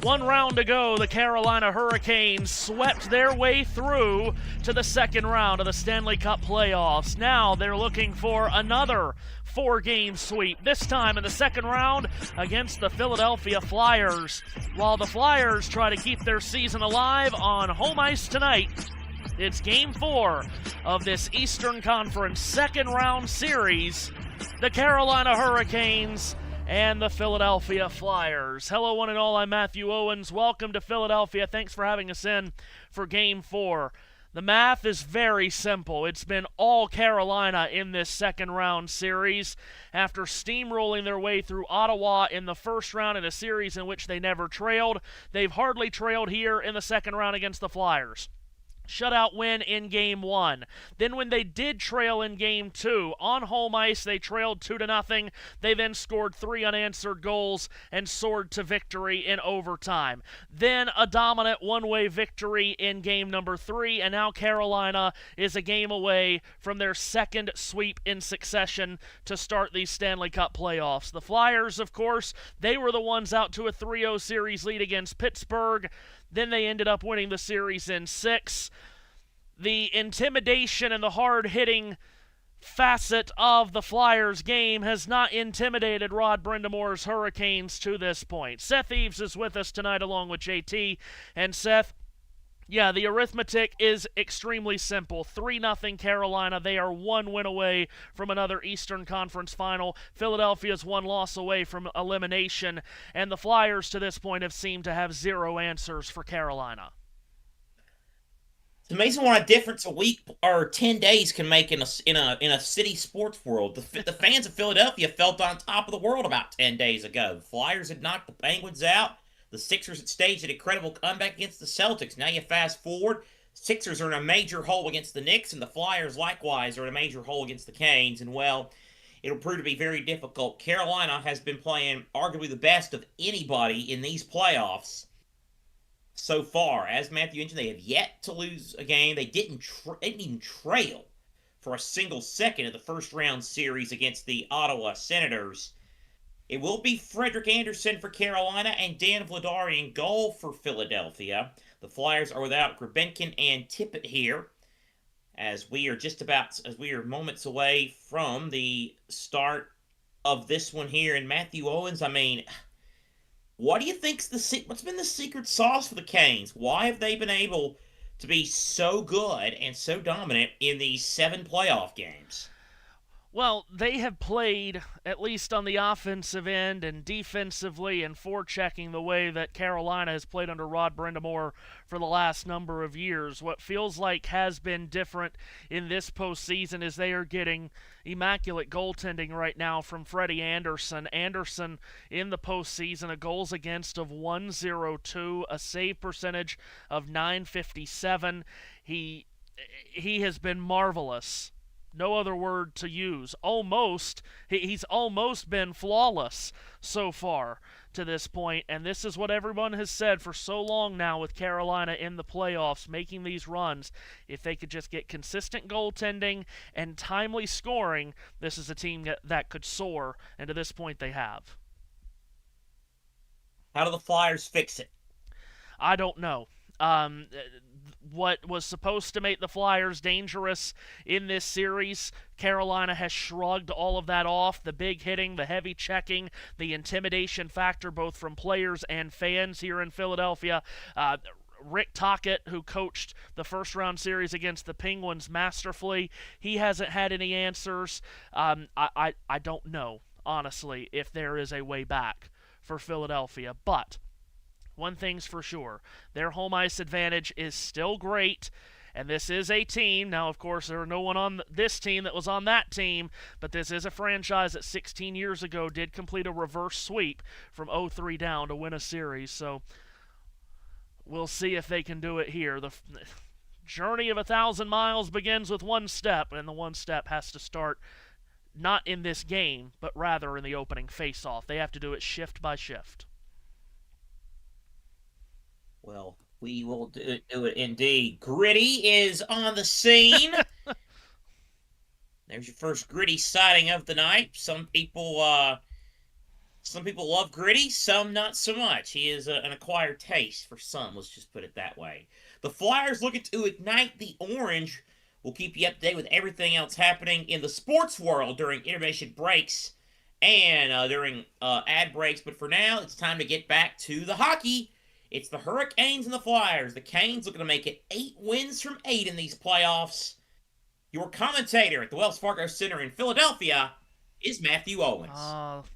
1 round to go, the Carolina Hurricanes swept their way through to the second round of the Stanley Cup playoffs. Now they're looking for another 4-game sweep, this time in the second round against the Philadelphia Flyers. While the Flyers try to keep their season alive on home ice tonight, it's Game 4 of this Eastern Conference second round series. The Carolina Hurricanes and the Philadelphia Flyers. Hello, one and all. I'm Matthew Owens. Welcome to Philadelphia. Thanks for having us in for Game 4. The math is very simple. It's been all Carolina in this second round series. After steamrolling their way through Ottawa in the first round in a series in which they never trailed, they've hardly trailed here in the second round against the Flyers. Shutout win in Game 1. Then when they did trail in Game 2, on home ice they trailed 2-0. They then scored 3 unanswered goals and soared to victory in overtime. Then a dominant one-way victory in Game number 3, and now Carolina is a game away from their second sweep in succession to start these Stanley Cup playoffs. The Flyers, of course, they were the ones out to a 3-0 series lead against Pittsburgh. Then they ended up winning the series in 6. The intimidation and the hard-hitting facet of the Flyers game has not intimidated Rod Brindamore's Hurricanes to this point. Seth Eaves is with us tonight along with JT. And Seth, yeah, the arithmetic is extremely simple. 3-0 Carolina. They are 1 win away from another Eastern Conference final. Philadelphia's 1 loss away from elimination. And the Flyers to this point have seemed to have 0 answers for Carolina. It's amazing what a difference a week or 10 days can make in a city sports world. The fans of Philadelphia felt on top of the world about 10 days ago. The Flyers had knocked the Penguins out. The Sixers had staged an incredible comeback against the Celtics. Now you fast forward, Sixers are in a major hole against the Knicks, and the Flyers likewise are in a major hole against the Canes. And, well, it'll prove to be very difficult. Carolina has been playing arguably the best of anybody in these playoffs. so far. As Matthew mentioned, they have yet to lose a game. They didn't even trail for a single second in the first round series against the Ottawa Senators. It will be Frederick Anderson for Carolina and Dan Vladar in goal for Philadelphia. The Flyers are without Grebenkin and Tippett here, as we are moments away from the start of this one here. And Matthew Owens, I mean, what do you think's what's been the secret sauce for the Canes? Why have they been able to be so good and so dominant in these 7 playoff games? Well, they have played, at least on the offensive end and defensively and forechecking, the way that Carolina has played under Rod Brindamore for the last number of years. What feels like has been different in this postseason is they are getting immaculate goaltending right now from Freddie Anderson. Anderson in the postseason, a goals against of 102, a save percentage of .957. He has been marvelous. No other word to use. He's almost been flawless so far to this point, and this is what everyone has said for so long now with Carolina in the playoffs, making these runs. If they could just get consistent goaltending and timely scoring, this is a team that could soar, and to this point they have. How do the Flyers fix it? I don't know. What was supposed to make the Flyers dangerous in this series, Carolina has shrugged all of that off. The big hitting, the heavy checking, the intimidation factor both from players and fans here in Philadelphia. Rick Tocchet, who coached the first-round series against the Penguins masterfully, he hasn't had any answers. I don't know, honestly, if there is a way back for Philadelphia, but one thing's for sure, their home ice advantage is still great, and this is a team. Now, of course, there are no one on this team that was on that team, but this is a franchise that 16 years ago did complete a reverse sweep from 0-3 down to win a series, so we'll see if they can do it here. The journey of 1,000 miles begins with one step, and the one step has to start not in this game, but rather in the opening face-off. They have to do it shift by shift. Well, we will do it indeed. Gritty is on the scene. There's your first Gritty sighting of the night. Some people love Gritty, some not so much. He is an acquired taste for some, let's just put it that way. The Flyers looking to ignite the orange. We'll keep you up to date with everything else happening in the sports world during intermission breaks and during ad breaks. But for now, it's time to get back to the hockey. It's the Hurricanes and the Flyers. The Canes looking to make it 8 wins from 8 in these playoffs. Your commentator at the Wells Fargo Center in Philadelphia is Matthew Owens.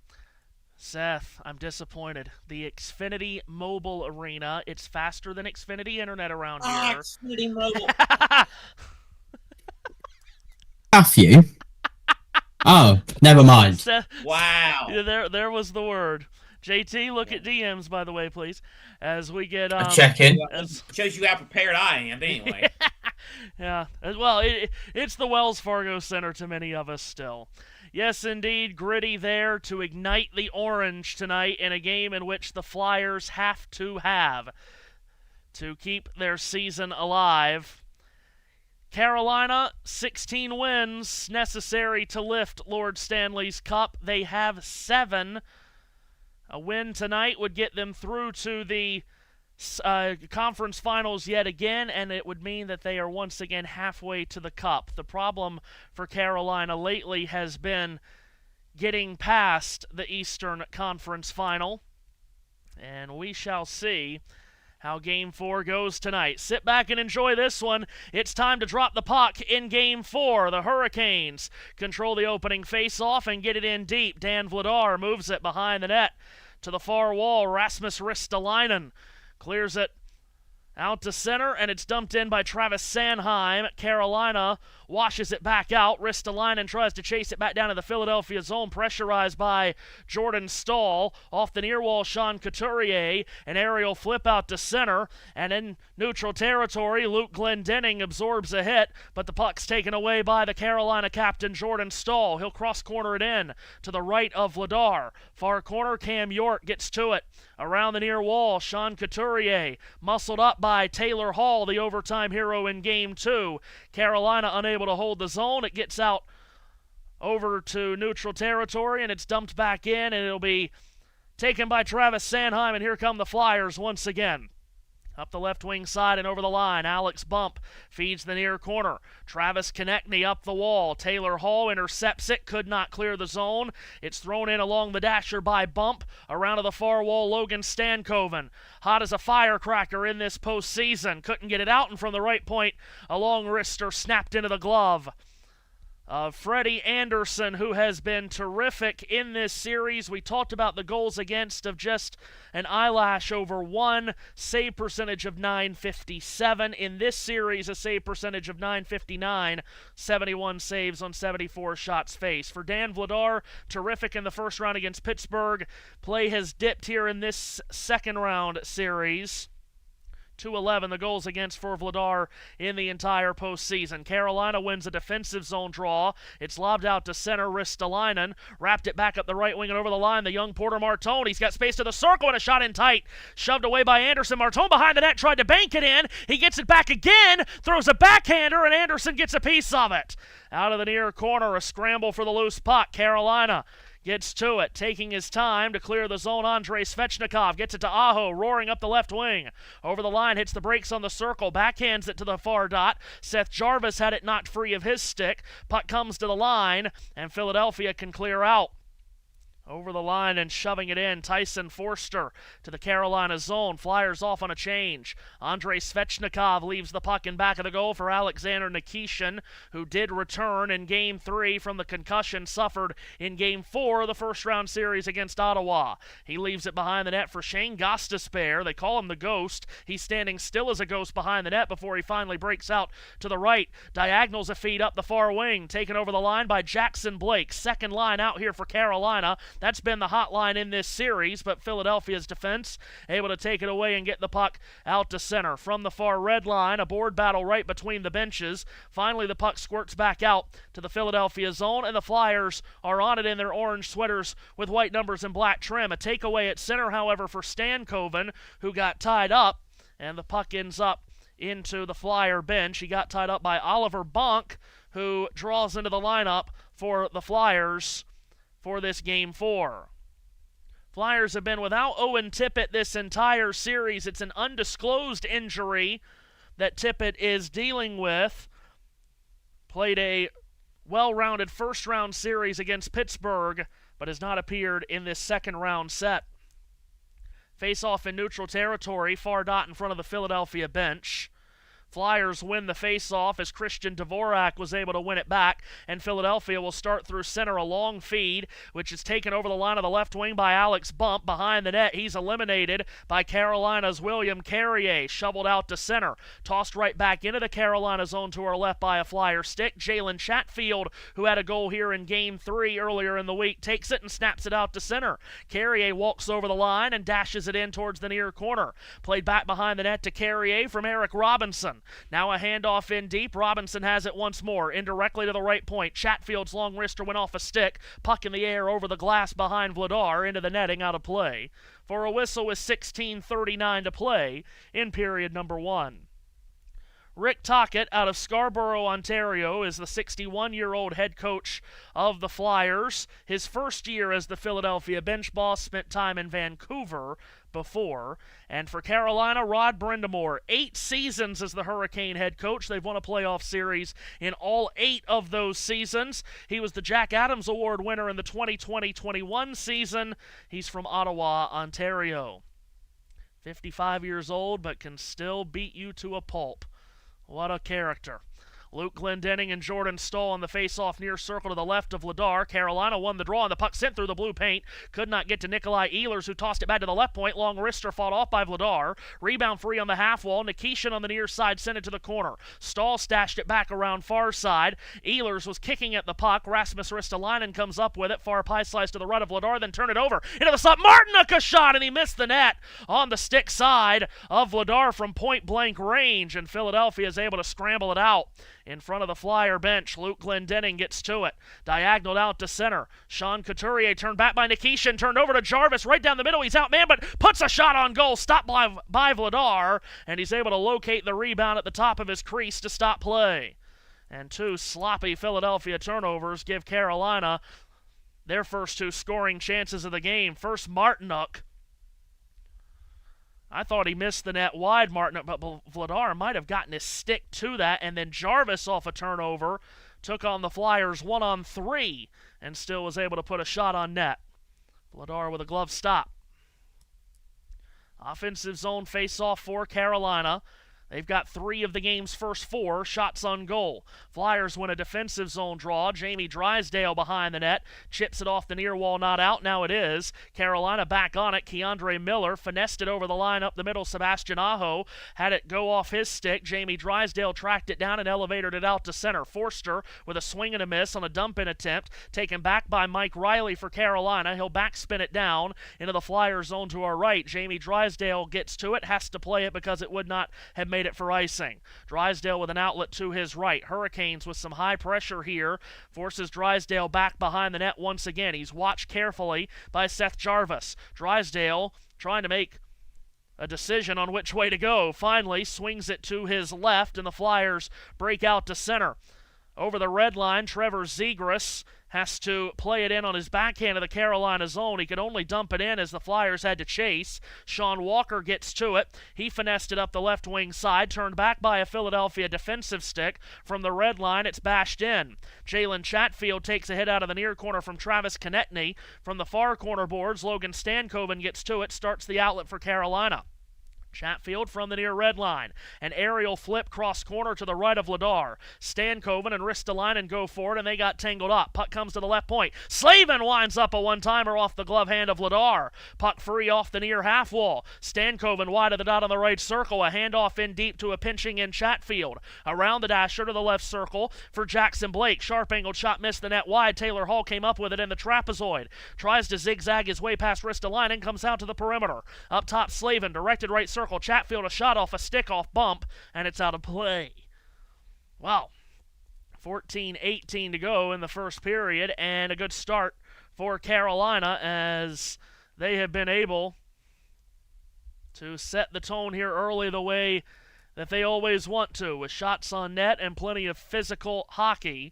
Seth, I'm disappointed. The Xfinity Mobile Arena, it's faster than Xfinity Internet around here. Xfinity Mobile. Matthew? Oh, never mind. Seth, Wow. Yeah, there was the word. JT, look at DMs, by the way, please, as we get A check-in. Shows you how prepared I am, anyway. Yeah, well, it's the Wells Fargo Center to many of us still. Yes, indeed, Gritty there to ignite the orange tonight in a game in which the Flyers have to keep their season alive. Carolina, 16 wins necessary to lift Lord Stanley's Cup. They have 7. A win tonight would get them through to the conference finals yet again, and it would mean that they are once again halfway to the Cup. The problem for Carolina lately has been getting past the Eastern Conference Final, and we shall see how Game 4 goes tonight. Sit back and enjoy this one. It's time to drop the puck in Game 4. The Hurricanes control the opening face-off and get it in deep. Dan Vladar moves it behind the net to the far wall. Rasmus Ristolainen clears it Out to center, and it's dumped in by Travis Sanheim. Carolina washes it back out. Ristolainen tries to chase it back down to the Philadelphia zone, pressurized by Jordan Stahl. Off the near wall, Sean Couturier. An aerial flip out to center, and in neutral territory, Luke Glendening absorbs a hit, but the puck's taken away by the Carolina captain, Jordan Stahl. He'll cross-corner it in to the right of Vladar. Far corner, Cam York gets to it. Around the near wall, Sean Couturier, muscled up by Taylor Hall, the overtime hero in Game 2. Carolina unable to hold the zone. It gets out over to neutral territory, and it's dumped back in, and it'll be taken by Travis Sanheim, and here come the Flyers once again. Up the left wing side and over the line, Alex Bump feeds the near corner. Travis Konechny up the wall. Taylor Hall intercepts it, could not clear the zone. It's thrown in along the dasher by Bump. Around to the far wall, Logan Stankoven. Hot as a firecracker in this postseason. Couldn't get it out, and from the right point, a long wrister snapped into the glove Freddie Anderson, who has been terrific in this series. We talked about the goals against of just an eyelash over one, save percentage of .957. In this series, a save percentage of .959, 71 saves on 74 shots faced. For Dan Vladar, terrific in the first round against Pittsburgh. Play has dipped here in this second round series. 2-11, the goals against for Vladar in the entire postseason. Carolina wins a defensive zone draw. It's lobbed out to center, Ristolainen. Wrapped it back up the right wing and over the line. The young Porter Martone. He's got space to the circle and a shot in tight. Shoved away by Anderson. Martone behind the net, tried to bank it in. He gets it back again, throws a backhander, and Anderson gets a piece of it. Out of the near corner, a scramble for the loose puck. Carolina gets to it, taking his time to clear the zone. Andrei Svechnikov gets it to Aho, roaring up the left wing. Over the line, hits the brakes on the circle, backhands it to the far dot. Seth Jarvis had it knocked free of his stick. Puck comes to the line, and Philadelphia can clear out. Over the line and shoving it in, Tyson Forster to the Carolina zone. Flyers off on a change. Andrei Svechnikov leaves the puck in back of the goal for Alexander Nikishin, who did return in Game 3 from the concussion suffered in Game 4 of the first-round series against Ottawa. He leaves it behind the net for Shane Gostisbehere. They call him the Ghost. He's standing still as a ghost behind the net before he finally breaks out to the right. Diagonals a feed up the far wing, taken over the line by Jackson Blake. Second line out here for Carolina. That's been the hot line in this series, but Philadelphia's defense able to take it away and get the puck out to center. From the far red line, a board battle right between the benches. Finally, the puck squirts back out to the Philadelphia zone, and the Flyers are on it in their orange sweaters with white numbers and black trim. A takeaway at center, however, for Stankoven, who got tied up, and the puck ends up into the Flyer bench. He got tied up by Oliver Bonk, who draws into the lineup for the Flyers for this Game 4. Flyers have been without Owen Tippett this entire series. It's an undisclosed injury that Tippett is dealing with. Played a well-rounded first-round series against Pittsburgh, but has not appeared in this second-round set. Face-off in neutral territory, far dot in front of the Philadelphia bench. Flyers win the face-off as Christian Dvorak was able to win it back, and Philadelphia will start through center, a long feed, which is taken over the line of the left wing by Alex Bump. Behind the net, he's eliminated by Carolina's William Carrier, shoveled out to center. Tossed right back into the Carolina zone to our left by a Flyer stick. Jalen Chatfield, who had a goal here in Game 3 earlier in the week, takes it and snaps it out to center. Carrier walks over the line and dashes it in towards the near corner. Played back behind the net to Carrier from Eric Robinson. Now a handoff in deep. Robinson has it once more, indirectly to the right point. Chatfield's long wrister went off a stick. Puck in the air over the glass behind Vladar, into the netting, out of play. For a whistle with 16:39 to play in period number 1. Rick Tocchet out of Scarborough, Ontario, is the 61-year-old head coach of the Flyers. His first year as the Philadelphia bench boss, spent time in Vancouver before. And for Carolina, Rod Brindamore, 8 seasons as the Hurricane head coach. They've won a playoff series in all 8 of those seasons. He was the Jack Adams Award winner in the 2020-21 season. He's from Ottawa, Ontario. 55 years old, but can still beat you to a pulp. What a character. Luke Glendenning and Jordan Stoll on the face-off near circle to the left of Ladar. Carolina won the draw, and the puck sent through the blue paint. Could not get to Nikolai Ehlers, who tossed it back to the left point. Long wrister fought off by Vladar. Rebound free on the half wall. Nikishin on the near side sent it to the corner. Stahl stashed it back around far side. Ehlers was kicking at the puck. Rasmus Ristolainen comes up with it. Far pie slice to the right of Vladar, then turn it over into the slot. Martinuk a shot, and he missed the net on the stick side of Vladar from point-blank range, and Philadelphia is able to scramble it out in front of the Flyer bench. Luke Glendenning gets to it. Diagonal out to center. Sean Couturier turned back by Nikishin. Turned over to Jarvis right down the middle. He's out, man, but puts a shot on goal. Stopped by Vladar, and he's able to locate the rebound at the top of his crease to stop play. And 2 sloppy Philadelphia turnovers give Carolina their first 2 scoring chances of the game. First, Martinuk. I thought he missed the net wide, Martinuk, but Vladar might have gotten his stick to that, and then Jarvis off a turnover took on the Flyers 1-on-3 and still was able to put a shot on net. Vladar with a glove stop. Offensive zone face-off for Carolina. They've got 3 of the game's first 4 shots on goal. Flyers win a defensive zone draw. Jamie Drysdale behind the net. Chips it off the near wall, not out. Now it is. Carolina back on it. Keandre Miller finessed it over the line up the middle. Sebastian Aho had it go off his stick. Jamie Drysdale tracked it down and elevated it out to center. Forster with a swing and a miss on a dump-in attempt. Taken back by Mike Riley for Carolina. He'll backspin it down into the Flyer zone to our right. Jamie Drysdale gets to it. Has to play it because it would not have made it for icing. Drysdale with an outlet to his right. Hurricanes with some high pressure here forces Drysdale back behind the net once again. He's watched carefully by Seth Jarvis. Drysdale trying to make a decision on which way to go. Finally swings it to his left, and the Flyers break out to center. Over the red line, Trevor Zegras has to play it in on his backhand of the Carolina zone. He could only dump it in as the Flyers had to chase. Sean Walker gets to it. He finessed it up the left wing side, turned back by a Philadelphia defensive stick. From the red line, it's bashed in. Jalen Chatfield takes a hit out of the near corner from Travis Konechny. From the far corner boards, Logan Stankoven gets to it, starts the outlet for Carolina. Chatfield from the near red line. An aerial flip cross corner to the right of Vladar. Stankoven and Ristolainen go forward, and they got tangled up. Puck comes to the left point. Slavin winds up a one-timer off the glove hand of Vladar. Puck free off the near half wall. Stankoven wide of the dot on the right circle. A handoff in deep to a pinching in Chatfield. Around the dasher to the left circle for Jackson Blake. Sharp angled shot missed the net wide. Taylor Hall came up with it in the trapezoid. Tries to zigzag his way past Ristolainen. Comes out to the perimeter. Up top, Slavin directed right circle. Chatfield a shot off a stick-off bump, and it's out of play. Well, 14-18 to go in the first period, and a good start for Carolina as they have been able to set the tone here early the way that they always want to, with shots on net and plenty of physical hockey.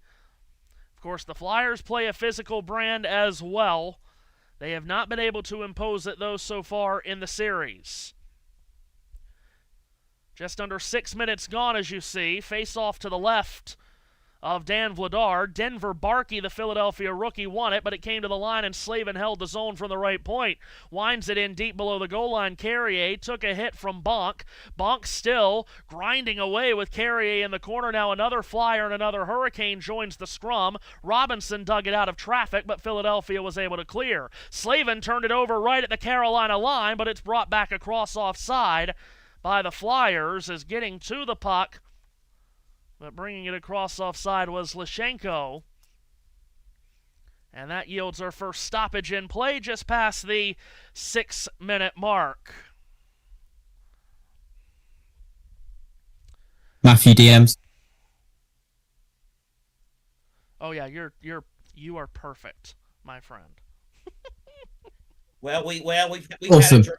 Of course, the Flyers play a physical brand as well. They have not been able to impose it, though, so far in the series. Just under 6 minutes gone, as you see. Face off to the left of Dan Vladar. Denver Barkey, the Philadelphia rookie, won it, but it came to the line, and Slavin held the zone from the right point. Winds it in deep below the goal line. Carrier took a hit from Bonk. Bonk still grinding away with Carrier in the corner. Now another Flyer and another Hurricane joins the scrum. Robinson dug it out of traffic, but Philadelphia was able to clear. Slavin turned it over right at the Carolina line, but it's brought back across offside by the Flyers, as getting to the puck, but bringing it across offside was Lashenko. And that yields our first stoppage in play just past the 6-minute mark. Matthew DMs. Oh yeah, you are perfect, my friend. We've Awesome. had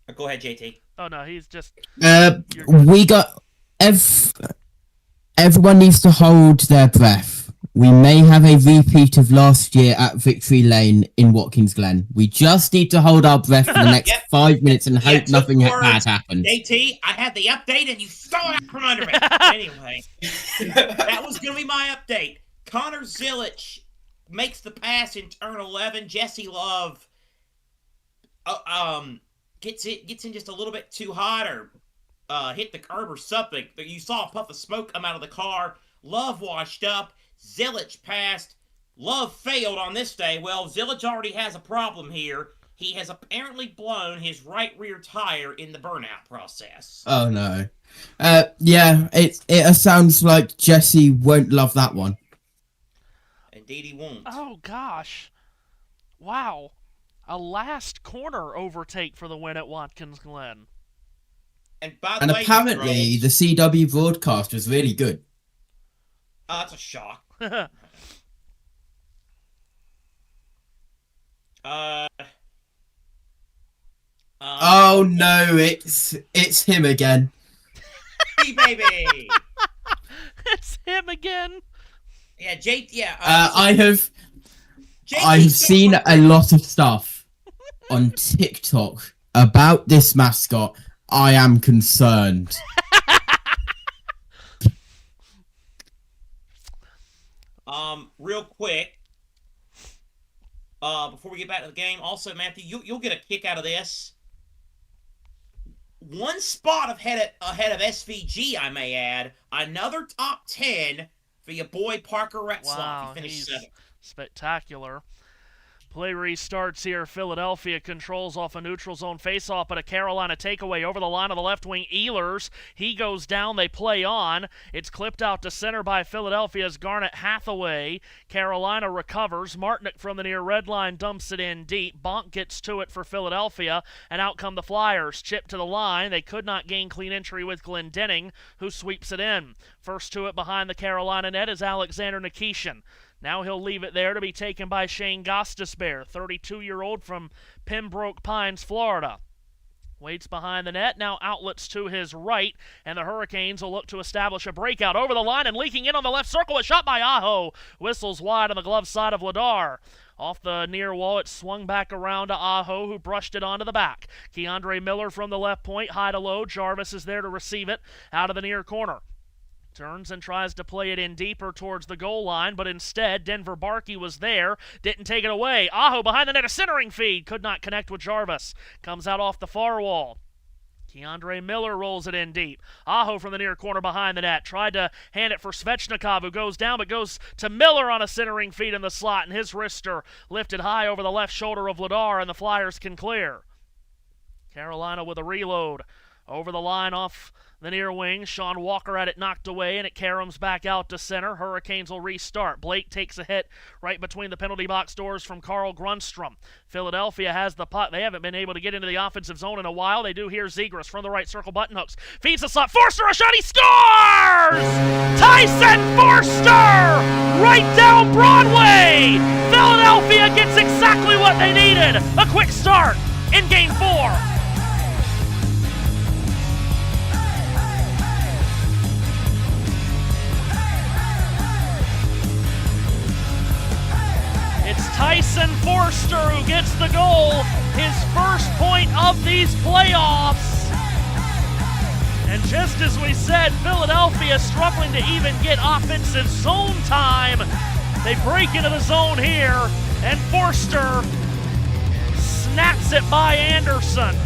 a go ahead, JT. Oh no, he's just. We got everyone needs to hold their breath. We may have a repeat of last year at Victory Lane in Watkins Glen. We just need to hold our breath for the next 5 minutes and hope nothing bad happens. JT, I had the update and you stole it from under me. Anyway, that was going to be my update. Connor Zilic makes the pass in turn 11. Jesse Love gets in just a little bit too hot, or hit the curb or something. You saw a puff of smoke come out of the car. Love washed up. Zillage passed. Love failed on this day. Well, Zillage already has a problem here. He has apparently blown his right rear tire in the burnout process. Oh no. Yeah, it sounds like Jesse won't love that one. Indeed, he won't. Oh gosh. Wow. A last corner overtake for the win at Watkins Glen. And by the way, apparently the CW broadcast was really good. Oh, that's a shock. Oh no, it's him again. Hey, baby. It's him again. Yeah, Jake. Yeah. I've seen a lot of stuff on TikTok about this mascot. I am concerned. Real quick, before we get back to the game, also Matthew, you'll get a kick out of this. One spot ahead of SVG, I may add. Another top 10 for your boy Parker Retzloff. Wow, He finished he's 7th. spectacular. Play restarts here. Philadelphia controls off a neutral zone faceoff, but a Carolina takeaway over the line of the left wing. Ehlers, he goes down. They play on. It's clipped out to center by Philadelphia's Garnet Hathaway. Carolina recovers. Martinick from the near red line dumps it in deep. Bonk gets to it for Philadelphia, and out come the Flyers. Chip to the line. They could not gain clean entry with Glendening, who sweeps it in. First to it behind the Carolina net is Alexander Nikishin. Now he'll leave it there to be taken by Shane Gostisbehere, 32-year-old from Pembroke Pines, Florida. Waits behind the net, now outlets to his right, and the Hurricanes will look to establish a breakout over the line and leaking in on the left circle. A shot by Aho. Whistles wide on the glove side of Ladar. Off the near wall, it swung back around to Aho, who brushed it onto the back. Keandre Miller from the left point, high to low. Jarvis is there to receive it out of the near corner. Turns and tries to play it in deeper towards the goal line, but instead, Denver Barkey was there, didn't take it away. Aho behind the net, a centering feed, could not connect with Jarvis. Comes out off the far wall. Keandre Miller rolls it in deep. Aho from the near corner behind the net. Tried to hand it for Svechnikov, who goes down, but goes to Miller on a centering feed in the slot, and his wrister lifted high over the left shoulder of Ladar, and the Flyers can clear. Carolina with a reload. Over the line off the near wing, Sean Walker had it knocked away, and it caroms back out to center. Hurricanes will restart. Blake takes a hit right between the penalty box doors from Carl Grunstrom. Philadelphia has the puck. They haven't been able to get into the offensive zone in a while. They do here. Zegras from the right circle, button hooks. Feeds the slot. Forster, a shot. He scores! Tyson Forster! Right down Broadway! Philadelphia gets exactly what they needed. A quick start in Game 4. It's Tyson Forster who gets the goal, his first point of these playoffs. And just as we said, Philadelphia struggling to even get offensive zone time. They break into the zone here, and Forster snaps it by Anderson.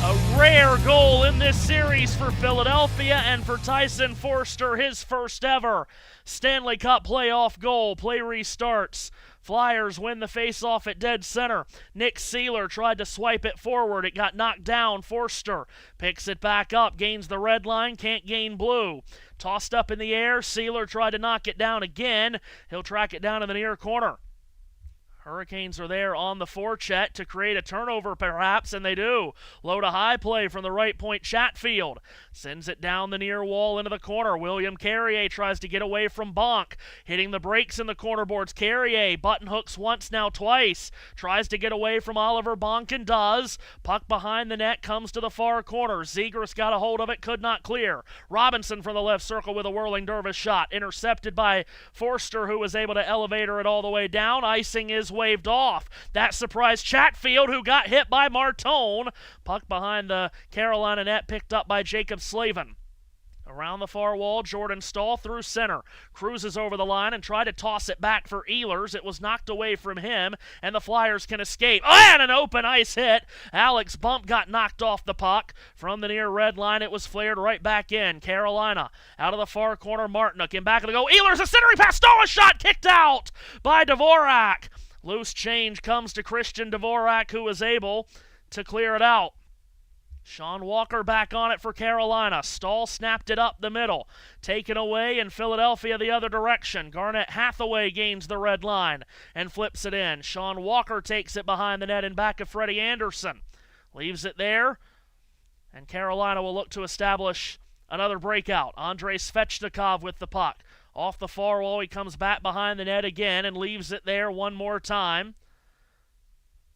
A rare goal in this series for Philadelphia, and for Tyson Forster, his first ever Stanley Cup playoff goal. Play restarts. Flyers win the faceoff at dead center. Nick Seeler tried to swipe it forward. It got knocked down. Forster picks it back up, gains the red line, can't gain blue. Tossed up in the air. Seeler tried to knock it down again. He'll track it down in the near corner. Hurricanes are there on the forecheck to create a turnover perhaps, and they do. Low to high play from the right point, Chatfield. Sends it down the near wall into the corner. William Carrier tries to get away from Bonk. Hitting the brakes in the corner boards. Carrier button hooks once, now twice. Tries to get away from Oliver Bonk and does. Puck behind the net comes to the far corner. Zegras got a hold of it, could not clear. Robinson from the left circle with a whirling dervish shot. Intercepted by Forster, who was able to elevate her it all the way down. Icing is waved off. That surprised Chatfield, who got hit by Martone. Puck behind the Carolina net picked up by Jacob Slavin. Around the far wall, Jordan Stahl through center. Cruises over the line and tried to toss it back for Ehlers. It was knocked away from him, and the Flyers can escape. Oh, and an open ice hit. Alex Bump got knocked off the puck. From the near red line, it was flared right back in. Carolina out of the far corner, Martinook in back of the goal. Ehlers, a centering pass, stolen shot, kicked out by Dvorak. Loose change comes to Christian Dvorak, who was able to clear it out. Sean Walker back on it for Carolina. Stahl snapped it up the middle. Taken away in Philadelphia the other direction. Garnett Hathaway gains the red line and flips it in. Sean Walker takes it behind the net in back of Freddie Anderson. Leaves it there, and Carolina will look to establish another breakout. Andrei Svechnikov with the puck. Off the far wall, he comes back behind the net again and leaves it there one more time.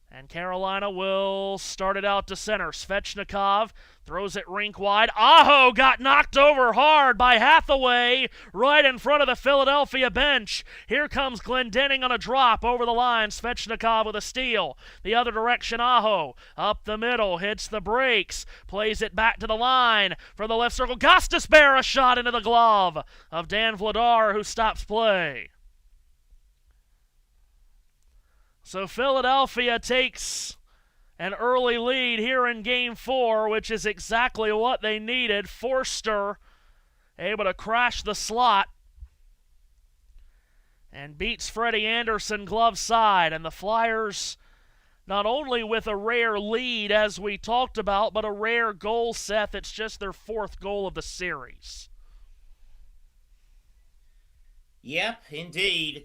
And Carolina will start it out to center. Svechnikov throws it rink wide. Aho got knocked over hard by Hathaway right in front of the Philadelphia bench. Here comes Glendening on a drop over the line. Svechnikov with a steal. The other direction, Aho. Up the middle, hits the brakes. Plays it back to the line for the left circle. Gostisbehere, a shot into the glove of Dan Vladar, who stops play. So Philadelphia takes an early lead here in Game 4, which is exactly what they needed. Forster able to crash the slot and beats Freddie Anderson glove side. And the Flyers, not only with a rare lead, as we talked about, but a rare goal, Seth. It's just their 4th goal of the series. Yep, indeed.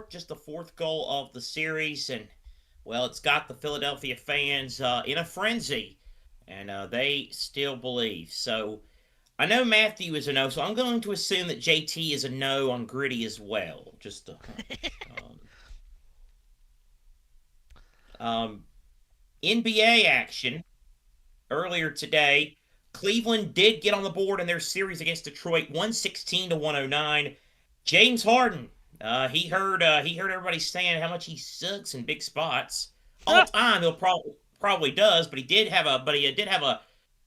Just the fourth goal of the series, and well, it's got the Philadelphia fans in a frenzy, and they still believe. So I know Matthew is a no, so I'm going to assume that JT is a no on Gritty as well. Just NBA action earlier today. Cleveland did get on the board in their series against Detroit, 116-109. James Harden, he heard everybody saying how much he sucks in big spots. All time, he'll probably does, but he did have a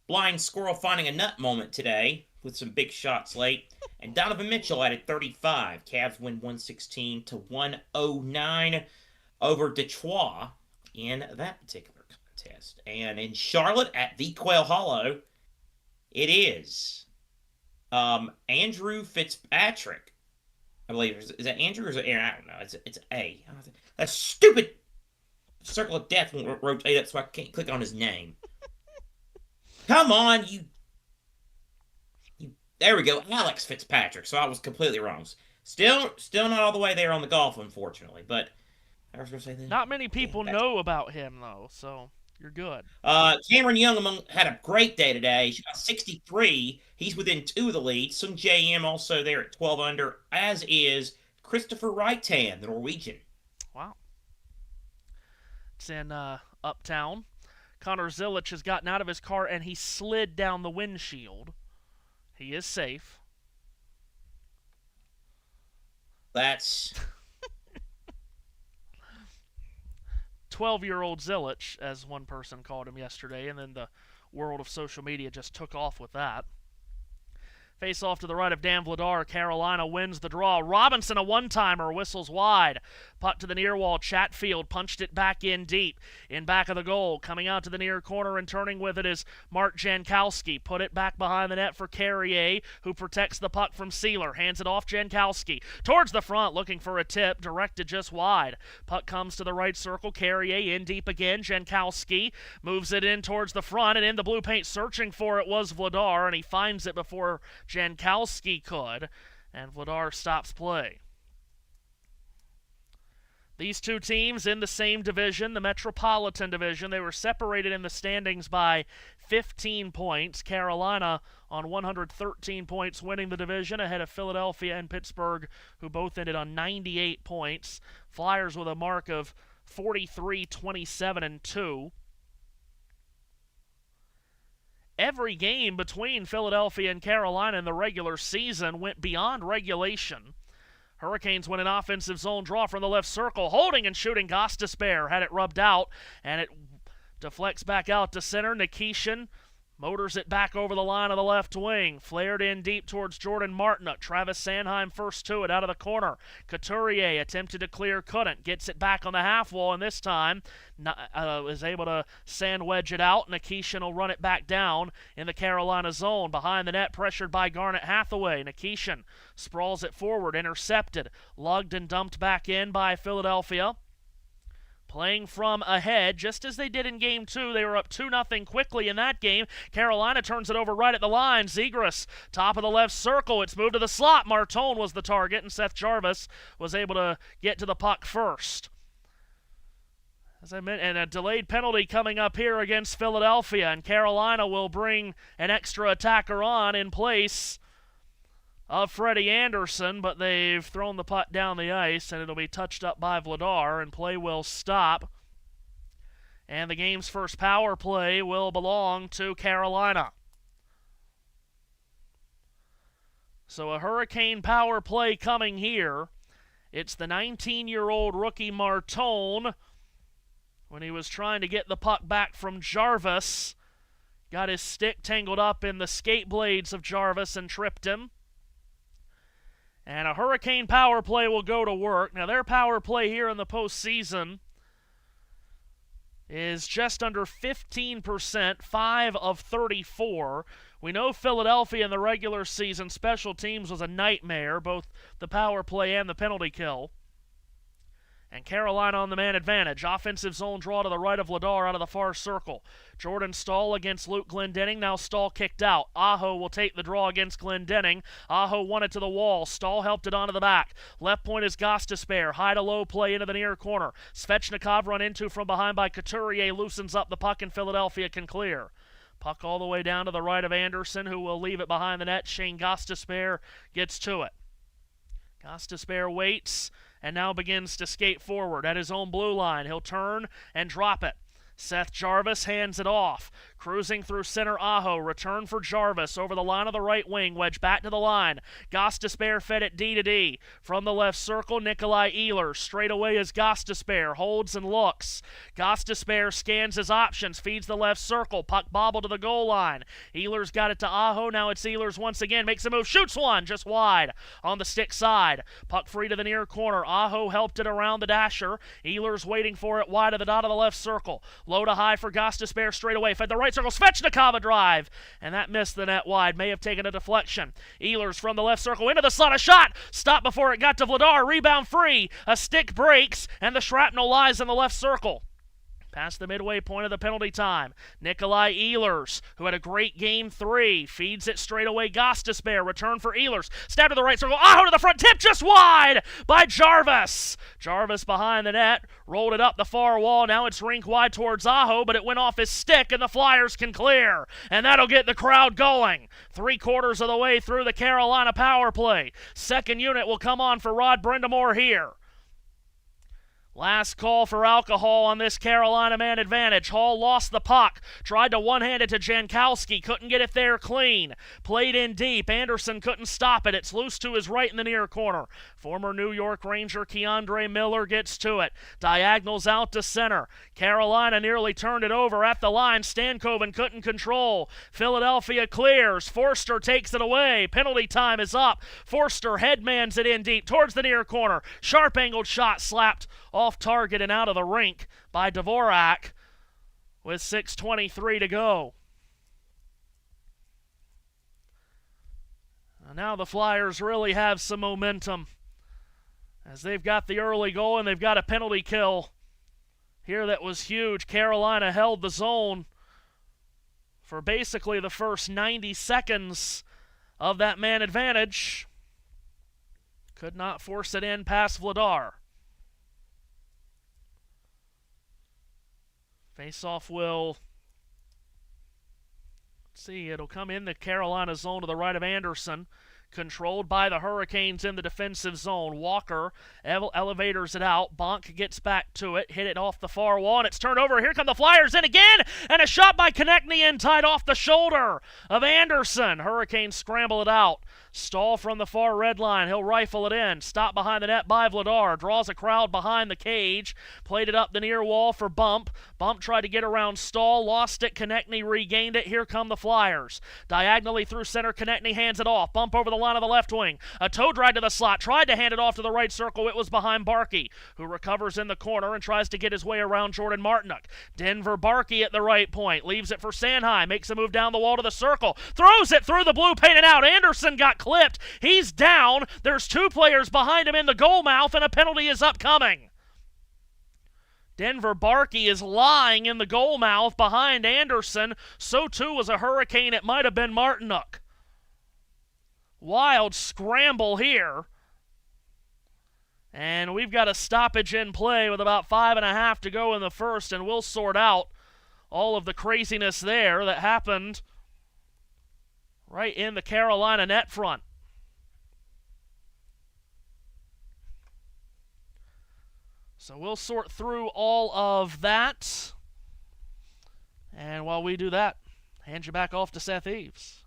blind squirrel finding a nut moment today with some big shots late. And Donovan Mitchell added 35. Cavs win 116-109 over Detroit in that particular contest. And in Charlotte at the Quail Hollow, it is Andrew Fitzpatrick. I believe. Is that Andrew or is it Aaron? I don't know. It's A. That stupid circle of death won't rotate up, so I can't click on his name. Come on, you. There we go. Alex Fitzpatrick. So I was completely wrong. Still not all the way there on the golf, unfortunately. But I was going to say that. Not many people know about him, though, so you're good. Cameron Young had a great day today. He got 63. He's within 2 of the lead. Sung J.M. also there at 12 under, as is Christopher Reitan, the Norwegian. Wow. It's in Uptown. Connor Zilic has gotten out of his car, and he slid down the windshield. He is safe. That's 12-year-old Zilic, as one person called him yesterday, and then the world of social media just took off with that. Face off to the right of Dan Vladar. Carolina wins the draw. Robinson, a one-timer, whistles wide. Puck to the near wall. Chatfield punched it back in deep. In back of the goal. Coming out to the near corner and turning with it is Mark Jankowski. Put it back behind the net for Carrier, who protects the puck from Sealer. Hands it off Jankowski. Towards the front, looking for a tip. Directed just wide. Puck comes to the right circle. Carrier in deep again. Jankowski moves it in towards the front, and in the blue paint searching for it was Vladar, and he finds it before Jankowski could, and Vladar stops play. These two teams in the same division, the Metropolitan Division. They were separated in the standings by 15 points. Carolina on 113 points, winning the division ahead of Philadelphia and Pittsburgh, who both ended on 98 points. Flyers with a mark of 43, 27, and 2. Every game between Philadelphia and Carolina in the regular season went beyond regulation. Hurricanes win an offensive zone draw from the left circle. Holding and shooting, Gostisbehere had it rubbed out, and it deflects back out to center. Nikishin Motors it back over the line of the left wing. Flared in deep towards Jordan Martinook. Travis Sanheim first to it out of the corner. Couturier attempted to clear, couldn't. Gets it back on the half wall, and this time is able to sand wedge it out. Nikishin will run it back down in the Carolina zone. Behind the net, pressured by Garnet Hathaway. Nikishin sprawls it forward, intercepted. Lugged and dumped back in by Philadelphia. Playing from ahead, just as they did in Game 2. They were up 2-0 quickly in that game. Carolina turns it over right at the line. Zegras, top of the left circle. It's moved to the slot. Martone was the target, and Seth Jarvis was able to get to the puck first. As I mentioned, and a delayed penalty coming up here against Philadelphia, and Carolina will bring an extra attacker on in place of Freddie Anderson, but they've thrown the puck down the ice, and it'll be touched up by Vladar, and play will stop. And the game's first power play will belong to Carolina. So a Hurricane power play coming here. It's the 19-year-old rookie Martone. When he was trying to get the puck back from Jarvis, got his stick tangled up in the skate blades of Jarvis and tripped him. And a Hurricane power play will go to work. Now, their power play here in the postseason is just under 15%, 5 of 34. We know Philadelphia in the regular season special teams was a nightmare, both the power play and the penalty kill. And Carolina on the man advantage. Offensive zone draw to the right of Vladar out of the far circle. Jordan Stahl against Luke Glendening. Now Stahl kicked out. Aho will take the draw against Glendening. Aho won it to the wall. Stahl helped it onto the back. Left point is Gostisbehere. High to low play into the near corner. Svechnikov run into from behind by Couturier. Loosens up the puck and Philadelphia can clear. Puck all the way down to the right of Anderson, who will leave it behind the net. Shane Gostisbehere gets to it. Gostisbehere waits and now begins to skate forward at his own blue line. He'll turn and drop it. Seth Jarvis hands it off. Cruising through center, Aho. Return for Jarvis over the line of the right wing. Wedge back to the line. Gostisbehere fed it D to D. From the left circle, Nikolai Ehlers. Straight away is Gostisbehere. Holds and looks. Gostisbehere scans his options. Feeds the left circle. Puck bobble to the goal line. Ehlers got it to Aho. Now it's Ehlers once again. Makes a move. Shoots one. Just wide on the stick side. Puck free to the near corner. Aho helped it around the dasher. Ehlers waiting for it wide of the dot of the left circle. Low to high for Gostisbehere straight away. Fed the right circle. Svechnikov a drive. And that missed the net wide. May have taken a deflection. Ehlers from the left circle into the slot. A shot. Stopped before it got to Vladar. Rebound free. A stick breaks. And the shrapnel lies in the left circle. Past the midway point of the penalty time. Nikolai Ehlers, who had a great Game 3, feeds it straight away. Gostisbehere, return for Ehlers. Stab to the right circle. Aho to the front, tip just wide by Jarvis. Jarvis behind the net, rolled it up the far wall. Now it's rink wide towards Aho, but it went off his stick, and the Flyers can clear. And that'll get the crowd going. 3/4 of the way through the Carolina power play. Second unit will come on for Rod Brindamore here. Last call for alcohol on this Carolina man advantage. Hall lost the puck. Tried to one-hand it to Jankowski. Couldn't get it there clean. Played in deep. Anderson couldn't stop it. It's loose to his right in the near corner. Former New York Ranger Keandre Miller gets to it. Diagonals out to center. Carolina nearly turned it over at the line. Stankoven couldn't control. Philadelphia clears. Forster takes it away. Penalty time is up. Forster headmans it in deep towards the near corner. Sharp-angled shot slapped off target and out of the rink by Dvorak with 6:23 to go. Now the Flyers really have some momentum as they've got the early goal and they've got a penalty kill here that was huge. Carolina held the zone for basically the first 90 seconds of that man advantage. Could not force it in past Vladar. Faceoff will, it'll come in the Carolina zone to the right of Anderson. Controlled by the Hurricanes in the defensive zone. Walker elevators it out. Bonk gets back to it. Hit it off the far wall, and it's turned over. Here come the Flyers in again, and a shot by Konechny in tied off the shoulder of Anderson. Hurricanes scramble it out. Stahl from the far red line. He'll rifle it in. Stop behind the net by Vladar. Draws a crowd behind the cage. Played it up the near wall for Bump. Bump tried to get around Stahl. Lost it. Konechny regained it. Here come the Flyers. Diagonally through center. Konechny hands it off. Bump over the line of the left wing. A toe drag to the slot. Tried to hand it off to the right circle. It was behind Barkey, who recovers in the corner and tries to get his way around Jordan Martinook. Denver Barkey at the right point. Leaves it for Sanheim. Makes a move down the wall to the circle. Throws it through the blue paint and out. Anderson got clipped. He's down. There's two players behind him in the goal mouth, and a penalty is upcoming. Denver Barkey is lying in the goal mouth behind Anderson. So too was a Hurricane. It might have been Martinook. Wild scramble here. And we've got a stoppage in play with about 5.5 to go in the first, and we'll sort out all of the craziness there that happened right in the Carolina net front. So we'll sort through all of that. And while we do that, hand you back off to Seth Eaves.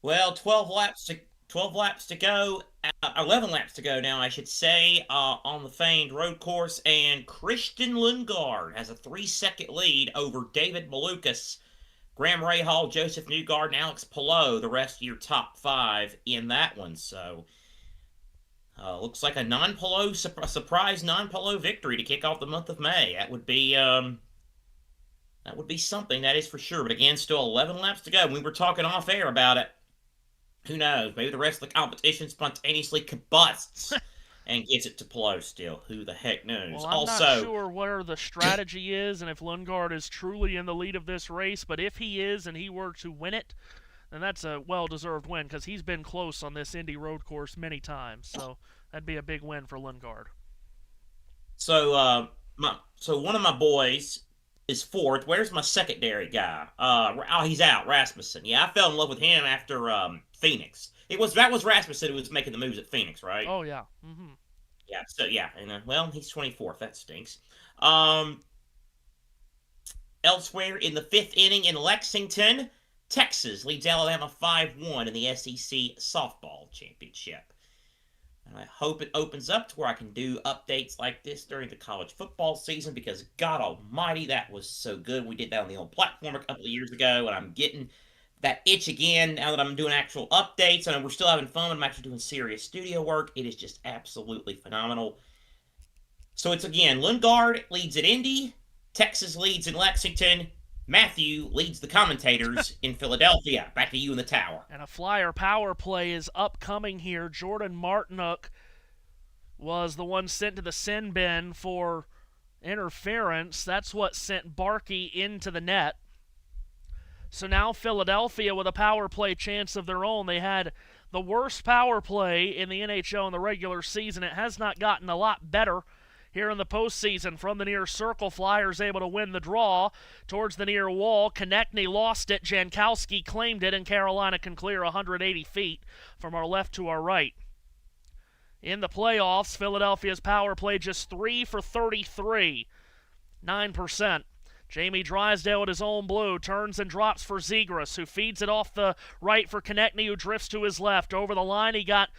Well, 12 laps to go, 11 laps to go now, I should say, on the famed road course, and Christian Lundgaard has a 3-second lead over David Malukas, Graham Rahal, Joseph Newgard, and Alex Palou, the rest of your top 5 in that one. So, looks like a surprise non-Palou victory to kick off the month of May. That would be something, that is for sure. But again, still 11 laps to go. We were talking off air about it. Who knows? Maybe the rest of the competition spontaneously combusts and gets it to Palou still. Who the heck knows? Well, I'm not sure where the strategy is and if Lundgaard is truly in the lead of this race, but if he is and he were to win it, then that's a well-deserved win because he's been close on this Indy road course many times. So that'd be a big win for Lundgaard. So, one of my boys is fourth. Where's my secondary guy? He's out, Rasmussen. Yeah, I fell in love with him after Phoenix. That was Rasmussen who was making the moves at Phoenix, right? Oh yeah. Mm-hmm. Yeah. So yeah, and well, he's 24th. That stinks. Elsewhere in the 5th inning in Lexington, Texas leads Alabama 5-1 in the SEC softball championship. And I hope it opens up to where I can do updates like this during the college football season because, God almighty, that was so good. We did that on the old platform a couple of years ago, and I'm getting that itch again now that I'm doing actual updates. And we're still having fun. I'm actually doing serious studio work. It is just absolutely phenomenal. So it's, again, Lundgaard leads at Indy. Texas leads in Lexington. Matthew leads the commentators in Philadelphia. Back to you in the tower. And a Flyer power play is upcoming here. Jordan Martinook was the one sent to the sin bin for interference. That's what sent Barkey into the net. So now Philadelphia with a power play chance of their own. They had the worst power play in the NHL in the regular season. It has not gotten a lot better here in the postseason. From the near circle, Flyers able to win the draw towards the near wall. Konechny lost it. Jankowski claimed it, and Carolina can clear 180 feet from our left to our right. In the playoffs, Philadelphia's power play just 3 for 33, 9%. Jamie Drysdale at his own blue turns and drops for Zegras, who feeds it off the right for Konechny, who drifts to his left. Over the line, he got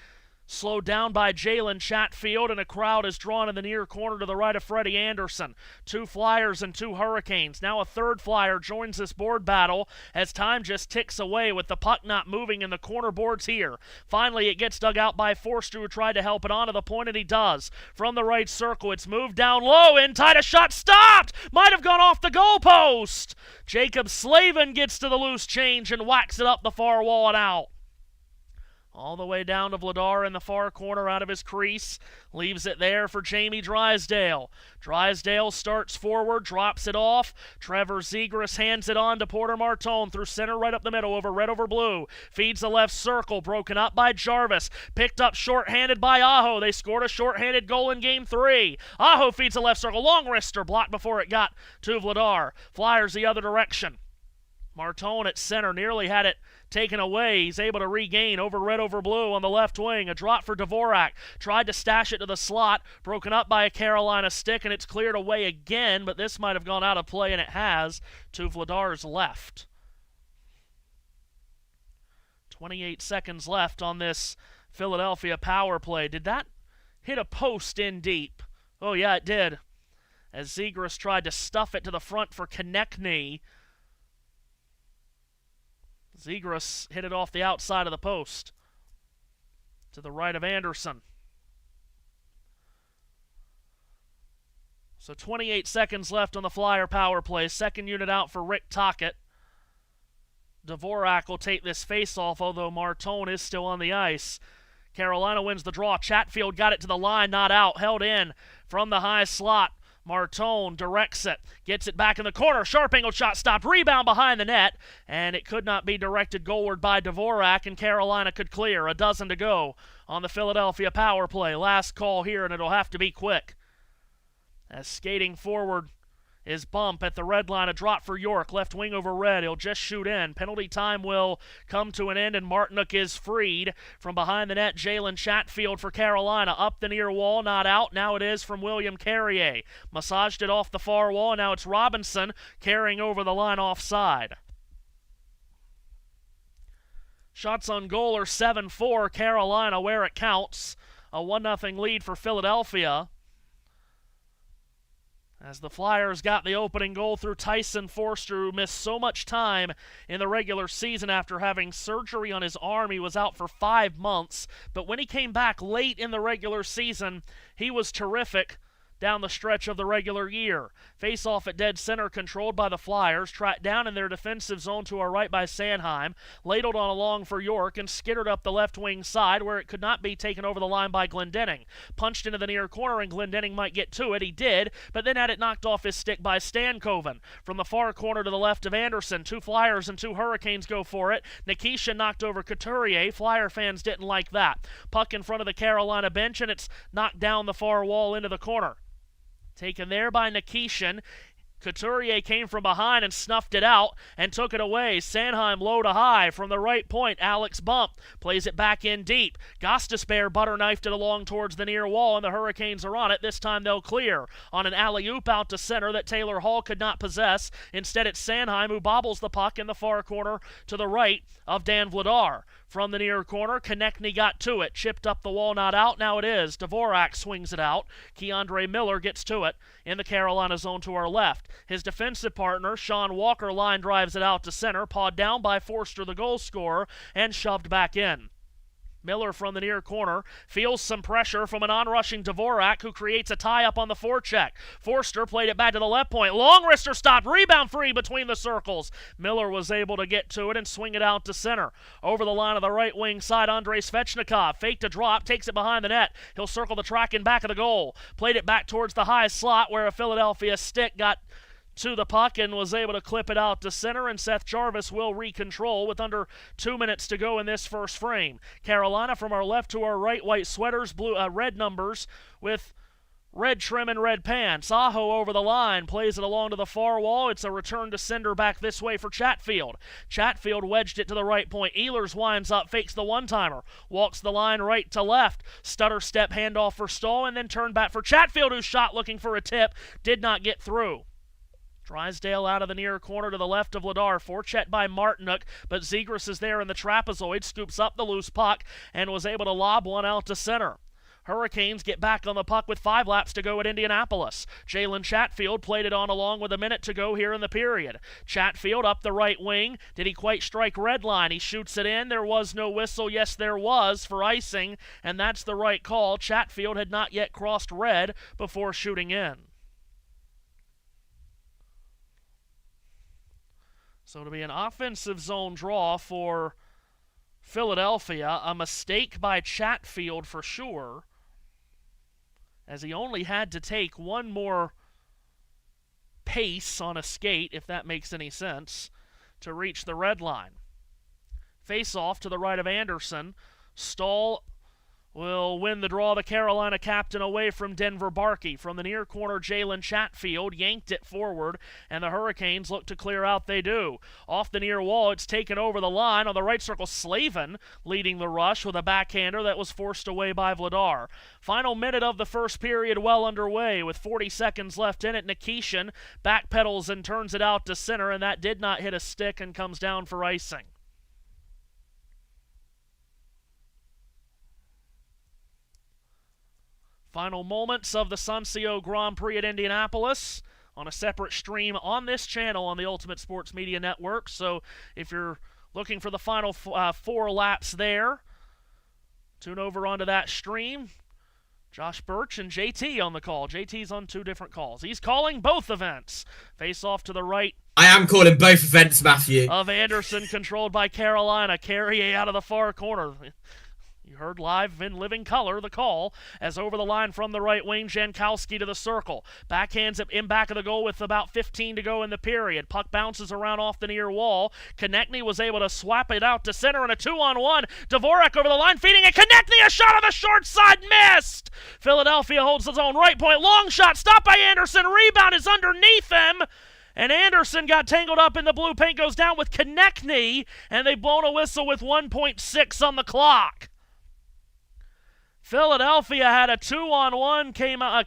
slowed down by Jalen Chatfield, and a crowd is drawn in the near corner to the right of Freddie Anderson. 2 Flyers and 2 Hurricanes. Now a third Flyer joins this board battle as time just ticks away with the puck not moving in the corner boards here. Finally, it gets dug out by Forster, who tried to help it onto the point, and he does. From the right circle, it's moved down low, in tight, a shot stopped! Might have gone off the goalpost! Jacob Slavin gets to the loose change and whacks it up the far wall and out. All the way down to Vladar in the far corner out of his crease. Leaves it there for Jamie Drysdale. Drysdale starts forward, drops it off. Trevor Zegras hands it on to Porter Martone through center right up the middle over red over blue. Feeds the left circle, broken up by Jarvis. Picked up short-handed by Aho. They scored a short-handed goal in Game 3. Aho feeds the left circle. Long wrister blocked before it got to Vladar. Flyers the other direction. Martone at center nearly had it taken away. He's able to regain over red over blue on the left wing. A drop for Dvorak. Tried to stash it to the slot. Broken up by a Carolina stick, and it's cleared away again, but this might have gone out of play, and it has, to Vladar's left. 28 seconds left on this Philadelphia power play. Did that hit a post in deep? Oh, yeah, it did. As Zegras tried to stuff it to the front for Konechny. Zegras hit it off the outside of the post to the right of Anderson. So 28 seconds left on the Flyer power play. Second unit out for Rick Tocchet. Dvorak will take this faceoff, although Martone is still on the ice. Carolina wins the draw. Chatfield got it to the line, not out. Held in from the high slot. Martone directs it. Gets it back in the corner. Sharp angle shot stopped. Rebound behind the net. And it could not be directed goalward by Dvorak, and Carolina could clear. A dozen to go on the Philadelphia power play. Last call here, and it'll have to be quick. As skating forward is Bump at the red line. A drop for York. Left wing over red. He'll just shoot in. Penalty time will come to an end, and Martinook is freed. From behind the net, Jalen Chatfield for Carolina. Up the near wall, not out. Now it is from William Carrier. Massaged it off the far wall. Now it's Robinson carrying over the line offside. Shots on goal are 7-4. Carolina where it counts. A 1-0 lead for Philadelphia. As the Flyers got the opening goal through Tyson Forster, who missed so much time in the regular season after having surgery on his arm. He was out for 5 months, but when he came back late in the regular season, he was terrific down the stretch of the regular year. Face-off at dead center, controlled by the Flyers, tracked down in their defensive zone to our right by Sanheim, ladled on along for York, and skittered up the left wing side where it could not be taken over the line by Glendening. Punched into the near corner, and Glendening might get to it. He did, but then had it knocked off his stick by Stankoven. From the far corner to the left of Anderson, 2 Flyers and 2 Hurricanes go for it. Nikisha knocked over Couturier. Flyer fans didn't like that. Puck in front of the Carolina bench, and it's knocked down the far wall into the corner. Taken there by Nikishin. Couturier came from behind and snuffed it out and took it away. Sanheim low to high from the right point. Alex Bump plays it back in deep. Gostisbehere butter knifed it along towards the near wall, and the Hurricanes are on it. This time they'll clear on an alley-oop out to center that Taylor Hall could not possess. Instead, it's Sanheim who bobbles the puck in the far corner to the right of Dan Vladar. From the near corner, Konechny got to it. Chipped up the wall, not out. Now it is. Dvorak swings it out. Keandre Miller gets to it in the Carolina zone to our left. His defensive partner, Sean Walker, line drives it out to center. Pawed down by Forster, the goal scorer, and shoved back in. Miller from the near corner feels some pressure from an onrushing Dvorak, who creates a tie-up on the forecheck. Forster played it back to the left point. Long wrister stopped. Rebound free between the circles. Miller was able to get to it and swing it out to center. Over the line of the right wing side, Andrei Svechnikov faked a drop, takes it behind the net. He'll circle the track in back of the goal. Played it back towards the high slot where a Philadelphia stick got to the puck and was able to clip it out to center, and Seth Jarvis will recontrol with under 2 minutes to go in this first frame. Carolina from our left to our right, white sweaters, blue red numbers with red trim and red pants. Aho over the line, plays it along to the far wall. It's a return to sender back this way for Chatfield. Chatfield wedged it to the right point. Ehlers winds up, fakes the one-timer, walks the line right to left. Stutter step handoff for Stahl, and then turned back for Chatfield, who shot looking for a tip, did not get through. Drysdale out of the near corner to the left of Vladar. Forecheck by Martinook, but Zegras is there in the trapezoid, scoops up the loose puck, and was able to lob one out to center. Hurricanes get back on the puck with 5 laps to go at Indianapolis. Jalen Chatfield played it on along with a minute to go here in the period. Chatfield up the right wing. Did he quite strike red line? He shoots it in. There was no whistle. Yes, there was for icing, and that's the right call. Chatfield had not yet crossed red before shooting in. So to be an offensive zone draw for Philadelphia, a mistake by Chatfield for sure, as he only had to take one more pace on a skate, if that makes any sense, to reach the red line. Face off to the right of Anderson. Stahl will win the draw. The Carolina captain away from Denver Barkey. From the near corner, Jalen Chatfield yanked it forward, and the Hurricanes look to clear out. They do. Off the near wall, it's taken over the line. On the right circle, Slavin leading the rush with a backhander that was forced away by Vladar. Final minute of the first period well underway with 40 seconds left in it. Nikishin backpedals and turns it out to center, and that did not hit a stick and comes down for icing. Final moments of the Sunsio Grand Prix at Indianapolis on a separate stream on this channel on the Ultimate Sports Media Network. So if you're looking for the final 4 laps there, tune over onto that stream. Josh Birch and JT on the call. JT's on 2 different calls. He's calling both events. Face off to the right. I am calling both events, Matthew. Of Anderson, controlled by Carolina. Carrier out of the far corner. You heard live in living color the call as over the line from the right wing, Jankowski to the circle. Backhands it in back of the goal with about 15 to go in the period. Puck bounces around off the near wall. Konechny was able to swap it out to center in a 2-on-1. Dvorak over the line feeding it. Konechny, a shot on the short side, missed! Philadelphia holds his own right point. Long shot stopped by Anderson. Rebound is underneath him. And Anderson got tangled up in the blue paint, goes down with Konechny, and they've blown a whistle with 1.6 on the clock. Philadelphia had a 2-on-1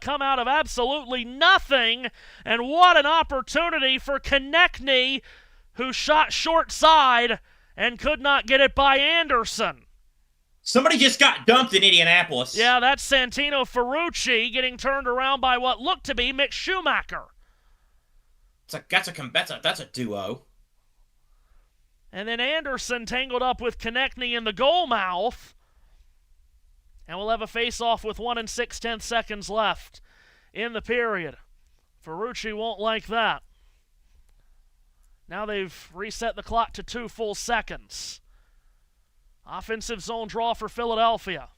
come out of absolutely nothing, and what an opportunity for Konechny, who shot short side and could not get it by Anderson. Somebody just got dumped in Indianapolis. Yeah, that's Santino Ferrucci getting turned around by what looked to be Mick Schumacher. That's a duo. And then Anderson tangled up with Konechny in the goal mouth. And we'll have a face-off with 1 6/10 seconds left in the period. Ferrucci won't like that. Now they've reset the clock to 2 full seconds. Offensive zone draw for Philadelphia,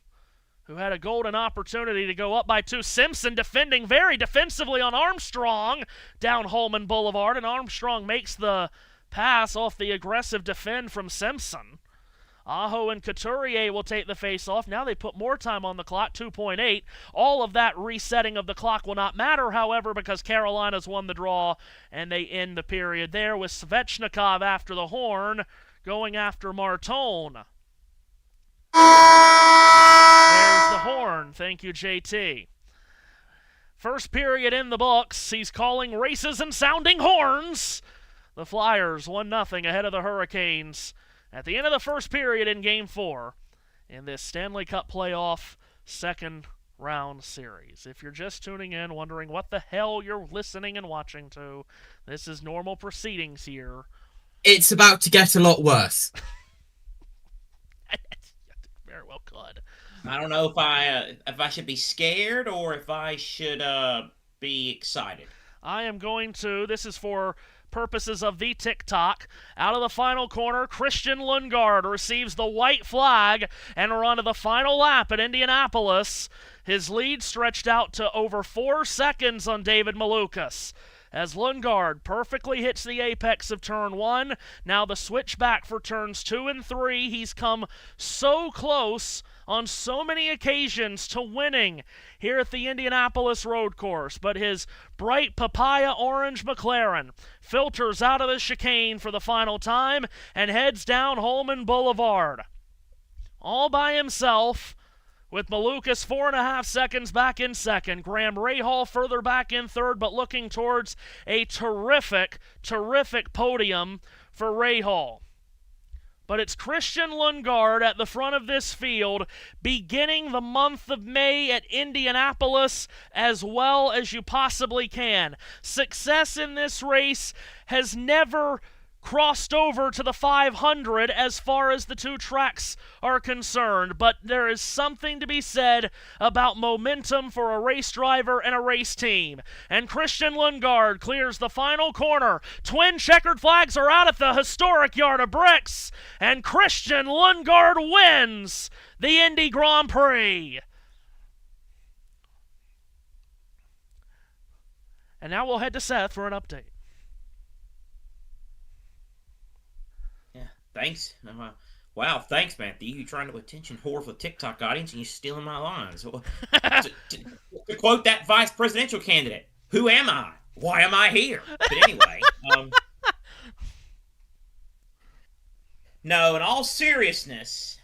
who had a golden opportunity to go up by 2. Simpson defending very defensively on Armstrong down Holman Boulevard, and Armstrong makes the pass off the aggressive defend from Simpson. Aho and Couturier will take the face-off. Now they put more time on the clock, 2.8. All of that resetting of the clock will not matter, however, because Carolina's won the draw, and they end the period there with Svechnikov after the horn, going after Martone. There's the horn. Thank you, JT. First period in the books. He's calling races and sounding horns. The Flyers 1-0 ahead of the Hurricanes at the end of the first period in Game 4 in this Stanley Cup playoff second round series. If you're just tuning in, wondering what the hell you're listening and watching to, this is normal proceedings here. It's about to get a lot worse. Very well could. I don't know if I should be scared or if I should be excited. I am going to, this is for purposes of the TikTok, out of the final corner, Christian Lundgaard receives the white flag, and we're on to the final lap at Indianapolis. His lead stretched out to over 4 seconds on David Malukas, as Lundgaard perfectly hits the apex of turn 1. Now the switch back for turns 2 and 3. He's come so close on so many occasions to winning here at the Indianapolis road course, but his bright papaya orange McLaren filters out of the chicane for the final time and heads down Holman Boulevard all by himself, with Malukas 4.5 seconds back in second. Graham Rahal further back in third, but looking towards a terrific podium for Rahal. But it's Christian Lundgaard at the front of this field, beginning the month of May at Indianapolis as well as you possibly can. Success in this race has never crossed over to the 500 as far as the 2 tracks are concerned, but there is something to be said about momentum for a race driver and a race team. And Christian Lundgaard clears the final corner. Twin checkered flags are out at the historic Yard of Bricks, and Christian Lundgaard wins the Indy Grand Prix. And now we'll head to Seth for an update. Thanks. Wow, thanks, Matthew. You're trying to attention whore for the TikTok audience, and you're stealing my lines. To quote that vice presidential candidate, who am I? Why am I here? But anyway, no, in all seriousness,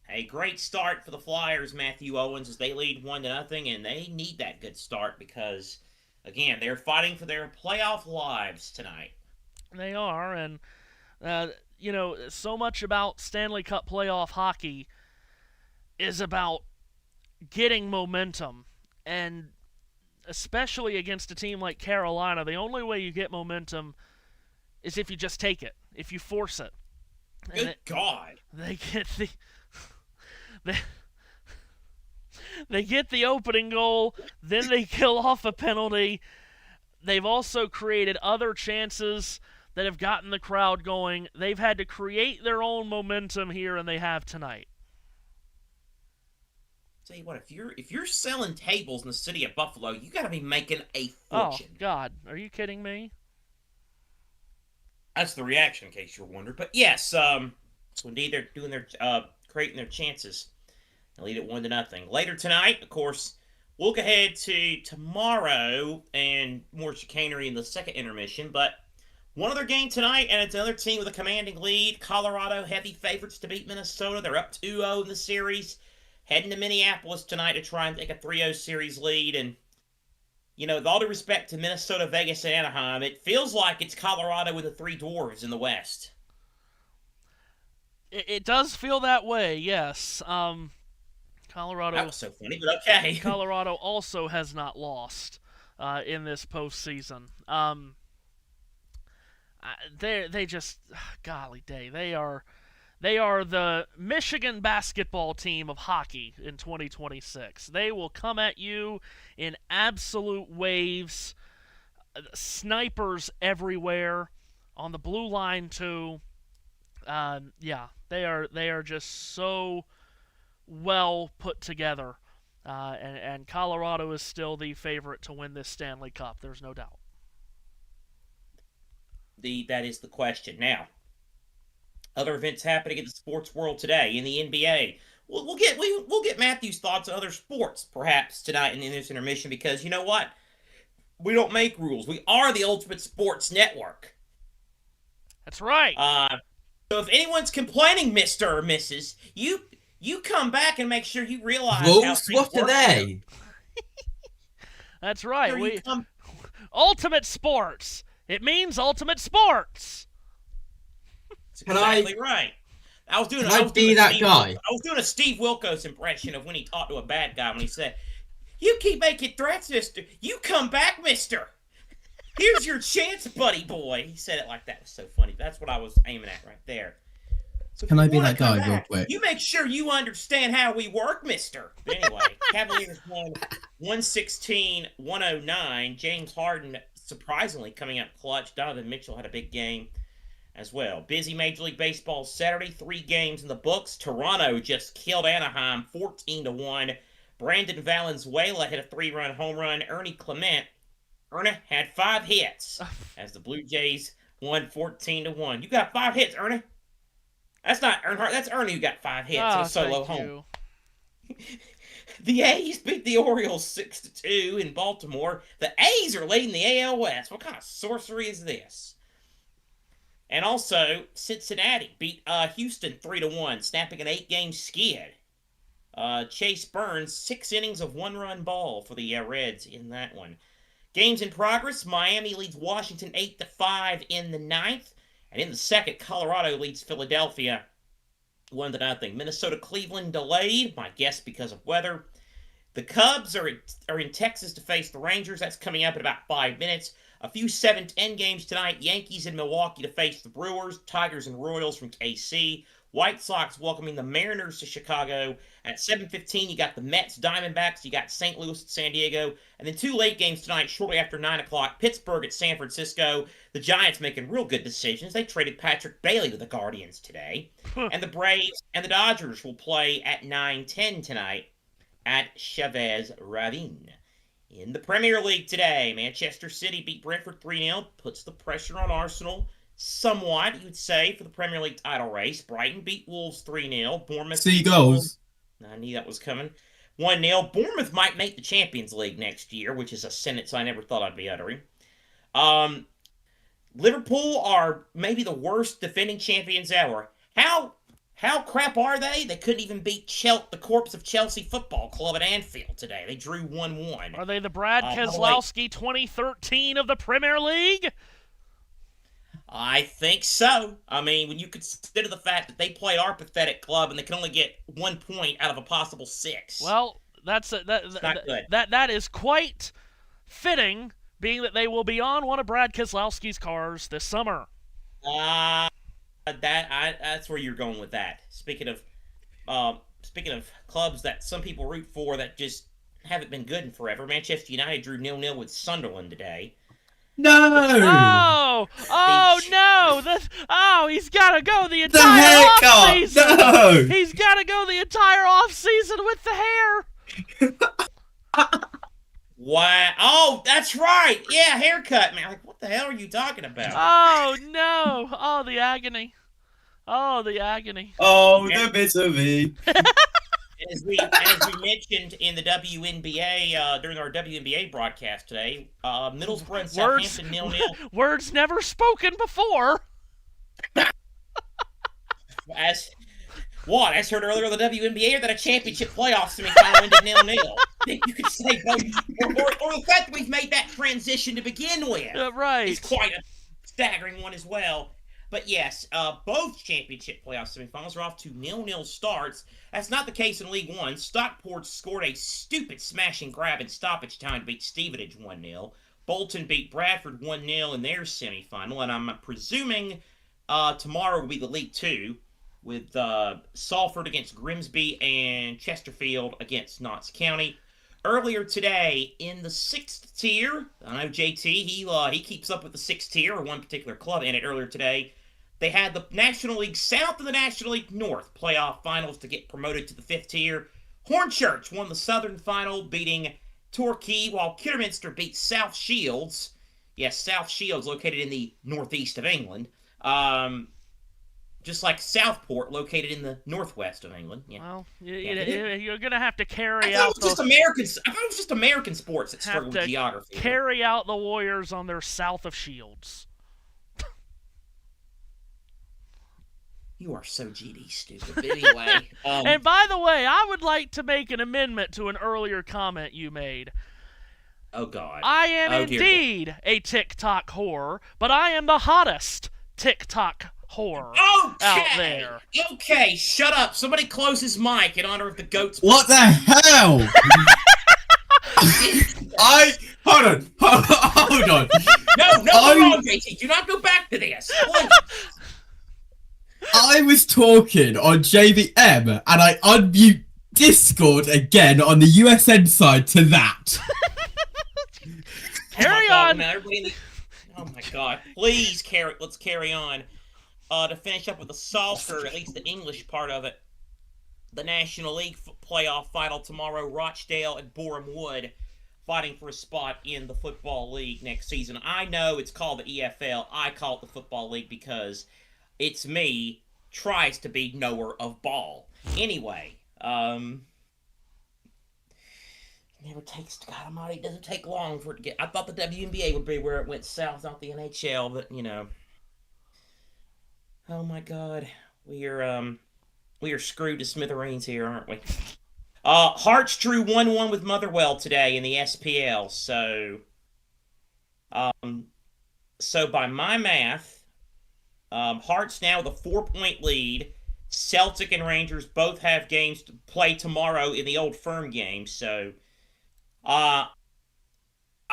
a great start for the Flyers, Matthew Owens, as they lead 1-0, and they need that good start because, again, they're fighting for their playoff lives tonight. They are, and you know, so much about Stanley Cup playoff hockey is about getting momentum And especially against a team like Carolina, the only way you get momentum is if you just take it, if you force it. Good God. They get they get the opening goal, then they kill off a penalty. They've also created other chances that have gotten the crowd going. They've had to create their own momentum here, and they have tonight. Tell you what, if you're selling tables in the city of Buffalo, you got to be making a fortune. Oh God, are you kidding me? That's the reaction, in case you're wondering. But yes, so indeed they're doing their creating their chances. They lead it 1-0. Later tonight, of course, we'll look ahead to tomorrow and more chicanery in the second intermission. But one other game tonight, and it's another team with a commanding lead. Colorado, heavy favorites to beat Minnesota. They're up 2-0 in the series. Heading to Minneapolis tonight to try and take a 3-0 series lead. And, you know, with all due respect to Minnesota, Vegas, and Anaheim, it feels like it's Colorado with the three dwarves in the West. It does feel that way, yes. Colorado. That was so funny, but okay. Colorado also has not lost in this postseason. They just, golly day, they are the Michigan basketball team of hockey in 2026. They will come at you in absolute waves, snipers everywhere, on the blue line too. Yeah, they are just so well put together, and Colorado is still the favorite to win this Stanley Cup. There's no doubt. That is the question. Now, other events happening in the sports world today in the NBA. We'll get Matthew's thoughts on other sports perhaps tonight in this intermission, because you know what? We don't make rules. We are the Ultimate Sports Network. That's right. So if anyone's complaining, Mr. or Mrs., you come back and make sure you realize Rules? What are they? That's right. Sure Ultimate Sports. It means Ultimate Sports. That's exactly right. I was doing a Steve Wilkos impression of when he talked to a bad guy when he said, "You keep making threats, mister. You come back, mister. Here's your chance, buddy boy." He said it like that. It was so funny. That's what I was aiming at right there. So Can I be that guy real quick? You make sure you understand how we work, mister. But anyway, Cavaliers won 116-109. James Harden surprisingly coming up clutch. Donovan Mitchell had a big game as well. Busy Major League Baseball Saturday. 3 games in the books. Toronto just killed Anaheim 14-1. Brandon Valenzuela hit a 3-run home run. Ernie Clement had 5 hits as the Blue Jays won 14-1. You got 5 hits, Ernie. That's not Earnhardt. That's Ernie who got 5 hits in a solo home. The A's beat the Orioles 6-2 in Baltimore. The A's are leading the AL West. What kind of sorcery is this? And also, Cincinnati beat Houston 3-1, snapping an 8-game skid. Chase Burns, 6 innings of 1-run ball for the Reds in that one. Games in progress. Miami leads Washington 8-5 in the 9th. And in the second, Colorado leads Philadelphia 1-0. Minnesota-Cleveland delayed, my guess because of weather. The Cubs are in Texas to face the Rangers. That's coming up in about 5 minutes. A few 7-10 games tonight. Yankees in Milwaukee to face the Brewers. Tigers and Royals from KC. White Sox welcoming the Mariners to Chicago. At 7:15, you got the Mets, Diamondbacks. You got St. Louis at San Diego. And then 2 late games tonight, shortly after 9 o'clock. Pittsburgh at San Francisco. The Giants making real good decisions. They traded Patrick Bailey to the Guardians today. And the Braves and the Dodgers will play at 9:10 tonight at Chavez Ravine. In the Premier League today, Manchester City beat Brentford 3-0. Puts the pressure on Arsenal somewhat, you would say, for the Premier League title race. Brighton beat Wolves 3-0. Bournemouth. Seagulls. I knew that was coming. 1-0. Bournemouth might make the Champions League next year, which is a sentence I never thought I'd be uttering. Liverpool are maybe the worst defending champions ever. How crap are they? They couldn't even beat the corpse of Chelsea Football Club at Anfield today. They drew 1-1. Are they the Brad Keselowski 2013 of the Premier League? I think so. I mean, when you consider the fact that they played our pathetic club and they can only get 1 point out of a possible 6. Well, That is quite fitting, being that they will be on one of Brad Keselowski's cars this summer. That's where you're going with that. Speaking of clubs that some people root for that just haven't been good in forever, Manchester United drew 0-0 with Sunderland today. No! No! He's got to go the entire off-season! No! He's got to go the entire off-season with the hair! Why? Oh, that's right! Yeah, haircut, man. Like, what the hell are you talking about? Oh, no! Oh, the agony. Oh, the agony. Oh, the misery. As we mentioned in the WNBA during our WNBA broadcast today, Middlesbrough and Southampton 0-0. Words never spoken before. As heard earlier on the WNBA, or that a championship playoff semifinal ended 0-0. You could say, or the fact that we've made that transition to begin with, right? It's quite a staggering one as well. But yes, both championship playoff semifinals are off to 0-0 starts. That's not the case in League One. Stockport scored a stupid smash and grab in stoppage time to beat Stevenage 1-0. Bolton beat Bradford 1-0 in their semifinal, and I'm presuming tomorrow will be the League Two, with Salford against Grimsby and Chesterfield against Notts County. Earlier today, in the 6th tier, I know JT, he keeps up with the 6th tier, or one particular club in it earlier today. They had the National League South and the National League North playoff finals to get promoted to the 5th tier. Hornchurch won the Southern final, beating Torquay, while Kidderminster beat South Shields. Yes, South Shields, located in the northeast of England. Just like Southport, located in the northwest of England. Yeah. Well, you're going to have to carry out. I thought it was just American sports that struggle with geography. Carry out the Warriors on their south of Shields. You are so GD stupid. But anyway. And by the way, I would like to make an amendment to an earlier comment you made. Oh, God. I am indeed a TikTok whore, but I am the hottest TikTok whore out there. Okay, shut up. Somebody close his mic in honor of the goat's... What the hell? Hold on. No, JT. Do not go back to this. I was talking on JVM, and I unmute Discord again on the USN side to that. Carry on. Oh my God! Please let's carry on. To finish up with the soccer, at least the English part of it, the National League playoff final tomorrow. Rochdale and Boreham Wood fighting for a spot in the Football League next season. I know it's called the EFL. I call it the Football League because it's me tries to be knower of ball. Anyway, never takes, God almighty, it doesn't take long for it to get... I thought the WNBA would be where it went south, not the NHL, but, you know. Oh, my God. We are screwed to smithereens here, aren't we? Hearts drew 1-1 with Motherwell today in the SPL, so by my math, Hearts now with a 4-point lead. Celtic and Rangers both have games to play tomorrow in the Old Firm game, so I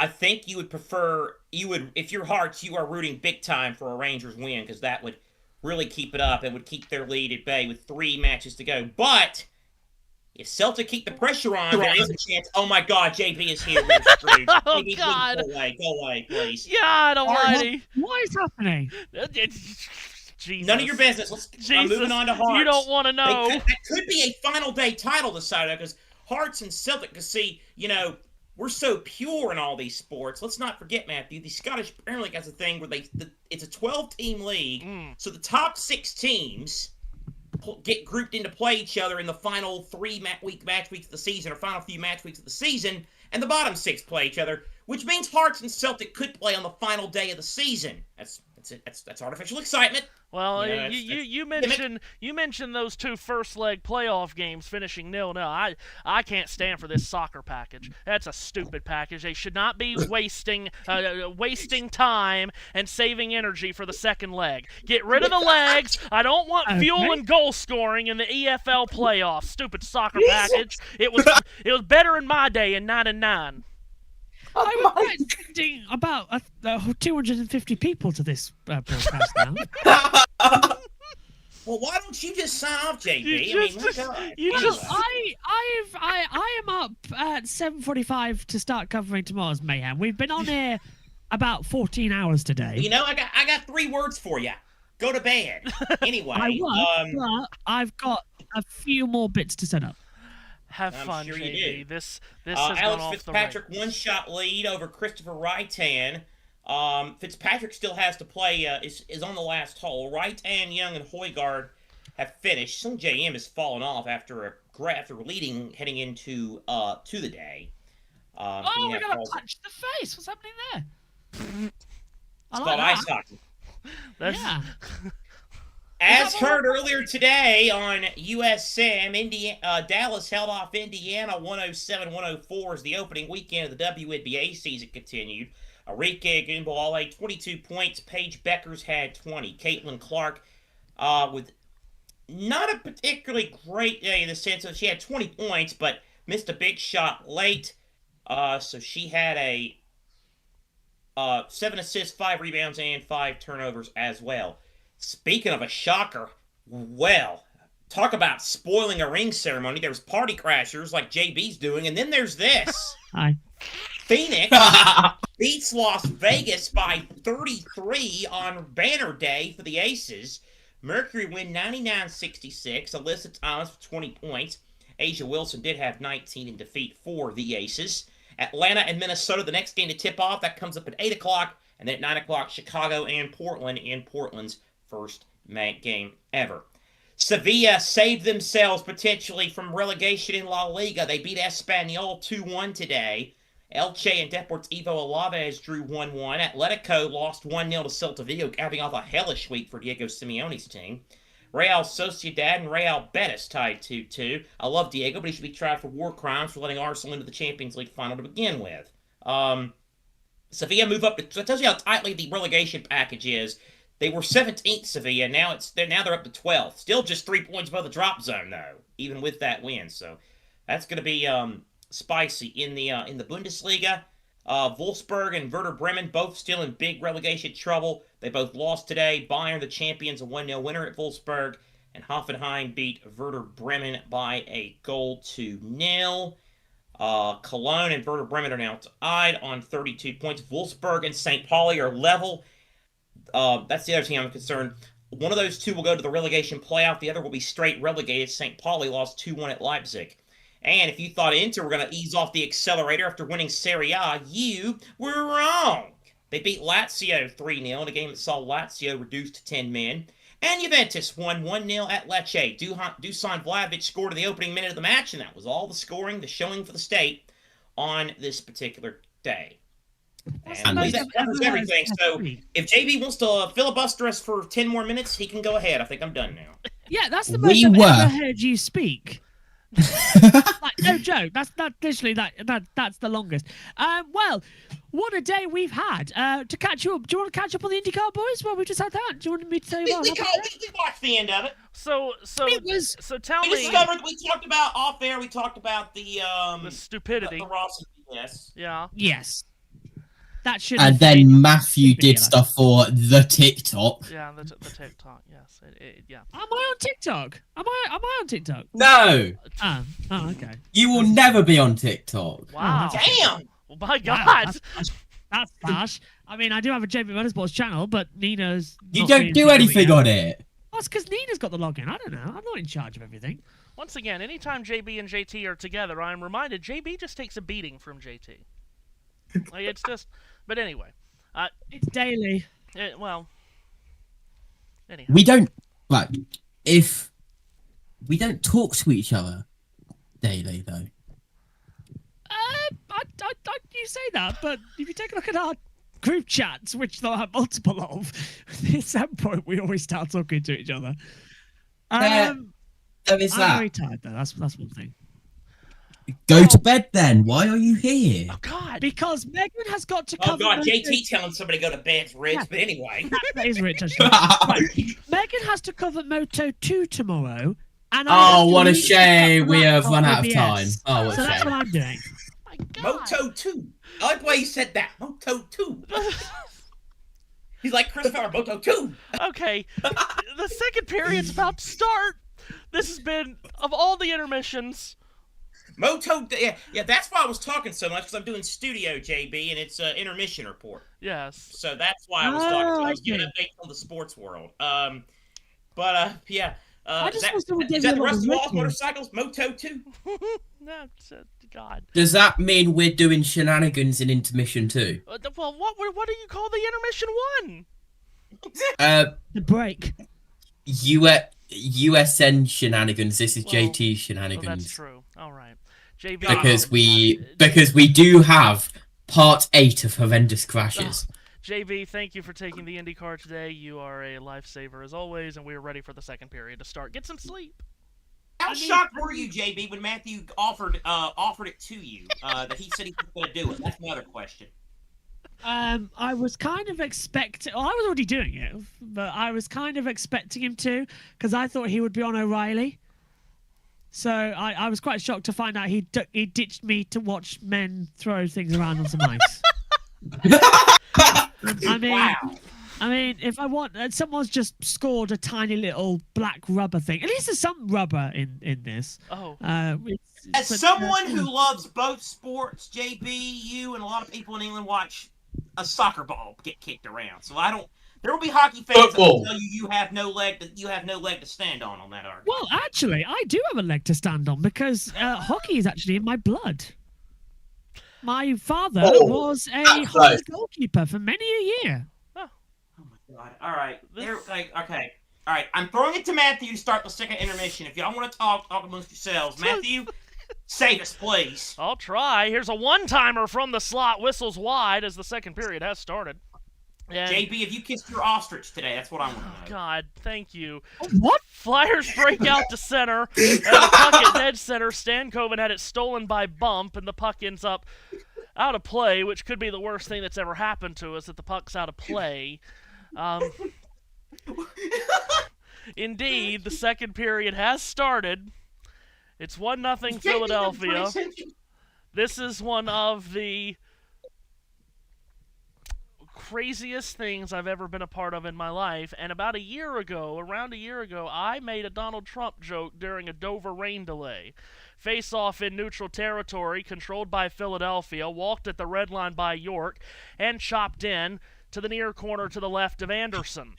think you would prefer, if you're Hearts, you are rooting big time for a Rangers win, because that would really keep it up and would keep their lead at bay with 3 matches to go. But if Celtic keep the pressure on, there is a chance. Oh my God, JB is here. We're screwed. Oh JB, God, go away, please. God almighty. What is happening? Jesus. None of your business. I'm moving on to Hearts. You don't want to know. That could be a final day title decider, because Hearts and Celtic, because see, you know, we're so pure in all these sports. Let's not forget, Matthew, the Scottish Premier League has a thing where it's a 12-team league, so the top 6 teams get grouped into play each other in the final 3 match weeks of the season, or final few match weeks of the season, and the bottom 6 play each other, which means Hearts and Celtic could play on the final day of the season. That's That's artificial excitement. Well, Yeah, you that's mentioned those two first leg playoff games finishing 0-0. I can't stand for this soccer package. That's a stupid package. They should not be wasting time and saving energy for the second leg. Get rid of the legs. I don't want fuel and goal scoring in the EFL playoffs. Stupid soccer package. It was better in my day in '99. I was expecting about 250 people to this broadcast now. Well, why don't you just sign off, JB? I am up at 7:45 to start covering tomorrow's mayhem. We've been on here about 14 hours today. You know, I got 3 words for you. Go to bed. Anyway, but I've got a few more bits to set up. Have fun, sure JB. This has gone Alex off Fitzpatrick, the rails. 1-shot lead over Christopher Wrightan. Fitzpatrick still has to play, is on the last hole. Wrightan, Young, and Højgaard have finished. Some JM has fallen off after leading heading into to the day. We got a punch to the face. What's happening there? It's called ice hockey. Yeah. As heard earlier today on USM, Dallas held off Indiana 107-104 as the opening weekend of the WNBA season continued. Arike Gumball had 22 points. Paige Beckers had 20. Caitlin Clark with not a particularly great day in the sense that she had 20 points, but missed a big shot late. So she had a 7 assists, 5 rebounds, and 5 turnovers as well. Speaking of a shocker, well, talk about spoiling a ring ceremony. There's party crashers like JB's doing, and then there's this. Hi. Phoenix beats Las Vegas by 33 on banner day for the Aces. Mercury win 99-66. Alyssa Thomas with 20 points. Asia Wilson did have 19 in defeat for the Aces. Atlanta and Minnesota, the next game to tip off. That comes up at 8 o'clock. And then at 9 o'clock, Chicago and Portland in Portland's first game ever. Sevilla saved themselves potentially from relegation in La Liga. They beat Espanyol 2-1 today. Elche and Deportivo Alaves drew 1-1. Atletico lost 1-0 to Celta Vigo, capping off a hellish week for Diego Simeone's team. Real Sociedad and Real Betis tied 2-2. I love Diego, but he should be tried for war crimes for letting Arsenal into the Champions League final to begin with. Sevilla move up to... So it tells you how tightly the relegation package is. They were 17th, Sevilla. Now they're up to 12th. Still just 3 points above the drop zone, though, even with that win. So that's going to be spicy in the Bundesliga. Wolfsburg and Werder Bremen both still in big relegation trouble. They both lost today. Bayern, the champions, a 1-0 winner at Wolfsburg. And Hoffenheim beat Werder Bremen by a 0-0. Cologne and Werder Bremen are now tied on 32 points. Wolfsburg and St. Pauli are level. That's the other team I'm concerned. One of those two will go to the relegation playoff. The other will be straight relegated. St. Pauli lost 2-1 at Leipzig. And if you thought Inter were going to ease off the accelerator after winning Serie A, you were wrong. They beat Lazio 3-0 in a game that saw Lazio reduced to 10 men. And Juventus won 1-0 at Lecce. Dusan Vlahovic scored in the opening minute of the match, and that was all the scoring, the showing for the state on this particular day. And that covers everything. So if JB wants to filibuster us for 10 more minutes, he can go ahead. I think I'm done now. Yeah, that's the most I've ever heard you speak. Like, no joke. That's literally that's the longest. Well, what a day we've had. To catch you up, do you want to catch up on the IndyCar boys? Well, we just had that. Do you want me to tell you We watched the end of it. So tell me. We talked about off air. We talked about the stupidity. The Ross. Yes. Yeah. Yes. That should. And then Matthew did stuff for the TikTok. Yeah, the TikTok. Yes. Yeah. Am I on TikTok? Am I on TikTok? No. Oh, okay. You will never be on TikTok. Wow. Damn. Well, my God. Wow, that's harsh. I mean, I do have a JB Motorsports channel, but Nina's. You don't do anything on it. That's because Nina's got the login. I don't know. I'm not in charge of everything. Once again, anytime JB and JT are together, I'm reminded JB just takes a beating from JT. Like, it's just. But anyway, it's daily. Well, anyhow. We don't if we don't talk to each other daily, though. You say that, but if you take a look at our group chats, which they'll have multiple of. At some point, we always start talking to each other. There is I'm that. very tired, though. That's one thing. Go to bed then. Why are you here? Oh, God. Because Megan has got to Oh cover... God, JT telling somebody to go to bed's rich, Yeah. but anyway. That is rich, actually. Right. Megan has to cover Moto 2 tomorrow. And I have Oh, to what a leave shame. the We have laptop run out of OBS. time. Oh, what So a that's shame. what I'm doing. My God. Moto 2. I like the way you said that. Moto 2. He's like Chris Farmer, Moto 2. Okay, the second period's about to start. This has been, of all the intermissions... Moto, yeah, that's why I was talking so much, because I'm doing studio, JB, and it's an intermission report. Yes. So that's why I was talking. So I was I giving see. updates on the sports world. Yeah. I just That, wish someone gave is that me the a rest of little Wall's ritual. motorcycles? Moto 2? No, God. Does that mean we're doing shenanigans in intermission too? Well, what do you call the intermission one? The break. USN shenanigans. This is Well, JT Oh, shenanigans. that's true. All right. JB. Because we do have part 8 of horrendous crashes. JB, thank you for taking the IndyCar today. You are a lifesaver as always, and we are ready for the second period to start. Get some sleep. How shocked were you, JB, when Matthew offered it to you? That he said he was going to do it. That's another question. I was kind of expecting... Well, I was already doing it, but I was kind of expecting him to, because I thought he would be on O'Reilly. So I was quite shocked to find out he ditched me to watch men throw things around on some ice. I mean, if I want... someone's just scored a tiny little black rubber thing. At least there's some rubber in this. Oh. As someone who loves both sports, JB, you and a lot of people in England watch a soccer ball get kicked around. So I don't... There will be hockey fans that will tell you you have no leg to stand on that argument. Well, actually, I do have a leg to stand on because hockey is actually in my blood. My father was a hockey goalkeeper for many a year. Oh my God! All right, okay. All right, I'm throwing it to Matthew to start the second intermission. If y'all want to talk amongst yourselves. Matthew, save us, please. I'll try. Here's a one-timer from the slot. Whistles wide as the second period has started. And... JB, have you kissed your ostrich today? That's what I want to know. God, thank you. What? Flyers break out to center, and the puck at dead center. Stankoven had it stolen by Bump, and the puck ends up out of play, which could be the worst thing that's ever happened to us, that the puck's out of play. Indeed, the second period has started. It's 1-0 Philadelphia. This is one of the craziest things I've ever been a part of in my life. And around a year ago, I made a Donald Trump joke during a Dover rain delay. Face-off in neutral territory, controlled by Philadelphia, walked at the red line by York, and chopped in to the near corner to the left of Anderson.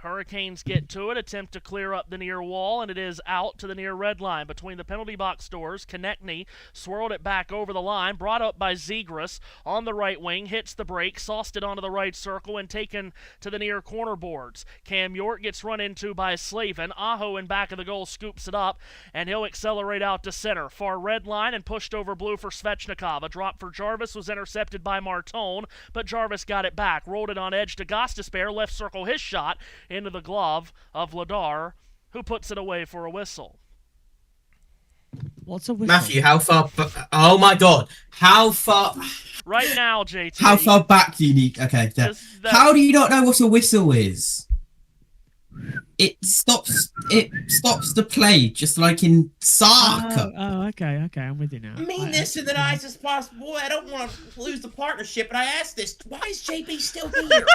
Hurricanes get to it, attempt to clear up the near wall, and it is out to the near red line. Between the penalty box doors, Konechny swirled it back over the line, brought up by Zegras on the right wing, hits the break, sauced it onto the right circle, and taken to the near corner boards. Cam York gets run into by Slavin. Aho in back of the goal scoops it up, and he'll accelerate out to center. Far red line and pushed over blue for Svechnikov. A drop for Jarvis was intercepted by Martone, but Jarvis got it back, rolled it on edge to Gostisbehere, left circle his shot, into the glove of Ladar, who puts it away for a whistle. What's a whistle? Matthew, how far... Oh my God. How far... Right now, JT. How far back do you need... Okay. How do you not know what a whistle is? It stops the play, just like in soccer. Okay, I'm with you now. I mean this in the nicest possible way. I don't want to lose the partnership, but I asked this. Why is JB still here?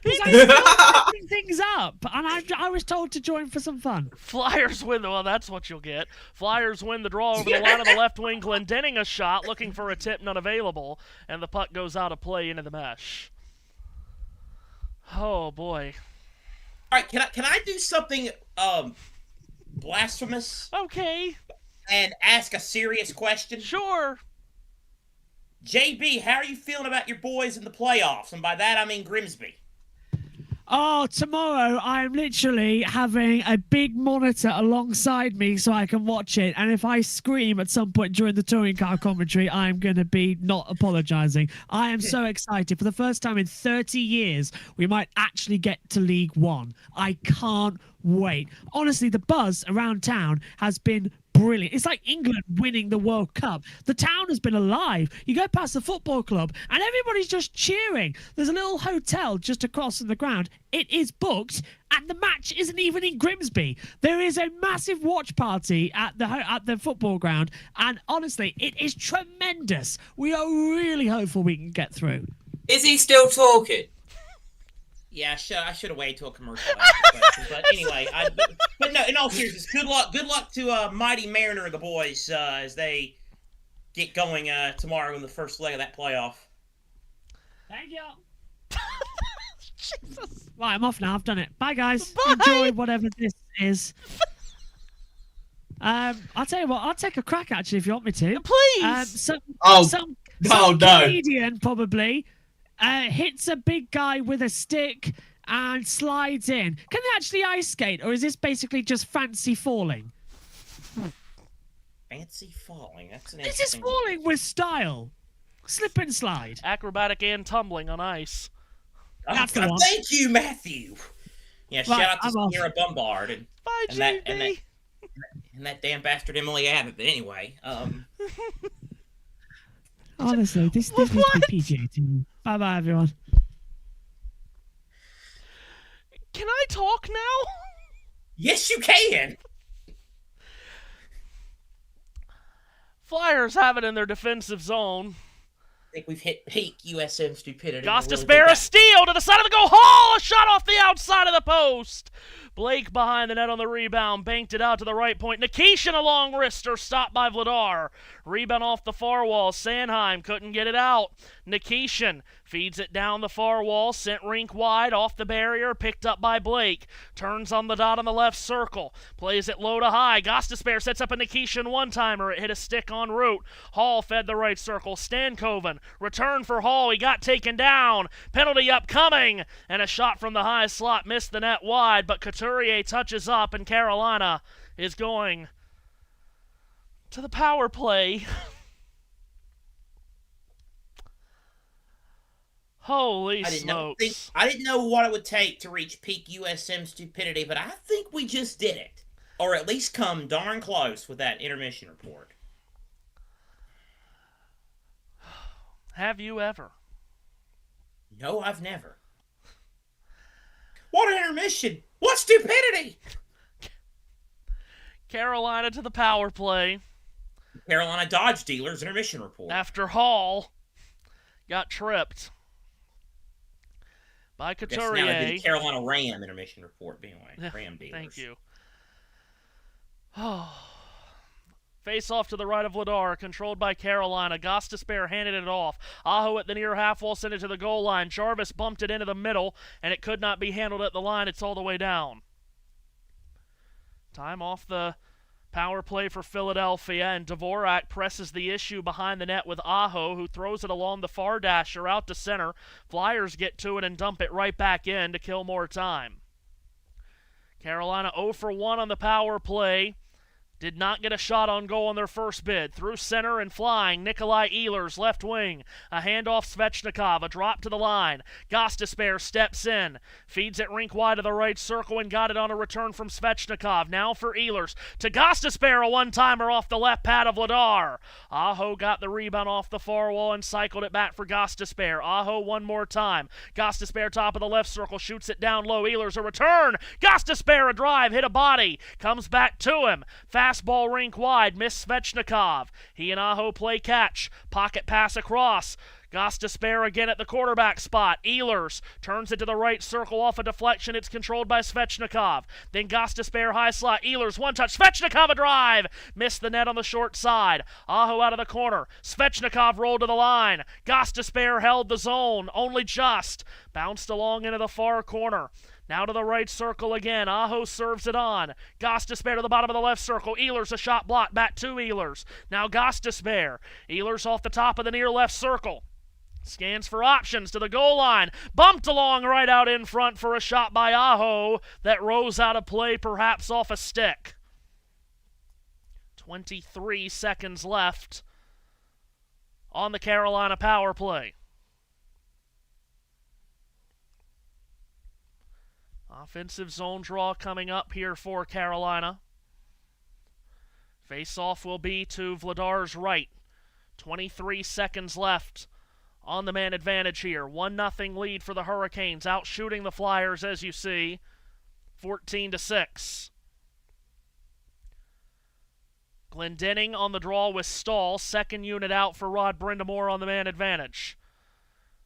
He's like things up, and I was told to join for some fun. Flyers win. Well, that's what you'll get. Flyers win the draw over the line of the left wing. Glendening a shot, looking for a tip, none available, and the puck goes out of play into the mesh. Oh boy. All right, can I do something blasphemous Okay. and ask a serious question? Sure. JB, how are you feeling about your boys in the playoffs? And by that I mean Grimsby. Oh, tomorrow I'm literally having a big monitor alongside me so I can watch it. And if I scream at some point during the touring car commentary, I'm going to be not apologizing. I am so excited. For the first time in 30 years, we might actually get to League One. I can't wait. Honestly, the buzz around town has been brilliant. It's like England winning the World Cup. The town has been alive. You go past the football club and everybody's just cheering. There's a little hotel just across from the ground. It is booked and the match isn't even in Grimsby. There is a massive watch party at the football ground, and honestly, it is tremendous. We are really hopeful we can get through. Is he still talking? Yeah, I should have waited till a commercial. But anyway, but no. In all seriousness, good luck to Mighty Mariner and the boys as they get going tomorrow in the first leg of that playoff. Thank you. Jesus. Right, I'm off now. I've done it. Bye, guys. Bye. Enjoy whatever this is. I'll tell you what. I'll take a crack actually if you want me to. Please. Some comedian probably. Hits a big guy with a stick and slides in. Can they actually ice skate, or is this basically just fancy falling? Fancy falling. That's an This is interesting. falling with style. Slip and slide. Acrobatic and tumbling on ice. That's the one. Thank you, Matthew. Yeah, Right, shout out I'm to off. Sierra Bombard and Bye, JB. that damn bastard Emily Abbott. But anyway, Honestly, this needs to be PG-18. Bye-bye, everyone. Can I talk now? yes, you can. Flyers have it in their defensive zone. I think we've hit peak USM stupidity. Gostis Bear a steal to the side of the goal. Hall, a shot off the outside of the post. Blake behind the net on the rebound, banked it out to the right point. Nikishin a long wrister, stopped by Vladar. Rebound off the far wall. Sanheim couldn't get it out. Nikishin feeds it down the far wall, sent rink wide, off the barrier, picked up by Blake. Turns on the dot on the left circle. Plays it low to high. Gostisbehere sets up a Nikishin one-timer. It hit a stick en route. Hall fed the right circle. Stankoven. Return for Hall. He got taken down. Penalty upcoming. And a shot from the high slot missed the net wide, but Couturier touches up, and Carolina is going to the power play. Holy smokes. I didn't know what it would take to reach peak USM stupidity, but I think we just did it. Or at least come darn close with that intermission report. Have you ever? No, I've never. What intermission? What stupidity? Carolina to the power play. Carolina Dodge dealers intermission report. After Hall got tripped by Guess now Couturier. they do the Carolina Ram intermission report. But anyway, Ram dealers. Thank you. Face off to the right of Vladar, controlled by Carolina. Gostisbehere handed it off. Aho at the near half wall sent it to the goal line. Jarvis bumped it into the middle, and it could not be handled at the line. It's all the way down. Time off the power play for Philadelphia, and Dvorak presses the issue behind the net with Aho, who throws it along the far dasher out to center. Flyers get to it and dump it right back in to kill more time. Carolina 0 for 1 on the power play. Did not get a shot on goal on their first bid. Through center and flying, Nikolai Ehlers, left wing. A handoff Svechnikov, a drop to the line. Gostisbehere steps in. Feeds it rink wide to the right circle and got it on a return from Svechnikov. Now for Ehlers. To Gostisbehere, a one-timer off the left pad of Vladar. Aho got the rebound off the far wall and cycled it back for Gostisbehere. Aho one more time. Gostisbehere top of the left circle, shoots it down low. Ehlers a return. Gostisbehere a drive, hit a body. Comes back to him. Fastball rink wide, missed Svechnikov. He and Aho play catch. Pocket pass across. Gostisbehere again at the quarterback spot. Ehlers turns it to the right circle off a deflection. It's controlled by Svechnikov. Then Gostisbehere high slot. Ehlers one touch. Svechnikov a drive. Missed the net on the short side. Aho out of the corner. Svechnikov rolled to the line. Gostisbehere held the zone. Only just. Bounced along into the far corner. Now to the right circle again. Aho serves it on. Gostisbehere to the bottom of the left circle. Ehlers a shot blocked. Back to Ehlers. Now Gostisbehere. Ehlers off the top of the near left circle. Scans for options to the goal line. Bumped along right out in front for a shot by Aho that rose out of play, perhaps off a stick. 23 seconds left on the Carolina power play. Offensive zone draw coming up here for Carolina. Face-off will be to Vladar's right. 23 seconds left on the man advantage here. 1-0 lead for the Hurricanes, out shooting the Flyers as you see. 14-6. Glendenning on the draw with Stahl. Second unit out for Rod Brindamore on the man advantage.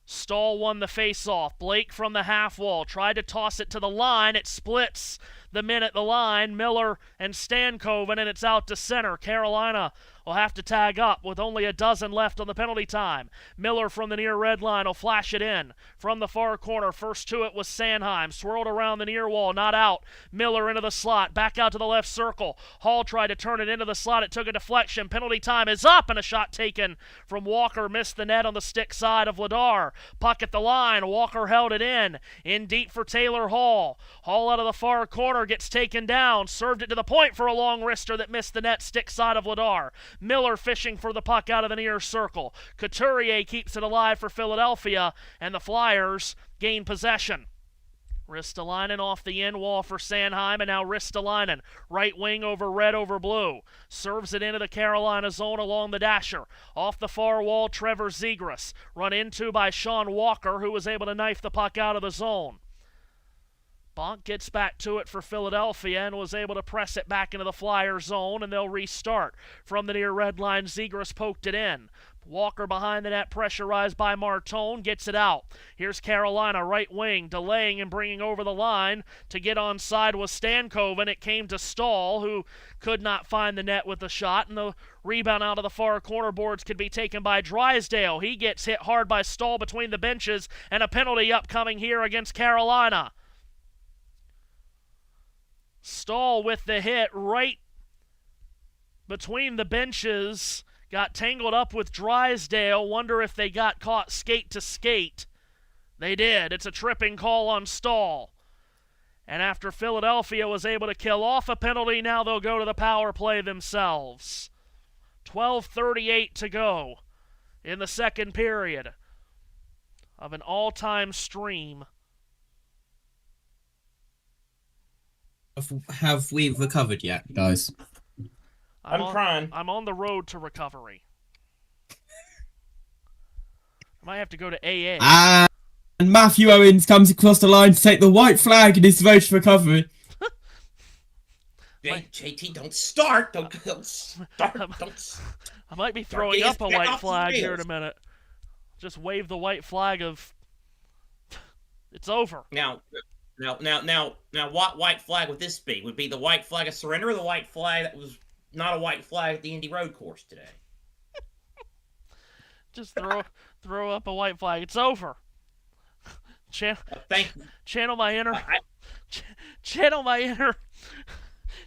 Stahl won the face-off. Blake from the half wall tried to toss it to the line. It splits the men at the line. Miller and Stankoven, and it's out to center. Carolina will have to tag up with only a dozen left on the penalty time. Miller from the near red line will flash it in. From the far corner, first to it was Sanheim. Swirled around the near wall, not out. Miller into the slot, back out to the left circle. Hall tried to turn it into the slot. It took a deflection. Penalty time is up, and a shot taken from Walker. Missed the net on the stick side of Vladar. Puck at the line. Walker held it in. In deep for Taylor Hall. Hall out of the far corner gets taken down. Served it to the point for a long wrister that missed the net, stick side of Vladar. Miller fishing for the puck out of the near circle. Couturier keeps it alive for Philadelphia, and the Flyers gain possession. Ristolainen off the end wall for Sanheim, and now Ristolainen, right wing over red over blue. Serves it into the Carolina zone along the dasher. Off the far wall, Trevor Zegras. Run into by Sean Walker, who was able to knife the puck out of the zone. Bonk gets back to it for Philadelphia and was able to press it back into the Flyer zone, and they'll restart. From the near red line, Zegras poked it in. Walker behind the net, pressurized by Martone, gets it out. Here's Carolina, right wing, delaying and bringing over the line. To get onside was Stankoven. It came to Stahl, who could not find the net with the shot, and the rebound out of the far corner boards could be taken by Drysdale. He gets hit hard by Stahl between the benches, and a penalty upcoming here against Carolina. Stahl with the hit right between the benches. Got tangled up with Drysdale. Wonder if they got caught skate to skate. They did. It's a tripping call on Stahl. And after Philadelphia was able to kill off a penalty, now they'll go to the power play themselves. 12:38 to go in the second period of an all-time stream. Have we recovered yet, guys? I'm crying. I'm on the road to recovery. I might have to go to AA. And Matthew Owens comes across the line to take the white flag in his road to recovery. JT, don't start. Don't start. I might be throwing up a white flag here in a minute. Just wave the white flag of it's over. Now, what white flag would this be? Would it be the white flag of surrender, or the white flag that was not a white flag at the Indy Road course today? Just throw up a white flag. It's over. Channel my inner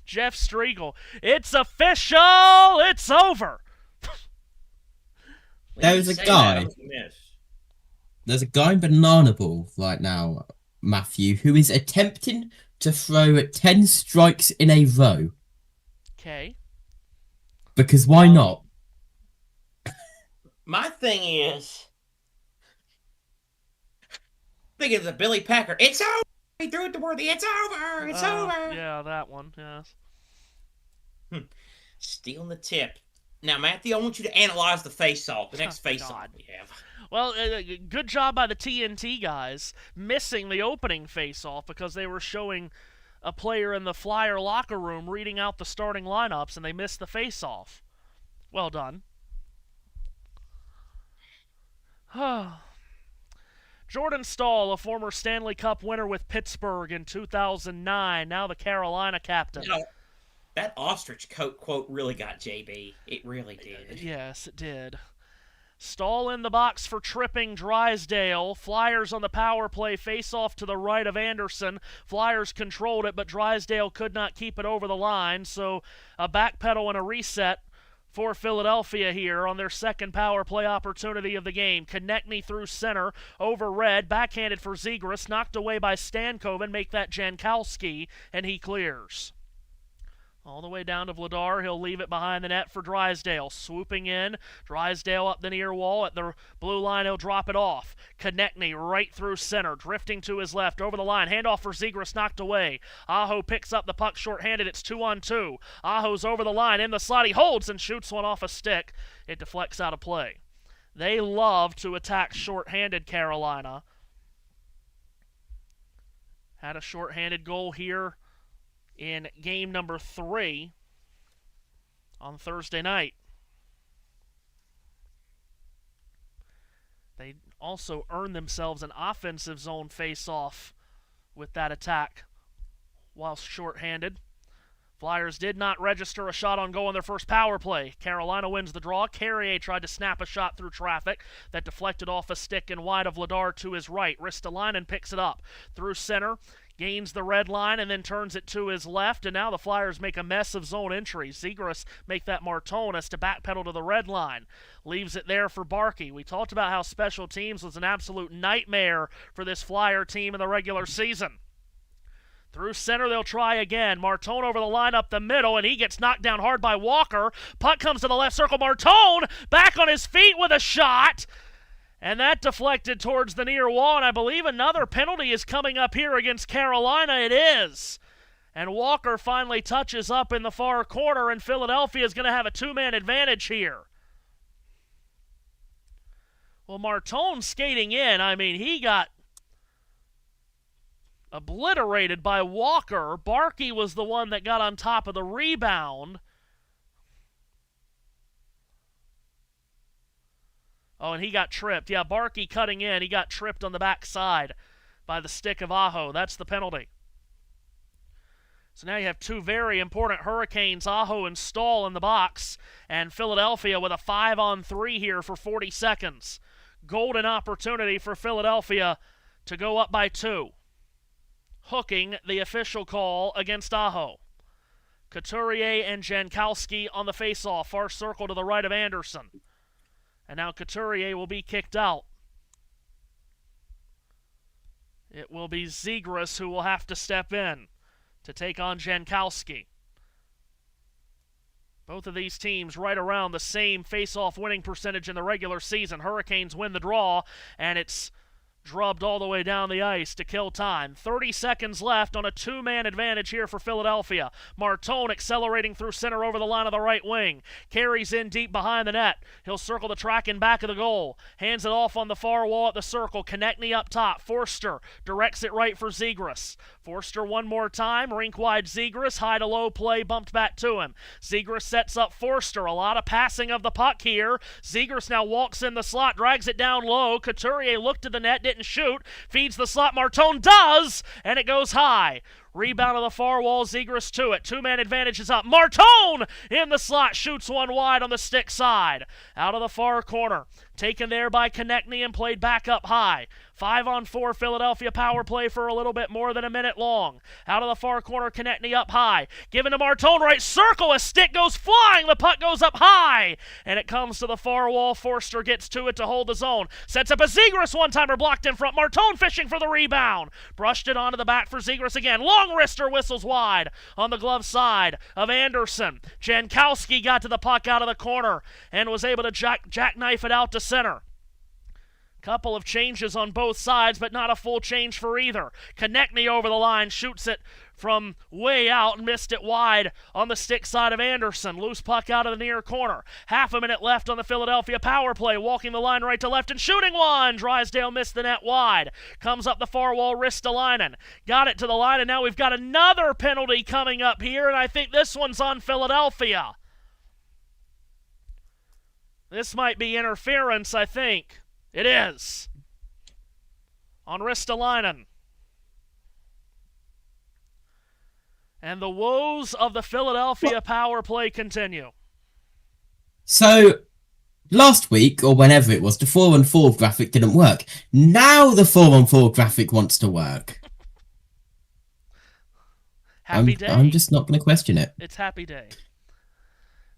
Jeff Striegel. It's official. It's over. There's a guy in Banana Ball right now, Matthew, who is attempting to throw 10 strikes in a row. Okay. Because why not? My thing is, thinking of the Billy Packer. It's over. He threw it to Worthy. It's over. It's over. Yeah, that one. Yes. Stealing the tip. Now, Matthew, I want you to analyze the face-off. The next face-off we have. Well, good job by the TNT guys missing the opening face-off because they were showing a player in the Flyer locker room reading out the starting lineups, and they missed the face-off. Well done. Jordan Stahl, a former Stanley Cup winner with Pittsburgh in 2009, now the Carolina captain. You know, that ostrich coat quote really got JB. It really did. Yes, it did. Stahl in the box for tripping Drysdale. Flyers on the power play, face off to the right of Anderson. Flyers controlled it, but Drysdale could not keep it over the line, so a backpedal and a reset for Philadelphia here on their second power play opportunity of the game. Konechny through center, over red, backhanded for Zegras, knocked away by Stankoven, make that Jankowski, and he clears. All the way down to Vladar. He'll leave it behind the net for Drysdale. Swooping in. Drysdale up the near wall. At the blue line, he'll drop it off. Konechny right through center. Drifting to his left. Over the line. Handoff for Zegras. Knocked away. Aho picks up the puck short-handed. It's 2-on-2. Aho's over the line. In the slot. He holds and shoots one off a stick. It deflects out of play. They love to attack short-handed, Carolina. Had a short-handed goal here in game number 3 on Thursday night. They also earned themselves an offensive zone face-off with that attack whilst short-handed. Flyers did not register a shot on goal in their first power play. Carolina wins the draw. Carrier tried to snap a shot through traffic that deflected off a stick and wide of Vladar to his right. Ristolainen picks it up through center. Gains the red line and then turns it to his left, and now the Flyers make a mess of zone entries. Zegras make that Martonis to backpedal to the red line. Leaves it there for Barkey. We talked about how special teams was an absolute nightmare for this Flyer team in the regular season. Through center, they'll try again. Martone over the line up the middle, and he gets knocked down hard by Walker. Puck comes to the left circle. Martone back on his feet with a shot. And that deflected towards the near wall, and I believe another penalty is coming up here against Carolina. It is. And Walker finally touches up in the far corner, and Philadelphia is going to have a two-man advantage here. Well, Martone skating in, I mean, he got obliterated by Walker. Barkey was the one that got on top of the rebound. Oh, and he got tripped. Yeah, Barkey cutting in. He got tripped on the backside by the stick of Aho. That's the penalty. So now you have two very important Hurricanes, Aho and Stahl, in the box, and Philadelphia with a 5-on-3 here for 40 seconds. Golden opportunity for Philadelphia to go up by 2. Hooking the official call against Aho. Couturier and Jankowski on the faceoff. Far circle to the right of Anderson. And now Couturier will be kicked out. It will be Zegras who will have to step in to take on Jankowski. Both of these teams right around the same face-off winning percentage in the regular season. Hurricanes win the draw, and it's drubbed all the way down the ice to kill time. 30 seconds left on a two-man advantage here for Philadelphia. Martone accelerating through center over the line of the right wing. Carries in deep behind the net. He'll circle the track in back of the goal. Hands it off on the far wall at the circle. Konechny up top. Forster directs it right for Zegras. Forster one more time. Rink wide Zegras. High to low play. Bumped back to him. Zegras sets up Forster. A lot of passing of the puck here. Zegras now walks in the slot. Drags it down low. Couturier looked to the net. Didn't shoot. Feeds the slot. Martone does. And it goes high. Rebound of the far wall. Zegras to it. Two-man advantage is up. Martone in the slot. Shoots one wide on the stick side. Out of the far corner. Taken there by Konechny and played back up high. 5-on-4 Philadelphia power play for a little bit more than a minute long. Out of the far corner, Konechny up high. Given to Martone, right circle. A stick goes flying. The puck goes up high. And it comes to the far wall. Forster gets to it to hold the zone. Sets up a Zegras one-timer blocked in front. Martone fishing for the rebound. Brushed it onto the back for Zegras again. Long wrister whistles wide on the glove side of Anderson. Jankowski got to the puck out of the corner and was able to jackknife it out to center. Couple of changes on both sides, but not a full change for either. Konechny over the line, shoots it from way out and missed it wide on the stick side of Anderson. Loose puck out of the near corner. Half a minute left on the Philadelphia power play. Walking the line right to left and shooting one. Drysdale missed the net wide. Comes up the far wall, Ristolainen. Got it to the line, and now we've got another penalty coming up here, and I think this one's on Philadelphia. This might be interference, I think. It is. On Ristolainen. And the woes of the Philadelphia power play continue. So, last week, or whenever it was, the 4-on-4 graphic didn't work. Now the 4-on-4 graphic wants to work. Happy day. I'm just not going to question it. It's happy day.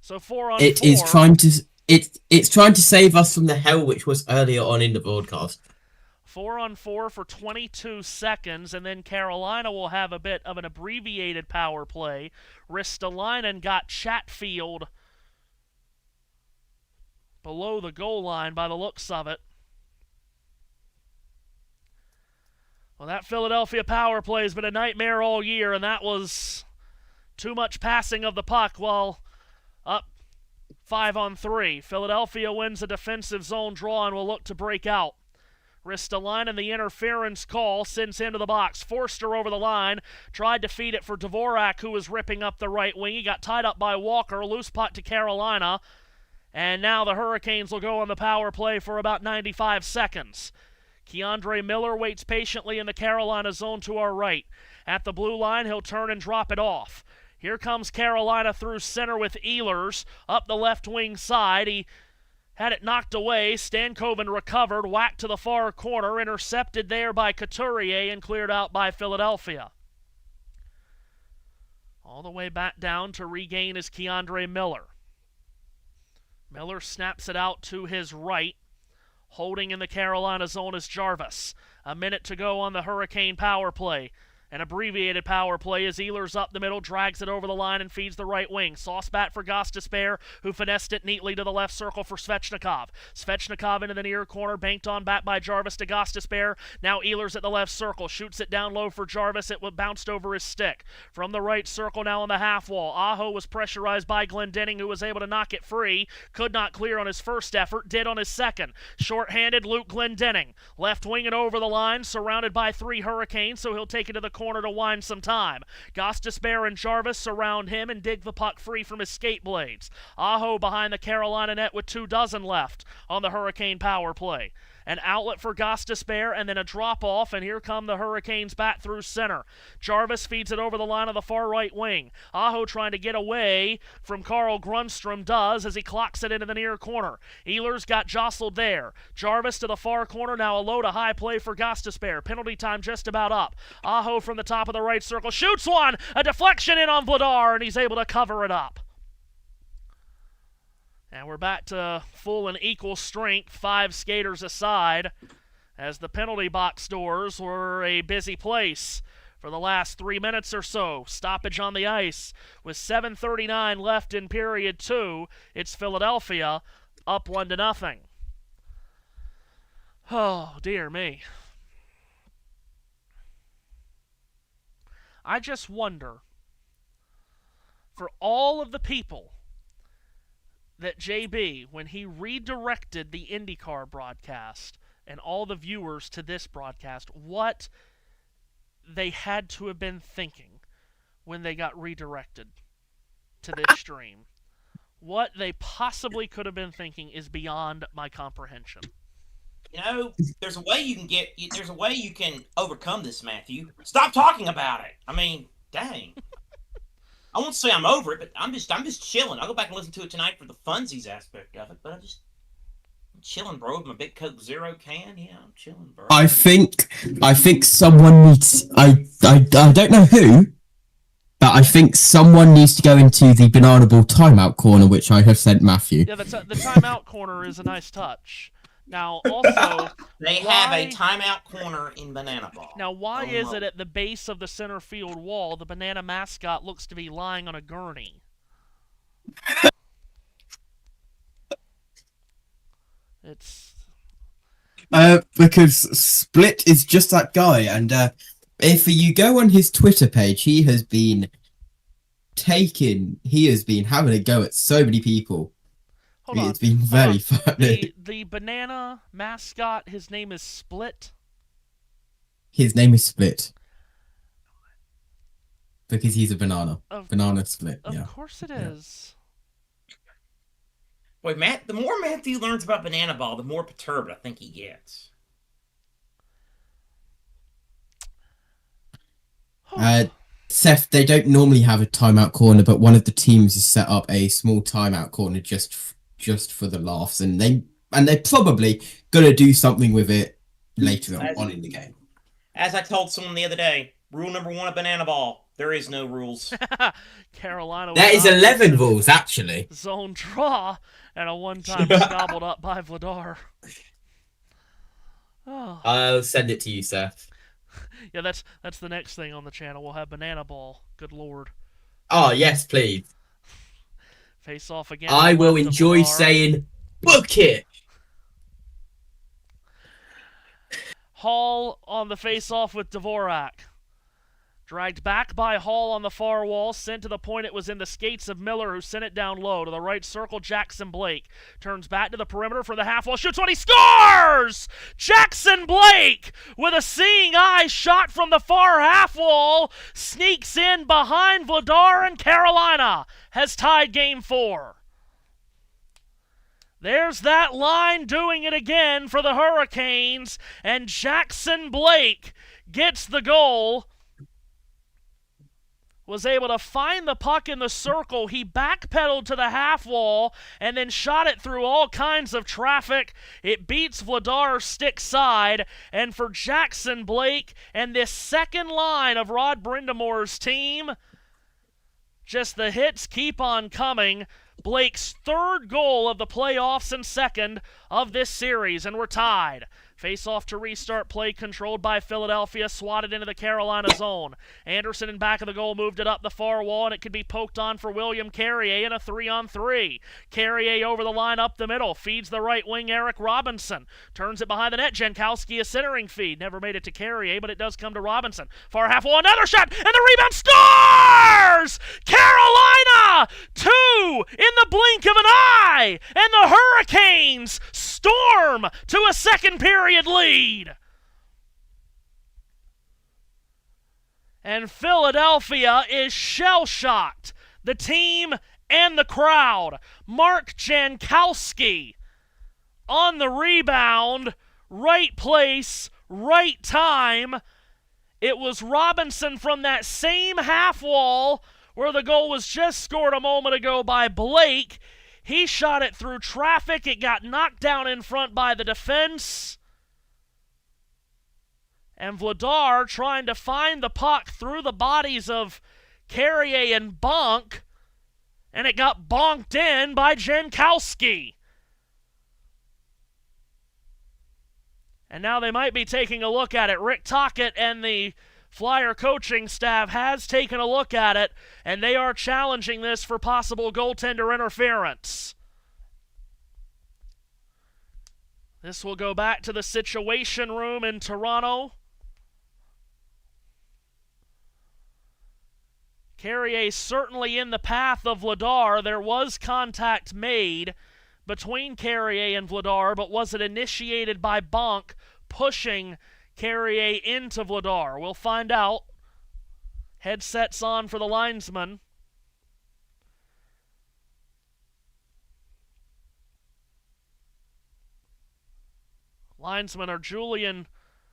So 4 on It 4. is trying to. It's trying to save us from the hell which was earlier on in the broadcast. 4 on 4 for 22 seconds, and then Carolina will have a bit of an abbreviated power play. Ristolainen got Chatfield below the goal line by the looks of it. Well, that Philadelphia power play has been a nightmare all year, and that was too much passing of the puck while up 5 on 3. Philadelphia wins a defensive zone draw and will look to break out. Ristolainen, the interference call, sends him to the box. Forster over the line, tried to feed it for Dvorak, who was ripping up the right wing. He got tied up by Walker, loose puck to Carolina. And now the Hurricanes will go on the power play for about 95 seconds. Keandre Miller waits patiently in the Carolina zone to our right. At the blue line, he'll turn and drop it off. Here comes Carolina through center with Ehlers up the left wing side. He had it knocked away. Stankoven recovered, whacked to the far corner, intercepted there by Couturier and cleared out by Philadelphia. All the way back down to regain is Keandre Miller. Miller snaps it out to his right. Holding in the Carolina zone is Jarvis. A minute to go on the Hurricane power play. An abbreviated power play as Ehlers up the middle, drags it over the line and feeds the right wing. Sauce bat for Gostisbehere, who finessed it neatly to the left circle for Svechnikov. Svechnikov into the near corner, banked on back by Jarvis to Gostisbehere. Now Ehlers at the left circle, shoots it down low for Jarvis. It bounced over his stick. From the right circle now on the half wall. Aho was pressurized by Glendening, who was able to knock it free. Could not clear on his first effort, did on his second. Short-handed Luke Glendening. Left wing and over the line, surrounded by 3 Hurricanes, so he'll take it to the corner to wind some time. Gostisbehere and Jarvis surround him and dig the puck free from his skate blades. Aho behind the Carolina net with 24 left on the Hurricane power play. An outlet for Gostisbehere and then a drop-off, and here come the Hurricanes back through center. Jarvis feeds it over the line of the far right wing. Aho trying to get away from Carl Grundstrom does as he clocks it into the near corner. Ehlers got jostled there. Jarvis to the far corner, now a low to high play for Gostisbehere. Penalty time just about up. Aho from the top of the right circle shoots one! A deflection in on Vladar, and he's able to cover it up. And we're back to full and equal strength, 5 skaters aside, as the penalty box doors were a busy place for the last 3 minutes or so. Stoppage on the ice with 7:39 left in period 2. It's Philadelphia up 1-0. Oh, dear me. I just wonder, for all of the people that JB, when he redirected the IndyCar broadcast and all the viewers to this broadcast, what they had to have been thinking when they got redirected to this stream. What they possibly could have been thinking is beyond my comprehension. You know, there's a way you can overcome this, Matthew. Stop talking about it. I mean, dang. I won't say I'm over it, but I'm just chilling. I'll go back and listen to it tonight for the funsies aspect of it, but I'm chilling, bro, with my Big Coke Zero can. Yeah, I'm chilling, bro. I think someone needs. I don't know who, but I think someone needs to go into the Banana Ball timeout corner, which I have sent Matthew. Yeah, the timeout corner is a nice touch. Now, also, they have a timeout corner in Banana Ball. Now, why is it at the base of the center field wall, the banana mascot looks to be lying on a gurney? It's... because Split is just that guy, and if you go on his Twitter page, he has been having a go at so many people. Hold on. It's been very funny. The banana mascot, his name is Split? His name is Split. Because he's a banana. Banana Split, yeah. Of course it is. Boy, Matt, the more Matthew learns about Banana Ball, the more perturbed I think he gets. Seth, they don't normally have a timeout corner, but one of the teams has set up a small timeout corner just for the laughs, and they're probably gonna do something with it later on in the game. As I told someone the other day, rule number 1 of Banana Ball: There is no rules. Carolina. There is 11 rules, actually. Zone draw and a one-time gobbled up by Vladar. Oh. I'll send it to you, Seth. Yeah, that's the next thing on the channel. We'll have Banana Ball. Good lord. Oh, yes, please. Face off again. I will enjoy saying, book it! Hall on the face-off with Dvorak. Dragged back by Hall on the far wall, sent to the point it was in the skates of Miller, who sent it down low. To the right circle, Jackson Blake. Turns back to the perimeter for the half wall, shoots one, he scores! Jackson Blake, with a seeing eye shot from the far half wall, sneaks in behind Vladar, and Carolina has tied Game 4. There's that line doing it again for the Hurricanes, and Jackson Blake gets the goal. Was able to find the puck in the circle. He backpedaled to the half wall and then shot it through all kinds of traffic. It beats Vladar's stick side, and for Jackson Blake and this second line of Rod Brindamore's team, just the hits keep on coming. Blake's third goal of the playoffs and second of this series, and we're tied. Face-off to restart play controlled by Philadelphia, swatted into the Carolina zone. Anderson in back of the goal moved it up the far wall, and it could be poked on for William Carrier in a 3-on-3. Carrier over the line up the middle, feeds the right wing Eric Robinson. Turns it behind the net, Jankowski a centering feed. Never made it to Carrier, but it does come to Robinson. Far half wall, another shot, and the rebound scores! Carolina! 2 in the blink of an eye! And the Hurricanes storm to a second period lead. And Philadelphia is shell-shocked. The team and the crowd. Mark Jankowski on the rebound. Right place, right time. It was Robinson from that same half wall where the goal was just scored a moment ago by Blake. He shot it through traffic. It got knocked down in front by the defense. And Vladar trying to find the puck through the bodies of Carrier and Bonk. And it got bonked in by Jankowski. And now they might be taking a look at it. Rick Tocchet and the Flyer coaching staff has taken a look at it, and they are challenging this for possible goaltender interference. This will go back to the Situation Room in Toronto. Carrier certainly in the path of Vladar. There was contact made between Carrier and Vladar, but was it initiated by Bonk pushing Carrier into Vladar? We'll find out. Headsets on for the linesman. Linesmen are Julian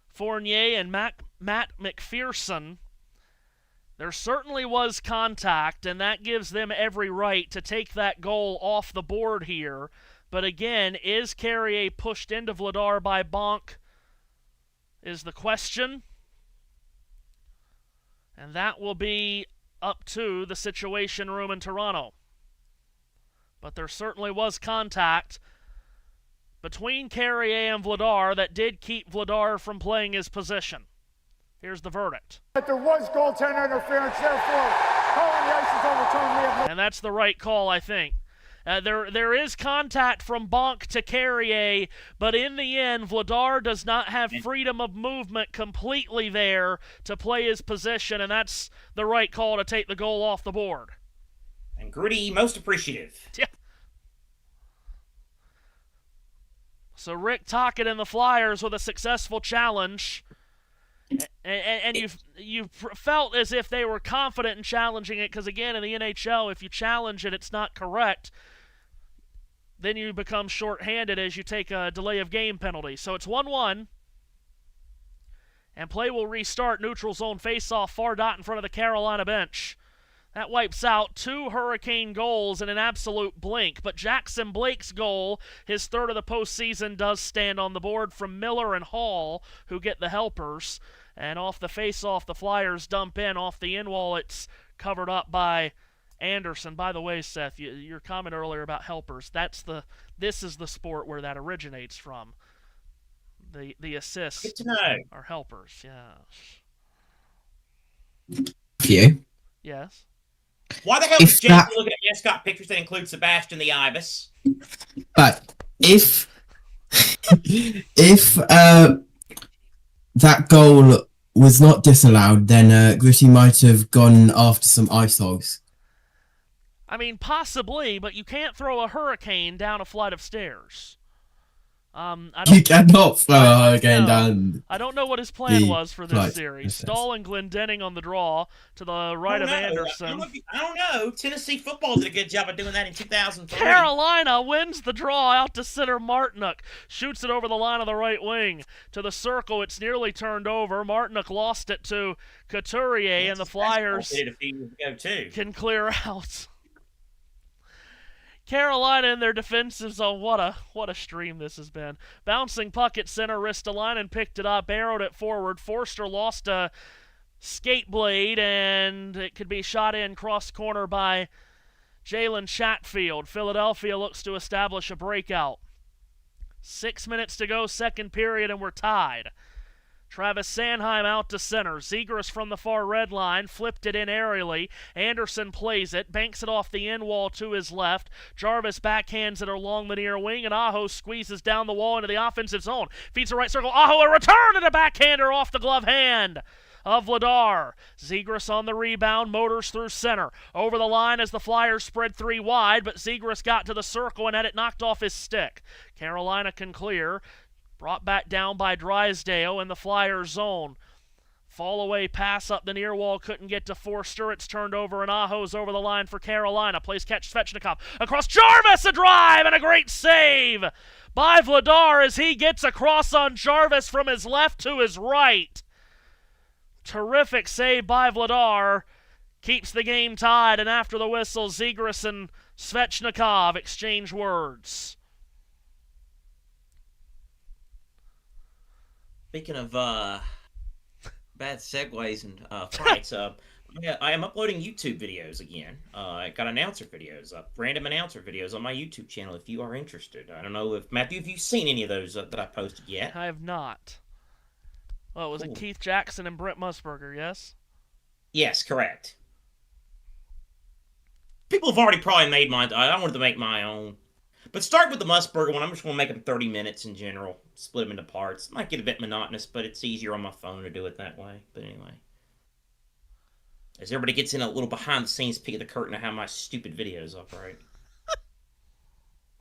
Fournier and Matt McPherson. There certainly was contact, and that gives them every right to take that goal off the board here. But again, is Carrier pushed into Vladar by Bonk is the question. And that will be up to the Situation Room in Toronto. But there certainly was contact between Carrier and Vladar that did keep Vladar from playing his position. Here's the verdict. But there was goaltender interference, therefore, calling the ice is overturned. We have no. And that's the right call, I think. There is contact from Bonk to Carrier, but in the end, Vladar does not have freedom of movement completely there to play his position, and that's the right call to take the goal off the board. And Gritty, most appreciative. Yeah. So Rick Tocchet and the Flyers with a successful challenge. And you felt as if they were confident in challenging it, because again, in the NHL, if you challenge it, it's not correct, then you become shorthanded as you take a delay of game penalty. So it's 1-1, and play will restart. Neutral zone face-off, far dot in front of the Carolina bench. That wipes out 2 Hurricane goals in an absolute blink. But Jackson Blake's goal, his third of the postseason, does stand on the board from Miller and Hall, who get the helpers. And off the face-off, the Flyers dump in. Off the in-wall, it's covered up by Anderson. By the way, Seth, your comment earlier about helpers, this is the sport where that originates from. The assists Good to know. are helpers, yeah. Few. Yes. Why the hell If is Jason that- looking at mascot pictures that include Sebastian the Ibis? But if that goal was not disallowed, then Gritty might have gone after some ice hogs. I mean, possibly, but you can't throw a hurricane down a flight of stairs. You cannot throw a hurricane down. I don't know what his plan the was for this flight series. of stairs. Stahl and Glendenning on the draw to the right of Anderson. I don't know. Tennessee football did a good job of doing that in 2003. Carolina wins the draw out to center. Martinook shoots it over the line of the right wing to the circle. It's nearly turned over. Martinook lost it to Couturier, and the Flyers did it a few years ago too. can clear out. Carolina in their defensive zone. What a stream this has been. Bouncing puck at center. Ristolainen picked it up, arrowed it forward. Forster lost a skate blade, and it could be shot in cross corner by Jalen Chatfield. Philadelphia looks to establish a breakout. 6 minutes to go, second period, and we're tied. Travis Sanheim out to center. Zegras from the far red line, flipped it in aerially. Anderson plays it, banks it off the end wall to his left. Jarvis backhands it along the near wing, and Aho squeezes down the wall into the offensive zone. Feeds the right circle. Aho, a return and a backhander off the glove hand of Vladar. Zegras on the rebound, motors through center. Over the line as the Flyers spread three wide, but Zegras got to the circle and had it knocked off his stick. Carolina can clear. Brought back down by Drysdale in the Flyers zone. Fall away pass up the near wall, couldn't get to Forster. It's turned over, and Aho's over the line for Carolina. Plays catch Svechnikov across Jarvis, a drive and a great save by Vladar as he gets across on Jarvis from his left to his right. Terrific save by Vladar. Keeps the game tied, and after the whistle, Zegras and Svechnikov exchange words. Speaking of bad segues and fights, I am uploading YouTube videos again. I got announcer videos, random announcer videos on my YouTube channel if you are interested. I don't know if, Matthew, have you seen any of those that I posted yet? I have not. Well, was it Keith Jackson and Brent Musburger, yes? Yes, correct. People have already probably made mine. I wanted to make my own. But start with the Musburger one. I'm just going to make them 30 minutes in general. Split them into parts. Might get a bit monotonous, but it's easier on my phone to do it that way. But anyway. As everybody gets in a little behind-the-scenes peek of the curtain of how my stupid videos operate.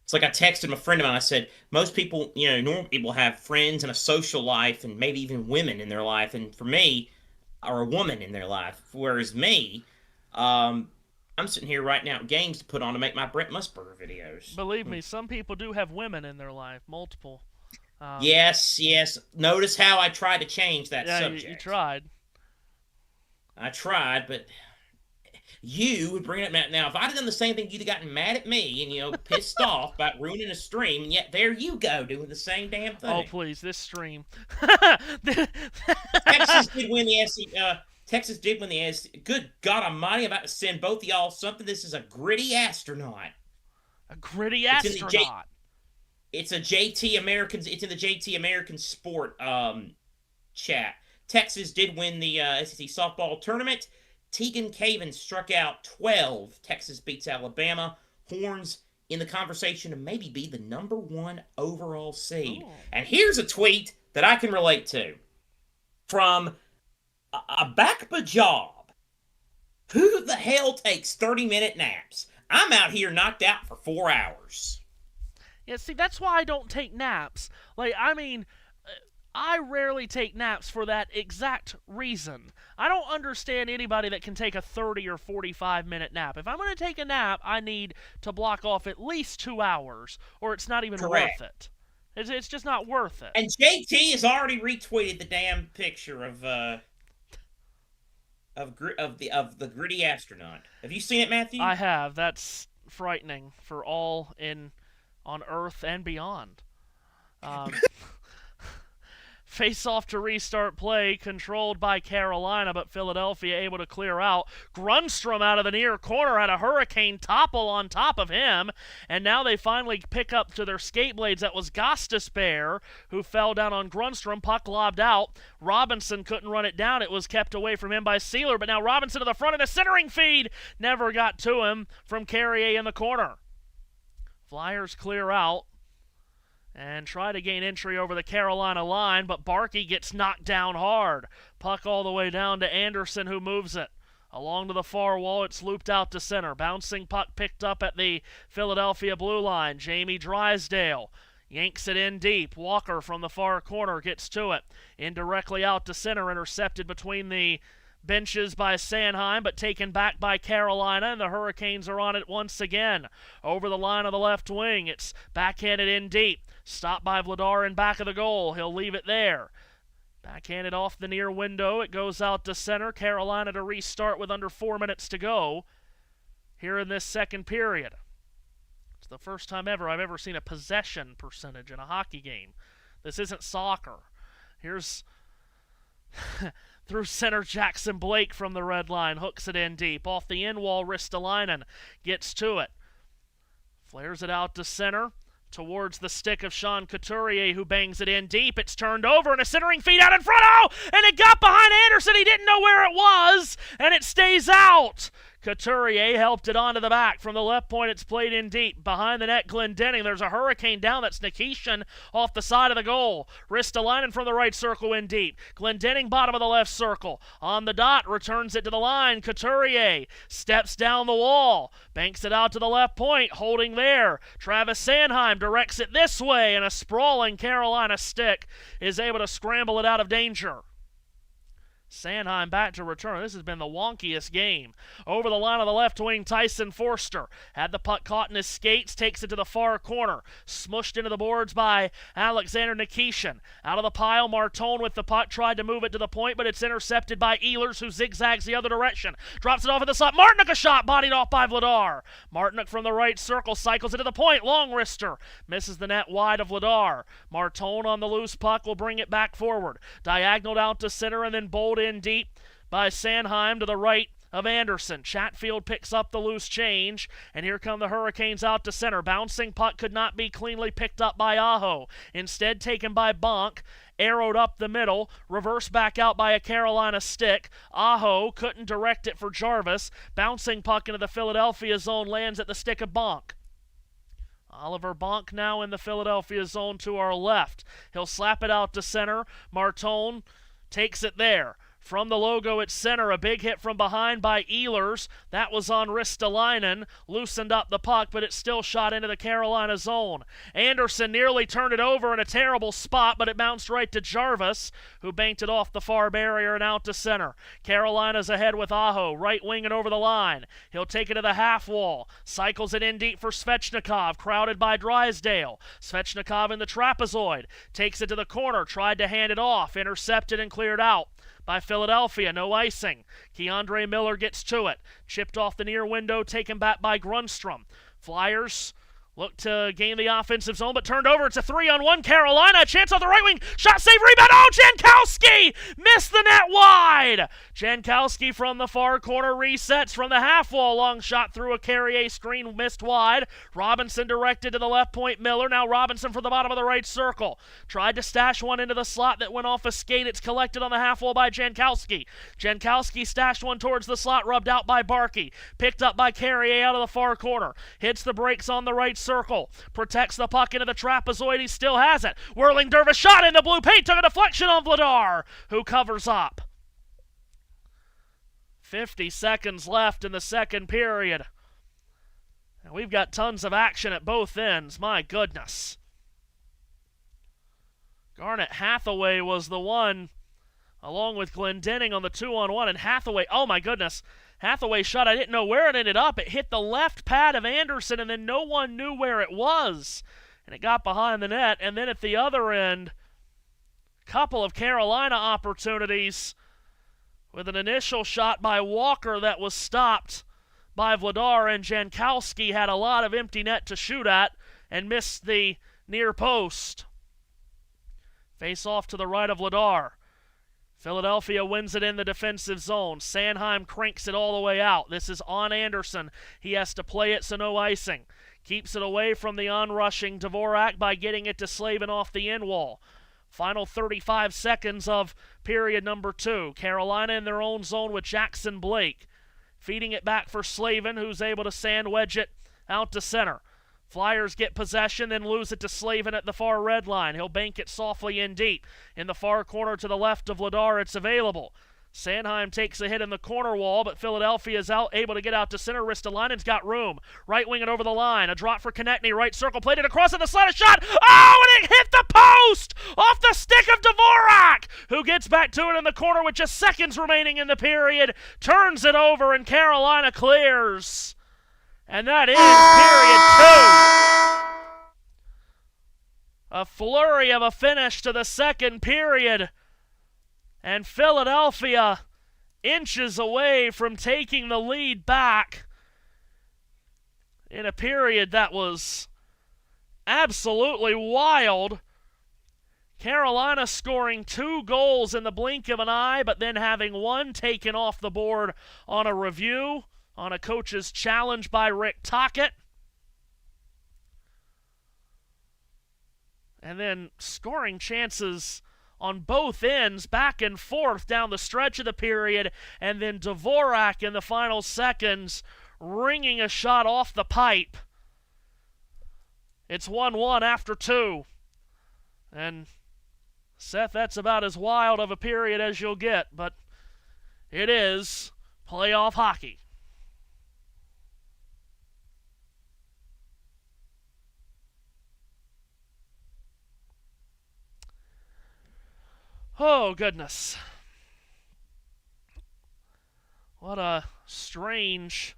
It's like I texted my friend of mine. I said, most people, normal people have friends and a social life and maybe even women in their life. And for me, or a woman in their life. Whereas me, I'm sitting here writing out games to put on to make my Brent Musburger videos. Believe me, some people do have women in their life, multiple. Yes. Notice how I tried to change that subject. You tried. I tried, but you would bring it up. Now, if I'd have done the same thing, you'd have gotten mad at me and, pissed off about ruining a stream, and yet there you go, doing the same damn thing. Oh, please, this stream. Texas did win the Texas did win the SC. Good God Almighty! I'm about to send both of y'all something. This is a gritty astronaut. A gritty astronaut. It's a JT Americans. It's in the JT American Sport chat. Texas did win the SEC softball tournament. Tegan Caven struck out 12. Texas beats Alabama. Horns in the conversation to maybe be the #1 overall seed. Oh. And here's a tweet that I can relate to from a backpa job. Who the hell takes 30-minute naps? I'm out here knocked out for 4 hours. Yeah, see, that's why I don't take naps. I rarely take naps for that exact reason. I don't understand anybody that can take a 30 or 45-minute nap. If I'm going to take a nap, I need to block off at least 2 hours, or it's not even Correct. worth it. It's just not worth it. And JT has already retweeted the damn picture of the gritty astronaut. Have you seen it, Matthew? I have. That's frightening for all on Earth and beyond. Face off to restart play, controlled by Carolina, but Philadelphia able to clear out. Grunstrom out of the near corner had a hurricane topple on top of him, and now they finally pick up to their skate blades. That was Gostisbehere who fell down on Grunstrom. Puck lobbed out. Robinson couldn't run it down. It was kept away from him by Sealer, but now Robinson to the front, and a centering feed never got to him from Carrier in the corner. Flyers clear out and try to gain entry over the Carolina line, but Barkey gets knocked down hard. Puck all the way down to Anderson, who moves it. Along to the far wall, it's looped out to center. Bouncing puck picked up at the Philadelphia blue line. Jamie Drysdale yanks it in deep. Walker from the far corner gets to it. Indirectly out to center, intercepted between the benches by Sanheim, but taken back by Carolina, and the Hurricanes are on it once again. Over the line of the left wing, it's backhanded in deep. Stopped by Vladar in back of the goal. He'll leave it there. Backhanded off the near window. It goes out to center. Carolina to restart with under 4 minutes to go here in this second period. It's the first time ever I've ever seen a possession percentage in a hockey game. This isn't soccer. Here's through center, Jackson Blake from the red line. Hooks it in deep. Off the end wall, Ristolainen gets to it. Flares it out to center. Towards the stick of Sean Couturier, who bangs it in deep. It's turned over, and a centering feed out in front. Oh! And it got behind Anderson. He didn't know where it was, and it stays out. Couturier helped it onto the back. From the left point, it's played in deep. Behind the net, Glendening. There's a hurricane down. That's Nikishin off the side of the goal. Ristolainen from the right circle in deep. Glendening bottom of the left circle. On the dot, returns it to the line. Couturier steps down the wall. Banks it out to the left point, holding there. Travis Sanheim directs it this way, and a sprawling Carolina stick is able to scramble it out of danger. Sanheim back to return. This has been the wonkiest game. Over the line of the left wing, Tyson Forster had the puck caught in his skates, takes it to the far corner. Smushed into the boards by Alexander Nikishin. Out of the pile, Martone with the puck, tried to move it to the point, but it's intercepted by Ehlers, who zigzags the other direction. Drops it off at the slot. Martinook a shot, bodied off by Vladar. Martinook from the right circle, cycles it to the point. Long wrister. Misses the net wide of Vladar. Martone on the loose puck will bring it back forward. Diagonal out to center, and then bowled in deep by Sanheim to the right of Anderson. Chatfield picks up the loose change, and here come the Hurricanes out to center. Bouncing puck could not be cleanly picked up by Aho. Instead taken by Bonk, arrowed up the middle, reversed back out by a Carolina stick. Aho couldn't direct it for Jarvis. Bouncing puck into the Philadelphia zone, lands at the stick of Bonk. Oliver Bonk now in the Philadelphia zone to our left. He'll slap it out to center. Martone takes it there. From the logo at center, a big hit from behind by Ehlers. That was on Ristolainen. Loosened up the puck, but it still shot into the Carolina zone. Anderson nearly turned it over in a terrible spot, but it bounced right to Jarvis, who banked it off the far barrier and out to center. Carolina's ahead with Aho, right wing and over the line. He'll take it to the half wall. Cycles it in deep for Svechnikov, crowded by Drysdale. Svechnikov in the trapezoid. Takes it to the corner, tried to hand it off. Intercepted and cleared out by Philadelphia. No icing. Keandre Miller gets to it. Chipped off the near window, taken back by Grunstrom. Flyers look to gain the offensive zone, but turned over. It's a 3-on-1 Carolina. A chance on the right wing. Shot, save, rebound. Oh, Jankowski missed the net wide. Jankowski from the far corner resets from the half wall. Long shot through a Carrier screen, missed wide. Robinson directed to the left point. Miller. Now Robinson from the bottom of the right circle. Tried to stash one into the slot that went off a skate. It's collected on the half wall by Jankowski. Jankowski stashed one towards the slot, rubbed out by Barkey. Picked up by Carrier out of the far corner. Hits the brakes on the right circle. Protects the puck into the trapezoid. He still has it. Whirling Dervish shot in the blue paint. Took a deflection on Vladar, who covers up. 50 seconds left in the second period. And we've got tons of action at both ends. My goodness. Garnet Hathaway was the one, along with Glendening on the 2-on-1. And Hathaway, oh my goodness. Hathaway shot, I didn't know where it ended up. It hit the left pad of Anderson, and then no one knew where it was. And it got behind the net. And then at the other end, a couple of Carolina opportunities with an initial shot by Walker that was stopped by Vladar, and Jankowski had a lot of empty net to shoot at and missed the near post. Face off to the right of Ladar. Philadelphia wins it in the defensive zone. Sanheim cranks it all the way out. This is on Anderson. He has to play it, so no icing. Keeps it away from the onrushing Dvorak by getting it to Slavin off the end wall. Final 35 seconds of period number 2. Carolina in their own zone with Jackson Blake. Feeding it back for Slavin, who's able to sand wedge it out to center. Flyers get possession, then lose it to Slavin at the far red line. He'll bank it softly in deep. In the far corner to the left of Ladar, it's available. Sanheim takes a hit in the corner wall, but Philadelphia is able to get out to center. Ristolainen's got room. Right wing it over the line. A drop for Konechny. Right circle played it across at the slot. A shot. Oh, and it hit the post off the stick of Dvorak, who gets back to it in the corner with just seconds remaining in the period. Turns it over, and Carolina clears. And that is period 2. A flurry of a finish to the second period. And Philadelphia inches away from taking the lead back in a period that was absolutely wild. Carolina scoring 2 goals in the blink of an eye, but then having one taken off the board on a review, on a coach's challenge by Rick Tocchet. And then scoring chances on both ends, back and forth down the stretch of the period, and then Dvorak in the final seconds ringing a shot off the pipe. It's 1-1 after 2. And Seth, that's about as wild of a period as you'll get, but it is playoff hockey. Oh, goodness. What a strange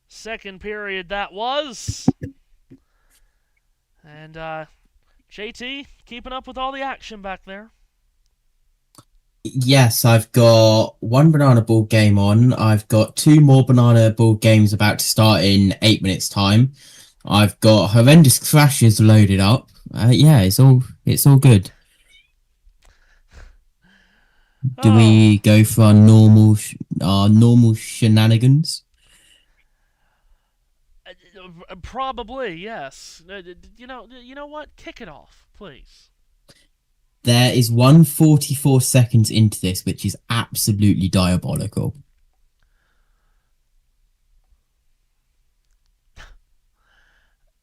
second period that was. And JT, keeping up with all the action back there. Yes, I've got one banana ball game on. I've got 2 more banana ball games about to start in 8 minutes time. I've got horrendous crashes loaded up. Yeah, it's all good. Do we go for our normal shenanigans? Probably, yes. You know what? Kick it off, please. There is 1:44 seconds into this, which is absolutely diabolical.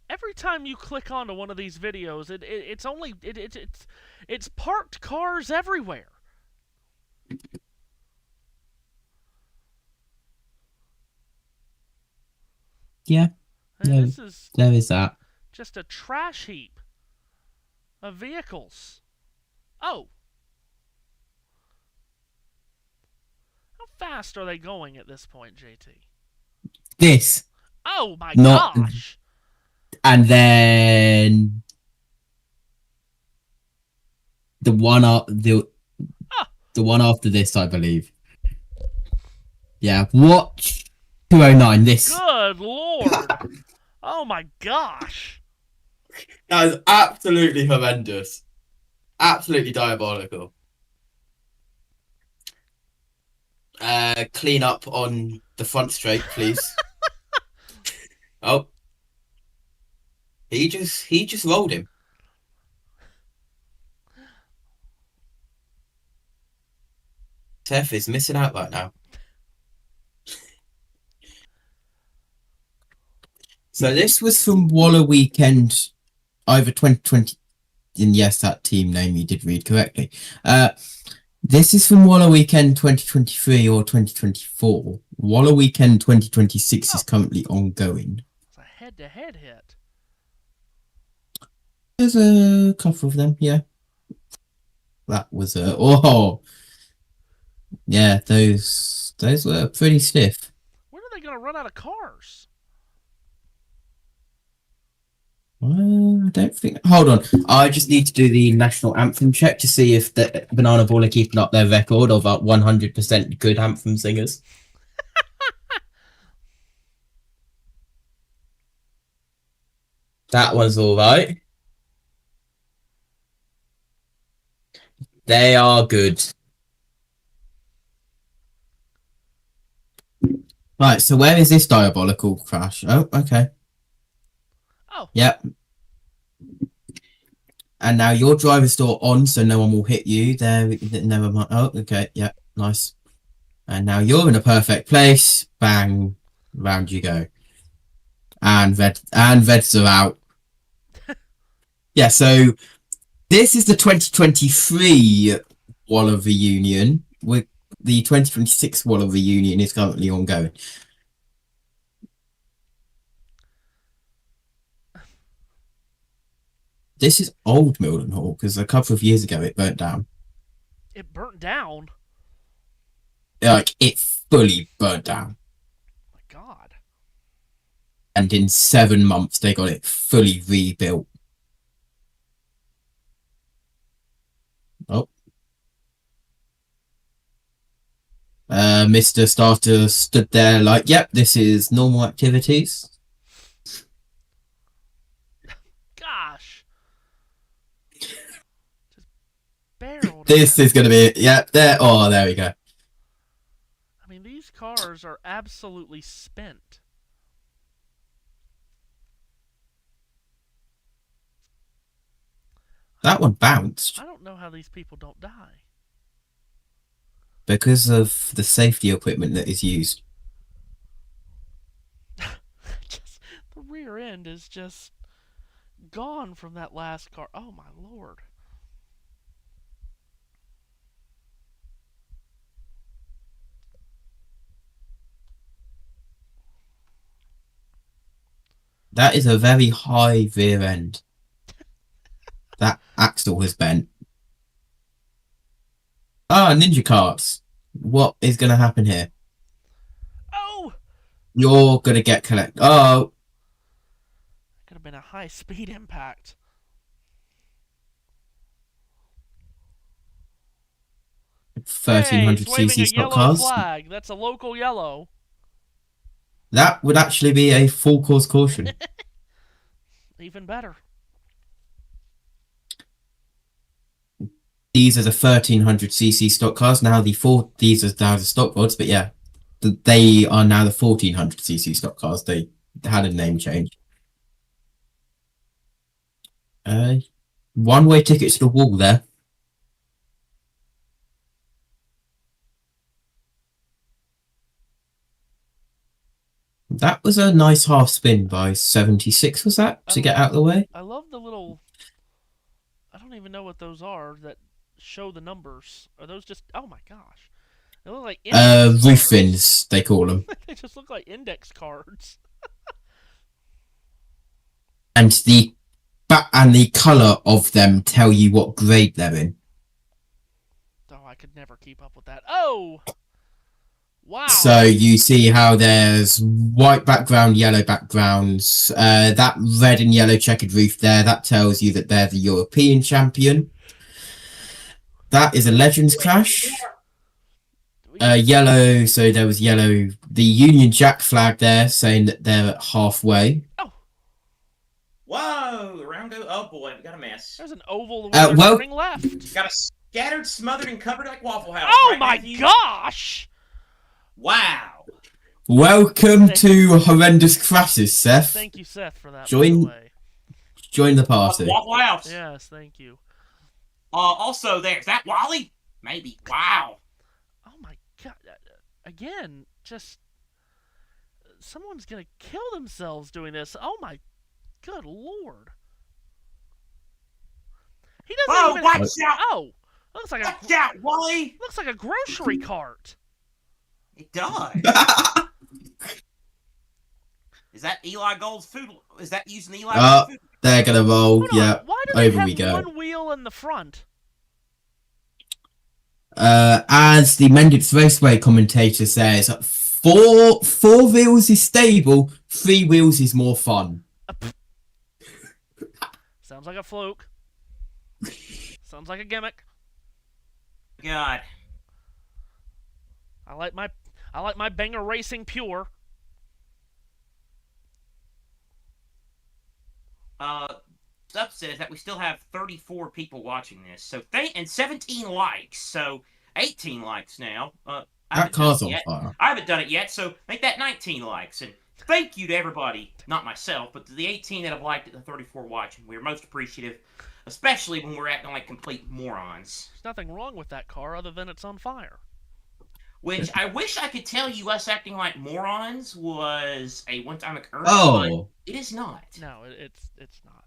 Every time you click onto one of these videos, it's parked cars everywhere. Yeah, This is there is that. just a trash heap of vehicles. Oh. How fast are they going at this point, JT? This. Oh my Not- gosh. And then the one after this, I believe. Yeah, watch 209 this. Good Lord. Oh my gosh. That is absolutely horrendous. Absolutely diabolical. Clean up on the front straight, please. Oh. He just rolled him. Seth is missing out right now. So this was from Waller Weekend over 2020. And yes, that team name you did read correctly. This is from Waller Weekend 2023 or 2024. Waller Weekend 2026 is currently ongoing. It's a head-to-head hit. There's a couple of them, yeah. That was yeah, those were pretty stiff. When are they going to run out of cars? I don't think. Hold on, I just need to do the national anthem check to see if the Banana Ball are keeping up their record of 100% good anthem singers. That one's all right. They are good. Right, so where is this diabolical crash? Oh, okay. Oh. Yep. And now your driver's door on, so no one will hit you. There, never mind. Oh, okay. Yep, nice. And now you're in a perfect place. Bang, round you go. And Veds are out. Yeah, so this is the 2023 Waller reunion. The 2026 Waller reunion is currently ongoing. This is old Milton Hall because a couple of years ago it burnt down. It burnt down? Like, it fully burnt down. Oh my God. And in 7 months they got it fully rebuilt. Oh. Mr. Starter stood there like, yep, this is normal activities. Gosh. Just barreled. This is going to be, yep, there. Oh, there we go. I mean, these cars are absolutely spent. That one bounced I don't know how these people don't die. because of the safety equipment that is used. Just the rear end is just gone from that last car. Oh my Lord. That is a very high rear end. That axle has bent. Ah, ninja carts. What is going to happen here? Oh! You're going to get collected. Oh. Could have been a high speed impact. Hey, 1300 he's waving cc a stock yellow cars. flag. That's a local yellow. That would actually be a full course caution. Even better. These are the 1300cc stock cars. Now these are now the stock rods, but yeah, they are now the 1400cc stock cars. They had a name change. One-way ticket to the wall there. That was a nice half spin by 76, was that? To get out of the way? I love the little... I don't even know what those are that show the numbers. Are those just... Oh my gosh. They look like index Roof cards. fins, they call them. They just look like index cards. And the colour of them tell you what grade they're in. Oh, I could never keep up with that. Oh! Wow. So you see how there's white background, yellow backgrounds. That red and yellow checkered roof there, that tells you that they're the European champion. That is a Legends crash. Yellow, so there was yellow. The Union Jack flag there saying that they're at halfway. Oh. Whoa! Around go. Oh boy, we got a mess. There's an oval where they're turning left. Got a scattered, smothered, and covered like Waffle House. Oh right, my Matthew? gosh! Wow. Welcome to Horrendous Crashes, Seth. Thank you, Seth, for that. By Join- the way. Join the party. Waffle House. Yes, thank you. Also, there's that Wally. Maybe. Wow. Oh my god! Again, just someone's gonna kill themselves doing this. Oh my good lord! He doesn't Whoa! even. Watch out! Oh, looks like Watch out, Wally! looks like a grocery cart. It does. Is that Eli Gold's food? Is that using Eli Gold's food? They're gonna roll. Hold on, Yeah, why do they over have we go. one wheel in the front? As the Mendix Raceway commentator says, four wheels is stable, 3 wheels is more fun. Sounds like a fluke. Sounds like a gimmick. God. I like my banger racing pure. upset is that we still have 34 people watching this. So and 17 likes. So 18 likes now. That car's on fire. I haven't done it yet, so make that 19 likes. And thank you to everybody, not myself, but to the 18 that have liked it, the 34 watching. We're most appreciative, especially when we're acting like complete morons. There's nothing wrong with that car other than it's on fire. Which I wish I could tell you us acting like morons was a one-time occurrence. Oh. But it is not. No, it's not.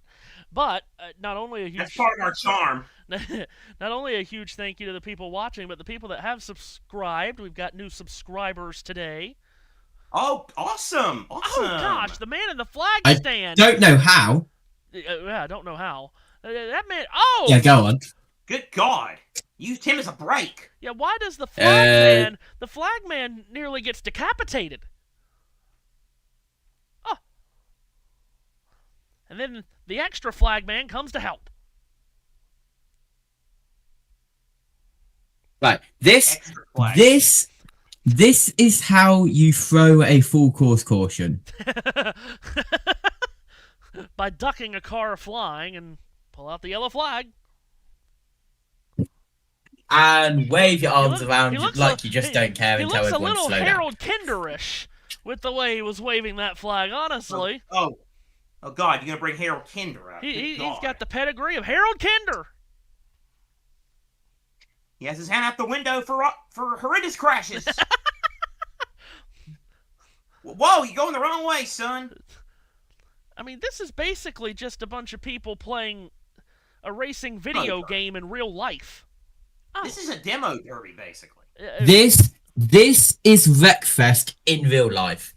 But not only a huge That's part of our charm. Not only a huge thank you to the people watching, but the people that have subscribed. We've got new subscribers today. Oh, awesome! Oh gosh, the man in the flag stand. Don't know how. Yeah, I don't know how. That man. Oh. Yeah, go on. Good God! Used him as a break. Yeah, why does the flag man? The flag man nearly gets decapitated. Oh. And then the extra flag man comes to help. Right, this is how you throw a full course caution. By ducking a car flying and pull out the yellow flag. And wave your arms around like you just don't care and tell everyone to slow down. He looks a little Harold Kinderish with the way he was waving that flag, honestly. Oh God, you're going to bring Harold Kinder up. He's got the pedigree of Harold Kinder. He has his hand out the window for horrendous crashes. Whoa, you're going the wrong way, son. I mean, this is basically just a bunch of people playing a racing video game in real life. Oh. This is a demo derby, basically. This is Wreckfest in real life.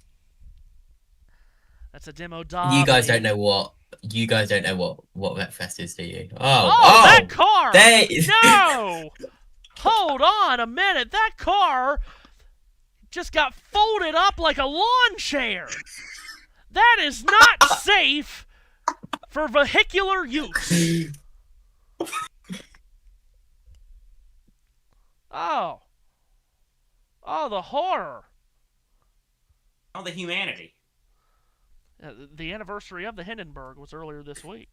That's a demo derby. You guys don't know what Wreckfest is, do you? Oh, that car! They... No! Hold on a minute. That car just got folded up like a lawn chair. That is not safe for vehicular use. Oh, the horror. Oh, the humanity. The anniversary of the Hindenburg was earlier this week.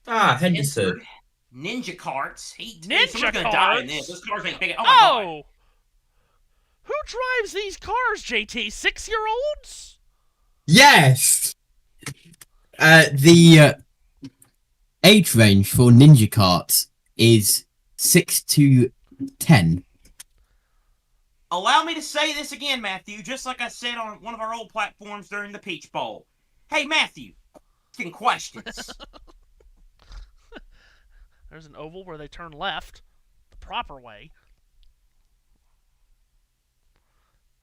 Henderson. Ninja carts. Ninja carts? Die in this. Those cars ain't big. Oh, my God. Who drives these cars, JT? 6-year-olds? Yes! The age range for Ninja Carts is 6 to 10. Allow me to say this again, Matthew, just like I said on one of our old platforms during the Peach Bowl. Hey, Matthew, questions. There's an oval where they turn left, the proper way.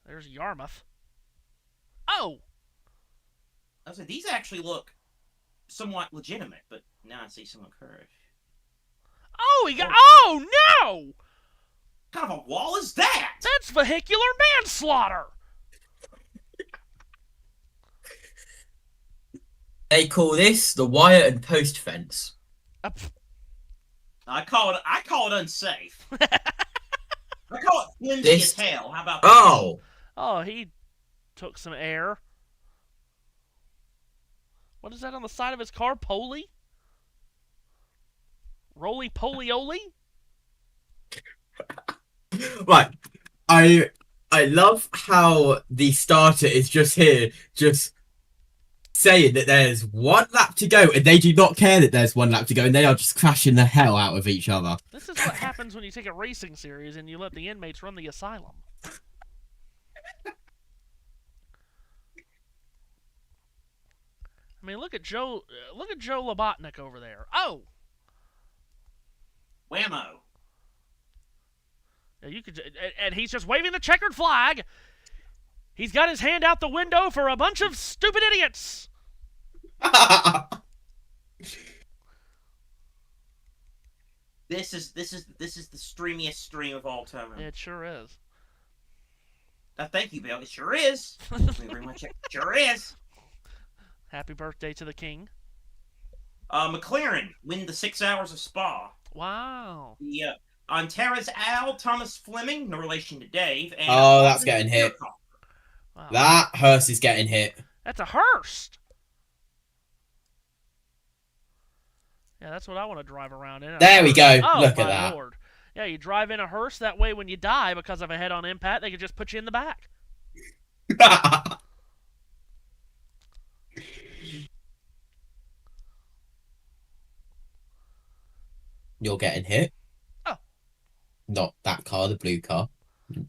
There's Yarmouth. Oh! I said, these actually look somewhat legitimate, but now I see some curve. Oh, oh, no! What kind of a wall is that? That's vehicular manslaughter! They call this the wire and post fence. I call it unsafe. I call it flimsy as hell. How about that? Oh, he took some air. What is that on the side of his car? Poly? Roly-poly-oly? Right. I love how the starter is just here, just saying that there's one lap to go, and they do not care that there's one lap to go, and they are just crashing the hell out of each other. This is what happens when you take a racing series and you let the inmates run the asylum. I mean, look at Joe Lobotnik over there. Oh! Whammo. And he's just waving the checkered flag. He's got his hand out the window for a bunch of stupid idiots. This is the streamiest stream of all time. It sure is. Thank you, Bill. It sure is. Let me bring my check. Sure is. Happy birthday to the king. McLaren win the 6 hours of Spa. Wow. Yeah. Ontaras Al Thomas Fleming, no relation to Dave. And that's getting hit. Wow. That hearse is getting hit. That's a Hearst. Yeah, that's what I want to drive around in. There we go. Oh, Look my at that. Lord. Yeah, you drive in a hearse. That way, when you die because of a head-on impact, they can just put you in the back. You're getting hit. Oh. Not that car, the blue car.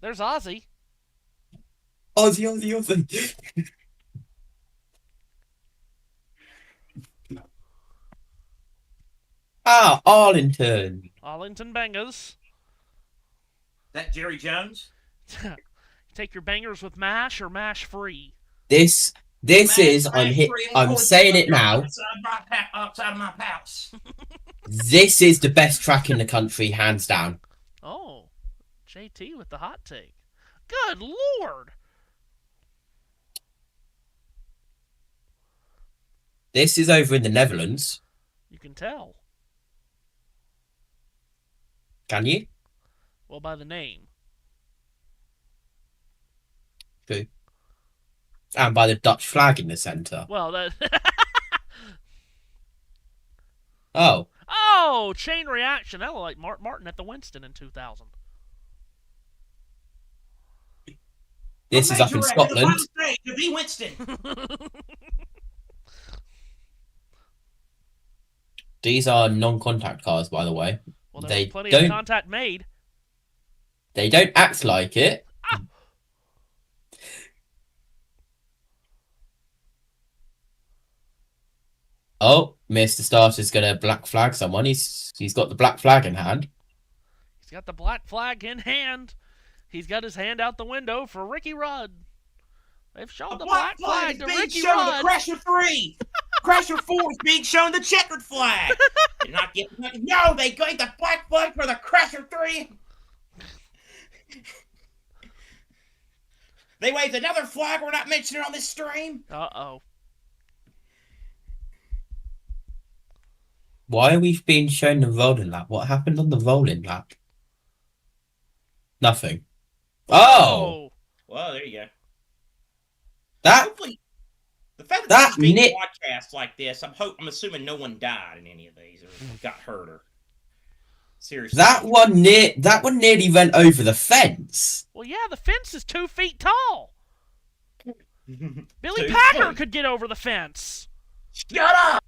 There's Ozzy. Ozzy. Arlington. Arlington Bangers. That Jerry Jones? Take your bangers with mash or mash free. This is I'm saying it now. Outside of my house. This is the best track in the country, hands down. Oh, JT with the hot take. Good Lord. This is over in the Netherlands. You can tell. Can you? Well, by the name. True. And by the Dutch flag in the centre. Well, that. Oh. Oh, chain reaction. That looked like Martin at the Winston in 2000. This is up in Scotland. To be Winston. These are non-contact cars, by the way. Well, there They was plenty don't- of contact made. They don't act like it. Ah. Oh, Mr. Starter's gonna black flag someone. He's got the black flag in hand. He's got the black flag in hand. He's got his hand out the window for Ricky Rudd. They've shown the black flag to being Ricky shown Rudd. the Crasher 3. Crasher 4 is being shown the checkered flag. They're not getting no, they gave the black flag for the Crasher 3. They waved another flag we're not mentioning on this stream. Uh-oh. Why are we being shown the rolling lap? What happened on the rolling lap? Nothing. Oh! Well, there you go. That Hopefully, the fact that That this is being nit- broadcast like this, I'm assuming no one died in any of these or got hurt or seriously. that one nearly went over the fence. Well, yeah, the fence is 2 feet tall. Billy 2 Packer feet. could get over the fence. Shut up!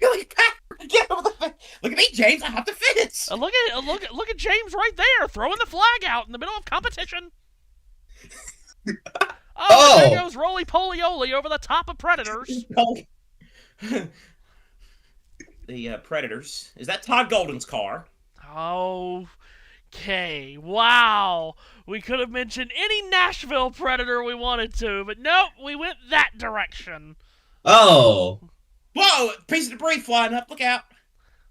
Billy Packer, get over the fence. Look at me, James. I have the fence. Look at James right there throwing the flag out in the middle of competition. Oh, there goes Roly Poly Oly over the top of Predators. The Predators. Is that Todd Golden's car? Okay, wow. We could have mentioned any Nashville Predator we wanted to, but nope, we went that direction. Oh. Whoa! Piece of debris flying up. Look out.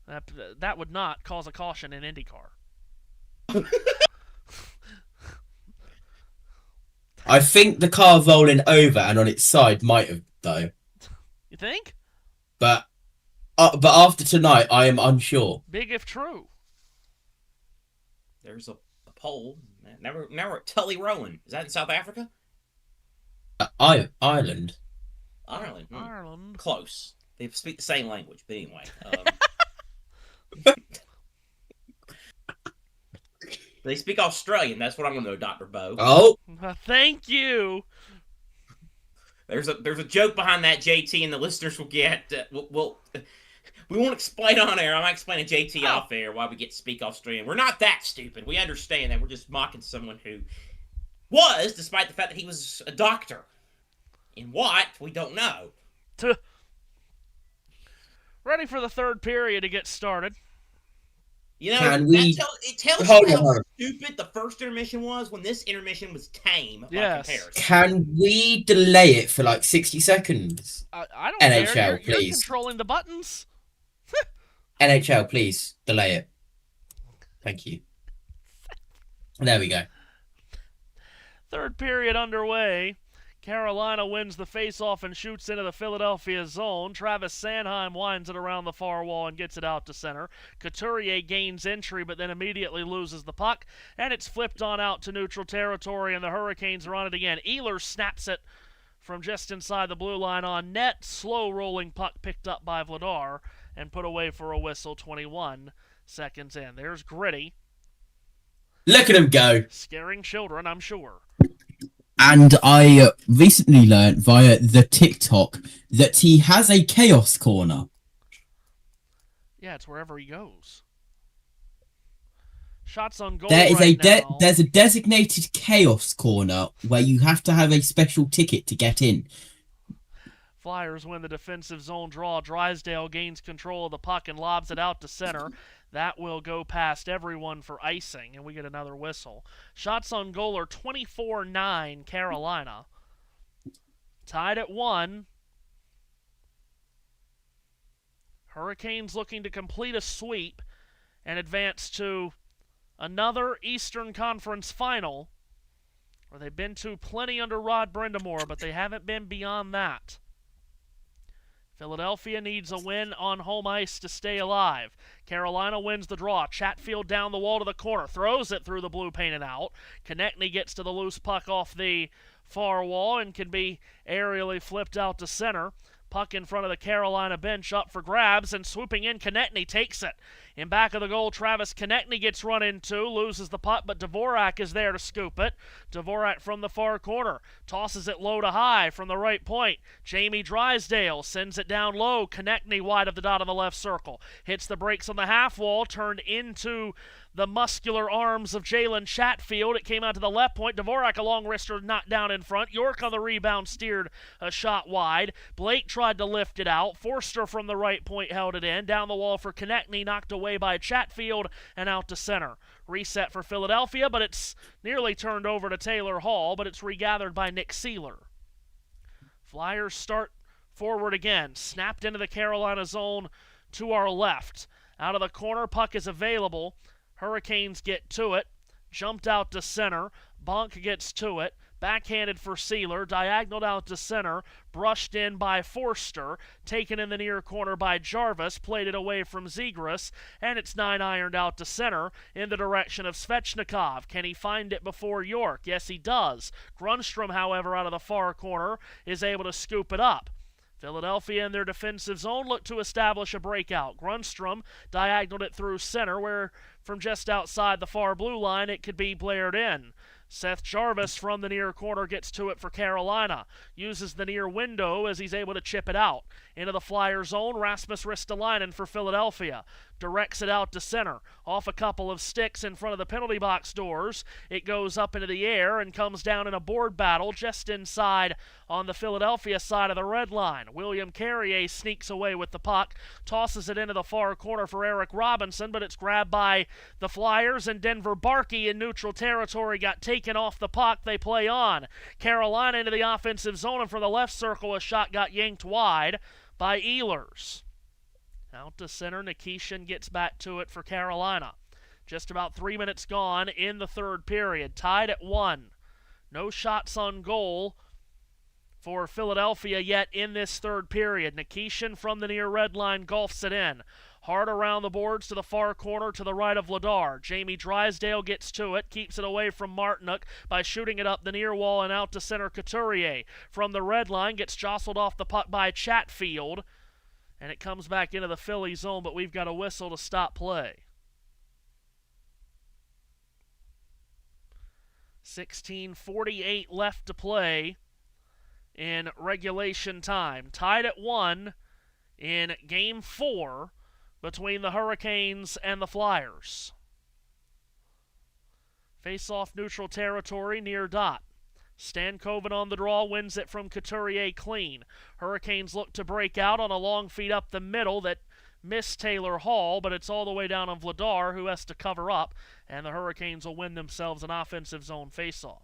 That would not cause a caution in IndyCar. I think the car rolling over and on its side might have, though. You think? But after tonight, I am unsure. Big if true. There's a pole. Now we're at Tully Rowan. Is that in South Africa? Ireland. Ireland. Ireland. Close. They speak the same language, but anyway. They speak Australian. That's what I'm going to know, Dr. Bo. Oh. Thank you. There's a joke behind that, JT, and the listeners will get. We won't explain on air. I might explain to JT off air why we get to speak Australian. We're not that stupid. We understand that. We're just mocking someone who was, despite the fact that he was a doctor. In what? We don't know. Ready for the third period to get started. You know, it tells Hold you on, how hold on. stupid the first intermission was when this intermission was tame by Yes. comparison. Can we delay it for like 60 seconds? I don't NHL, care. You're please. controlling the buttons. NHL, please delay it. Thank you. There we go. Third period underway. Carolina wins the faceoff and shoots into the Philadelphia zone. Travis Sanheim winds it around the far wall and gets it out to center. Couturier gains entry but then immediately loses the puck. And it's flipped on out to neutral territory and the Hurricanes are on it again. Ehlers snaps it from just inside the blue line on net. Slow rolling puck picked up by Vladar and put away for a whistle. 21 seconds in. There's Gritty. Look at him go. Scaring children, I'm sure. And I recently learned via the TikTok that he has a chaos corner. Yeah, it's wherever he goes. Shots on goal There is now. there's a designated chaos corner where you have to have a special ticket to get in. Flyers win the defensive zone draw. Drysdale gains control of the puck and lobs it out to center. That will go past everyone for icing, and we get another whistle. Shots on goal are 24-9 Carolina. Tied at 1. Hurricanes looking to complete a sweep and advance to another Eastern Conference final, where they've been to plenty under Rod Brindamore, but they haven't been beyond that. Philadelphia needs a win on home ice to stay alive. Carolina wins the draw. Chatfield down the wall to the corner. Throws it through the blue paint and out. Konechny gets to the loose puck off the far wall and can be aerially flipped out to center. Puck in front of the Carolina bench up for grabs, and swooping in, Konechny takes it. In back of the goal, Travis Konechny gets run into, loses the puck, but Dvorak is there to scoop it. Dvorak from the far corner, tosses it low to high from the right point. Jamie Drysdale sends it down low. Konechny wide of the dot on the left circle. Hits the brakes on the half wall, turned into the muscular arms of Jalen Chatfield. It came out to the left point. Dvorak, a long wrister, knocked down in front. York on the rebound steered a shot wide. Blake tried to lift it out. Forster from the right point held it in. Down the wall for Konechny, knocked away by Chatfield and out to center. Reset for Philadelphia, but it's nearly turned over to Taylor Hall, but it's regathered by Nick Seeler. Flyers start forward again. Snapped into the Carolina zone to our left. Out of the corner, puck is available. Hurricanes get to it. Jumped out to center. Bonk gets to it. Backhanded for Seeler. Diagonaled out to center. Brushed in by Forster. Taken in the near corner by Jarvis. Played it away from Zegras. And it's 9-ironed out to center in the direction of Svechnikov. Can he find it before York? Yes, he does. Grunstrom, however, out of the far corner, is able to scoop it up. Philadelphia in their defensive zone look to establish a breakout. Grunstrom diagonaled it through center, where from just outside the far blue line it could be blared in. Seth Jarvis from the near corner gets to it for Carolina. Uses the near window as he's able to chip it out. Into the Flyer zone, Rasmus Ristolainen for Philadelphia. Directs it out to center. Off a couple of sticks in front of the penalty box doors. It goes up into the air and comes down in a board battle just inside on the Philadelphia side of the red line. William Carrier sneaks away with the puck. Tosses it into the far corner for Eric Robinson, but it's grabbed by the Flyers, and Denver Barkey in neutral territory got taken off the puck. They play on. Carolina into the offensive zone, and from the left circle a shot got yanked wide by Ehlers. Out to center, Nikishin gets back to it for Carolina. Just about 3 minutes gone in the third period. Tied at 1. No shots on goal for Philadelphia yet in this third period. Nikishin from the near red line golfs it in. Hard around the boards to the far corner to the right of Vladar. Jamie Drysdale gets to it, keeps it away from Martinuk by shooting it up the near wall and out to center. Couturier from the red line gets jostled off the puck by Chatfield, and it comes back into the Philly zone, but we've got a whistle to stop play. 16:48 left to play in regulation time. Tied at 1 in Game 4 between the Hurricanes and the Flyers. Face-off neutral territory near dot. Stankoven on the draw, wins it from Couturier clean. Hurricanes look to break out on a long feed up the middle that missed Taylor Hall, but it's all the way down on Vladar, who has to cover up, and the Hurricanes will win themselves an offensive zone face-off.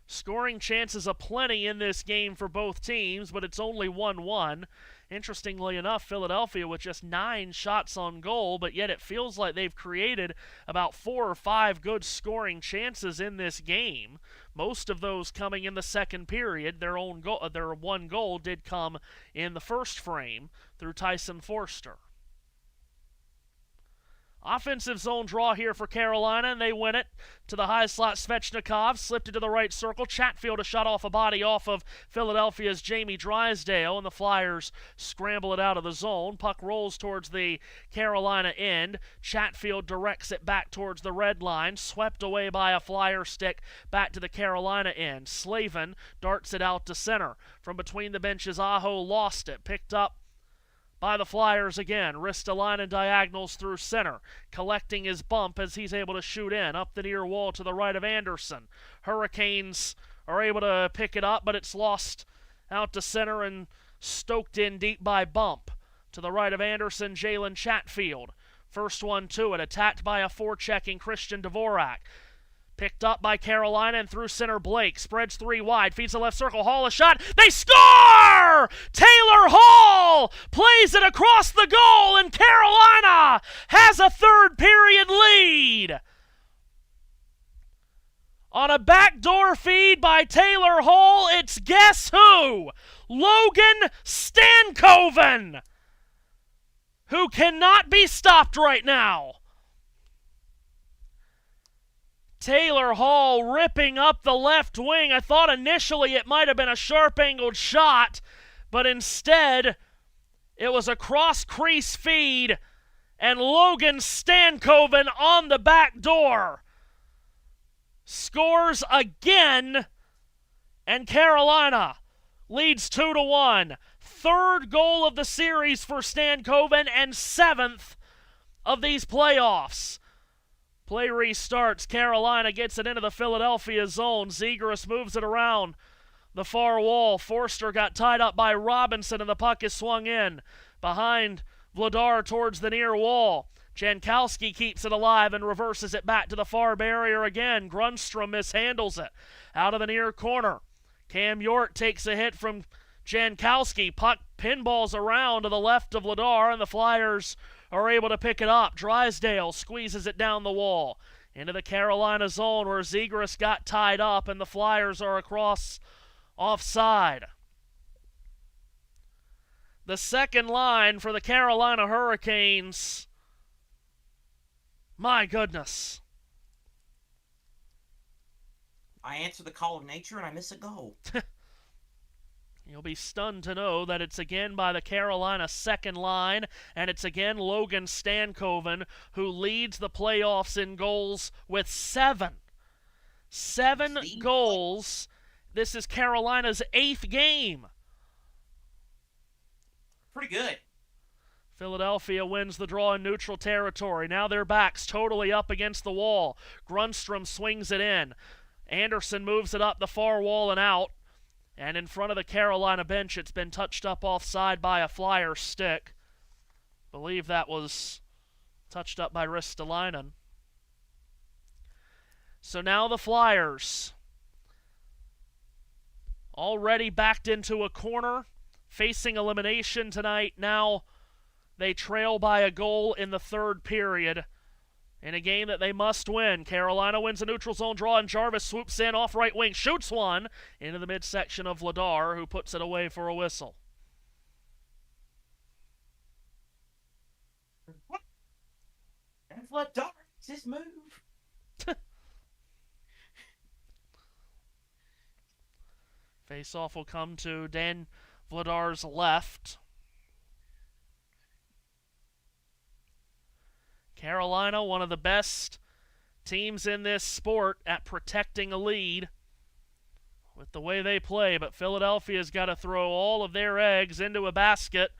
Scoring chances aplenty in this game for both teams, but it's only 1-1. Interestingly enough, Philadelphia with just 9 shots on goal, but yet it feels like they've created about 4 or 5 good scoring chances in this game. Most of those coming in the second period. Their one goal did come in the first frame through Tyson Forster. Offensive zone draw here for Carolina, and they win it to the high slot. Svechnikov slipped into the right circle. Chatfield a shot off a body off of Philadelphia's Jamie Drysdale, and the Flyers scramble it out of the zone. Puck rolls towards the Carolina end. Chatfield directs it back towards the red line, swept away by a Flyer stick back to the Carolina end. Slavin darts it out to center. From between the benches, Aho lost it, picked up by the Flyers again. Ristolainen diagonals through center, collecting his bump as he's able to shoot in. Up the near wall to the right of Anderson. Hurricanes are able to pick it up, but it's lost out to center and stoked in deep by Bump. To the right of Anderson, Jalen Chatfield. First one to it, attacked by a forechecking Christian Dvorak. Picked up by Carolina and through center Blake. Spreads three wide. Feeds the left circle. Hall a shot. They score! Taylor Hall plays it across the goal, and Carolina has a third period lead. On a backdoor feed by Taylor Hall, it's guess who? Logan Stankoven, who cannot be stopped right now. Taylor Hall ripping up the left wing. I thought initially it might have been a sharp-angled shot, but instead it was a cross-crease feed, and Logan Stankoven on the back door scores again, and Carolina leads 2-1. Third goal of the series for Stankoven and seventh of these playoffs. Play restarts. Carolina gets it into the Philadelphia zone. Zegras moves it around the far wall. Forster got tied up by Robinson, and the puck is swung in behind Vladar towards the near wall. Jankowski keeps it alive and reverses it back to the far barrier again. Grundstrom mishandles it out of the near corner. Cam York takes a hit from Jankowski. Puck pinballs around to the left of Vladar, and the Flyers are able to pick it up. Drysdale squeezes it down the wall into the Carolina zone where Zegras got tied up, and the Flyers are across offside. The second line for the Carolina Hurricanes. My goodness. I answer the call of nature and I miss a goal. You'll be stunned to know that it's again by the Carolina second line, and it's again Logan Stankoven who leads the playoffs in goals with 7. 7 goals. This is Carolina's 8th game. Pretty good. Philadelphia wins the draw in neutral territory. Now their backs totally up against the wall. Grundstrom swings it in. Anderson moves it up the far wall and out. And in front of the Carolina bench, it's been touched up offside by a Flyer stick. Believe that was touched up by Ristolainen. So now the Flyers, already backed into a corner, facing elimination tonight. Now they trail by a goal in the third period in a game that they must win. Carolina wins a neutral zone draw, and Jarvis swoops in off right wing, shoots one into the midsection of Vladar, who puts it away for a whistle. And Vladar, it's his move. Face-off will come to Dan Vladar's left. Carolina, one of the best teams in this sport at protecting a lead with the way they play, but Philadelphia's got to throw all of their eggs into a basket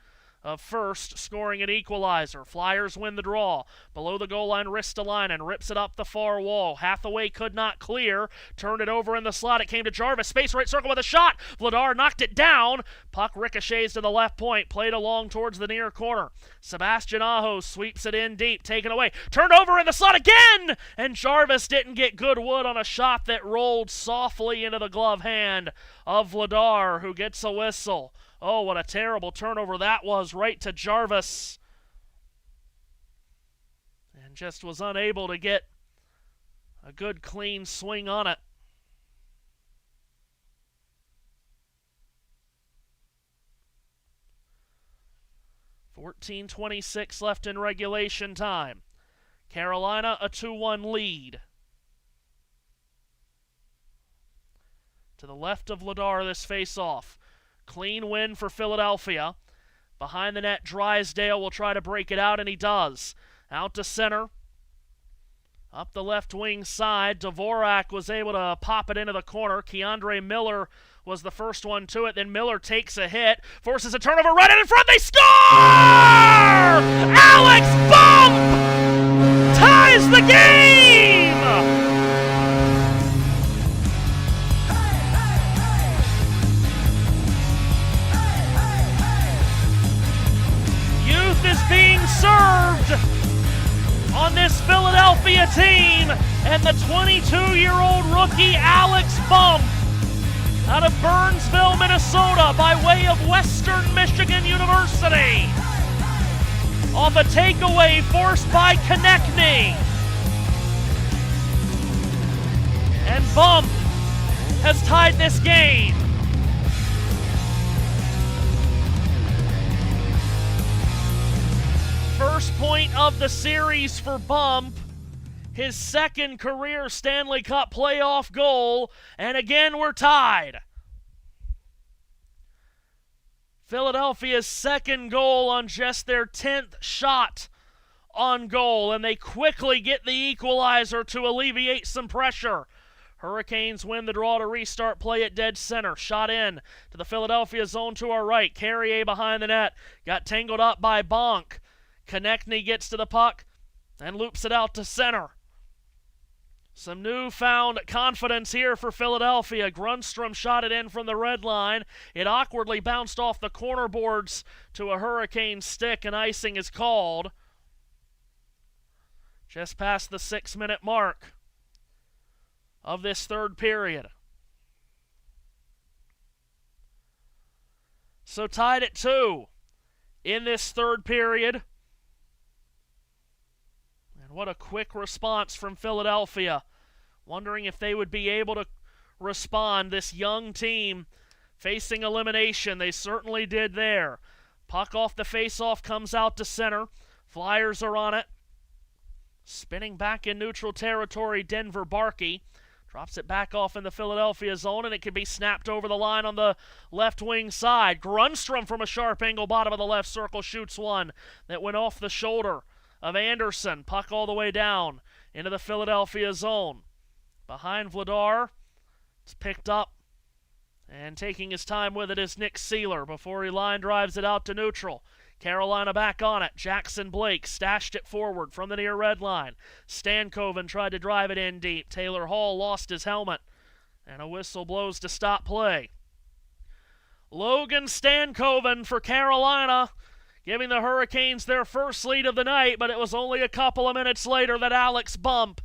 of first scoring an equalizer. Flyers win the draw. Below the goal line, Ristolainen rips it up the far wall. Hathaway could not clear. Turned it over in the slot. It came to Jarvis. Space right circle with a shot. Vladar knocked it down. Puck ricochets to the left point. Played along towards the near corner. Sebastian Aho sweeps it in deep. Taken away. Turned over in the slot again! And Jarvis didn't get good wood on a shot that rolled softly into the glove hand of Vladar, who gets a whistle. Oh, what a terrible turnover that was, right to Jarvis. And just was unable to get a good, clean swing on it. .26 left in regulation time. Carolina a 2-1 lead. To the left of Ladar, this face-off. Clean win for Philadelphia. Behind the net, Drysdale will try to break it out, and he does. Out to center. Up the left wing side, Dvorak was able to pop it into the corner. Keandre Miller was the first one to it. Then Miller takes a hit, forces a turnover right in front. They score! Alex Bump ties the game! Youth is being served on this Philadelphia team, and the 22-year-old rookie Alex Bump out of Burnsville, Minnesota by way of Western Michigan University. Off a takeaway forced by Konechny. And Bump has tied this game. First point of the series for Bump, his second career Stanley Cup playoff goal, and again we're tied. Philadelphia's second goal on just their 10th shot on goal, and they quickly get the equalizer to alleviate some pressure. Hurricanes win the draw to restart play at dead center. Shot in to the Philadelphia zone to our right. Carrier behind the net. Got tangled up by Bonk. Konechny gets to the puck and loops it out to center. Some newfound confidence here for Philadelphia. Grundstrom shot it in from the red line. It awkwardly bounced off the corner boards to a Hurricane stick, and icing is called. Just past the 6-minute mark of this third period. So tied at 2 in this third period. What a quick response from Philadelphia. Wondering if they would be able to respond. This young team facing elimination. They certainly did there. Puck off the faceoff comes out to center. Flyers are on it. Spinning back in neutral territory, Denver Barkey drops it back off in the Philadelphia zone, and it can be snapped over the line on the left wing side. Grundstrom from a sharp angle, bottom of the left circle, shoots one that went off the shoulder of Anderson. Puck all the way down into the Philadelphia zone. Behind Vladar, it's picked up, and taking his time with it is Nick Seeler before he line drives it out to neutral. Carolina back on it. Jackson Blake stashed it forward from the near red line. Stankoven tried to drive it in deep. Taylor Hall lost his helmet, and a whistle blows to stop play. Logan Stankoven for Carolina, giving the Hurricanes their first lead of the night, but it was only a couple of minutes later that Alex Bump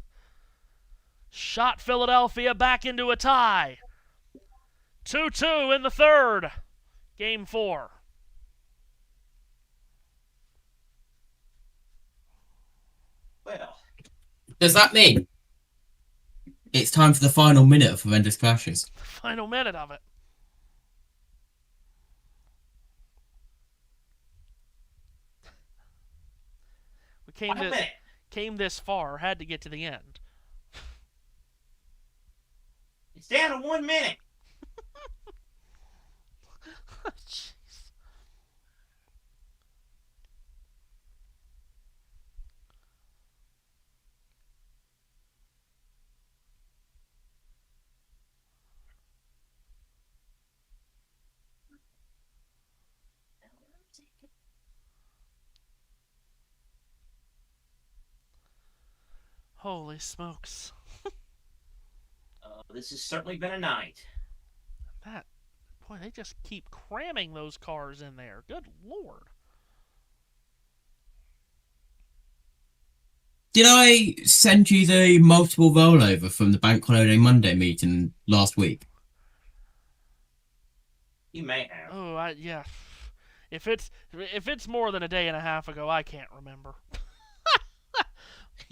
shot Philadelphia back into a tie. 2-2 in the third. Game 4. Well, Does that mean it's time for the final minute of Horrendous Clashes? Final minute of it. Came this far, had to get to the end. it's down to 1 minute. Jeez. Holy smokes. This has certainly been a night. Boy, they just keep cramming those cars in there. Good Lord. Did I send you the multiple rollover from the Bank Holiday Monday meeting last week? You may have. Oh, yeah. If it's more than a day and a half ago, I can't remember.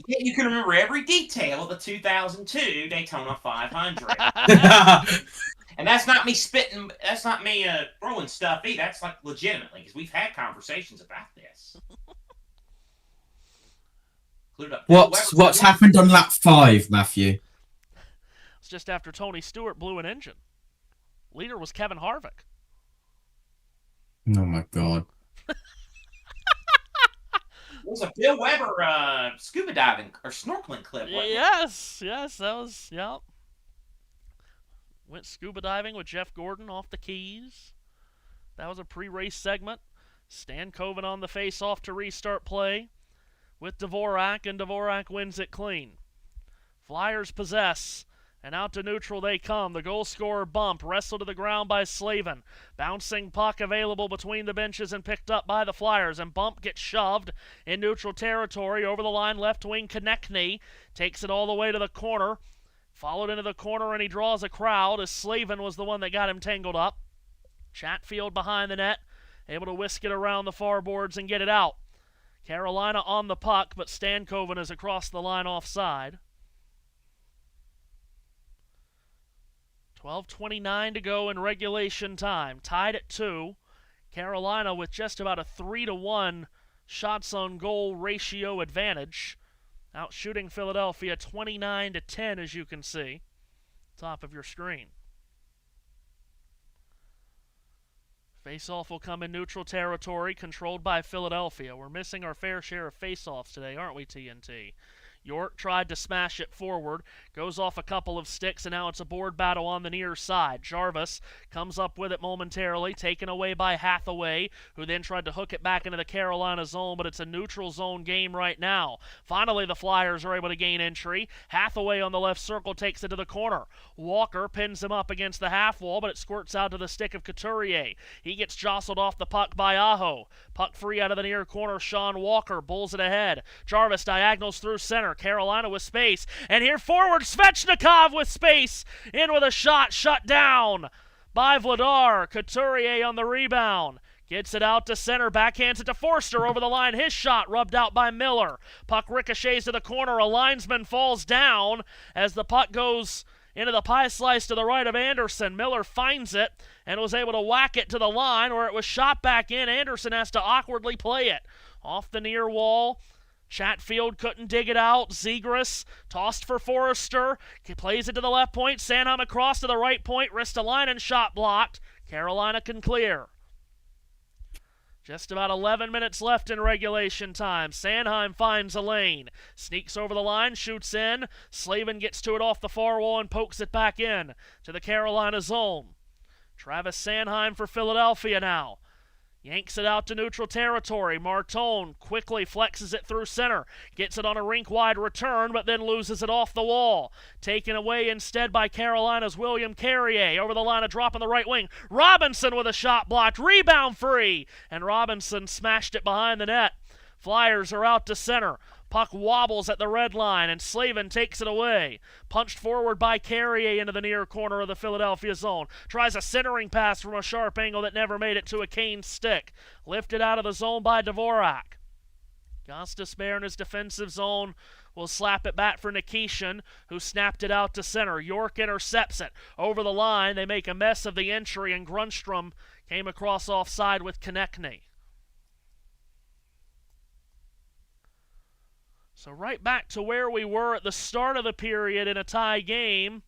Yeah, you can remember every detail of the 2002 Daytona 500. And that's not me spitting, that's not me throwing stuff either. That's like legitimately, because we've had conversations about this. Included up What's happened on lap 5, Matthew? It's just after Tony Stewart blew an engine. Leader was Kevin Harvick. Oh my god. It was a Bill Weber scuba diving or snorkeling clip, wasn't it? Yes, that was, yep. Went scuba diving with Jeff Gordon off the Keys. That was a pre-race segment. Stan Coven on the face-off to restart play with Dvorak, and Dvorak wins it clean. Flyers possess, and out to neutral they come. The goal scorer bump, wrestled to the ground by Slavin. Bouncing puck available between the benches and picked up by the Flyers, and bump gets shoved in neutral territory. Over the line, left wing Konechny takes it all the way to the corner. Followed into the corner, and he draws a crowd as Slavin was the one that got him tangled up. Chatfield behind the net, able to whisk it around the far boards and get it out. Carolina on the puck, but Stankoven is across the line offside. 12:29 to go in regulation time. Tied at 2. Carolina with just about a 3-1 shots on goal ratio advantage. Out shooting Philadelphia 29-10, as you can see. Top of your screen. Face-off will come in neutral territory, controlled by Philadelphia. We're missing our fair share of face-offs today, aren't we, TNT? York tried to smash it forward, goes off a couple of sticks, and now it's a board battle on the near side. Jarvis comes up with it momentarily, taken away by Hathaway, who then tried to hook it back into the Carolina zone, but it's a neutral zone game right now. Finally, the Flyers are able to gain entry. Hathaway on the left circle takes it to the corner. Walker pins him up against the half wall, but it squirts out to the stick of Couturier. He gets jostled off the puck by Aho. Puck free out of the near corner. Sean Walker bulls it ahead. Jarvis diagonals through center. Carolina with space. And here forward, Svechnikov with space. In with a shot, shut down by Vladar. Couturier on the rebound. Gets it out to center, backhands it to Forster over the line. His shot rubbed out by Miller. Puck ricochets to the corner. A linesman falls down as the puck goes into the pie slice to the right of Anderson. Miller finds it and was able to whack it to the line where it was shot back in. Anderson has to awkwardly play it off the near wall. Chatfield couldn't dig it out. Zegras tossed for Forrester. He plays it to the left point. Sanheim across to the right point. Ristolainen shot blocked. Carolina can clear. Just about 11 minutes left in regulation time. Sanheim finds a lane. Sneaks over the line, shoots in. Slavin gets to it off the far wall and pokes it back in to the Carolina zone. Travis Sanheim for Philadelphia now. Yanks it out to neutral territory. Martone quickly flexes it through center. Gets it on a rink-wide return, but then loses it off the wall. Taken away instead by Carolina's William Carrier. Over the line, a drop on the right wing. Robinson with a shot blocked. Rebound free. And Robinson smashed it behind the net. Flyers are out to center. Puck wobbles at the red line, and Slavin takes it away. Punched forward by Carrier into the near corner of the Philadelphia zone. Tries a centering pass from a sharp angle that never made it to a Kane stick. Lifted out of the zone by Dvorak. Gostisbehere in his defensive zone will slap it back for Nikishin, who snapped it out to center. York intercepts it. Over the line, they make a mess of the entry, and Grunstrom came across offside with Konechny. So right back to where we were at the start of the period in a tie game.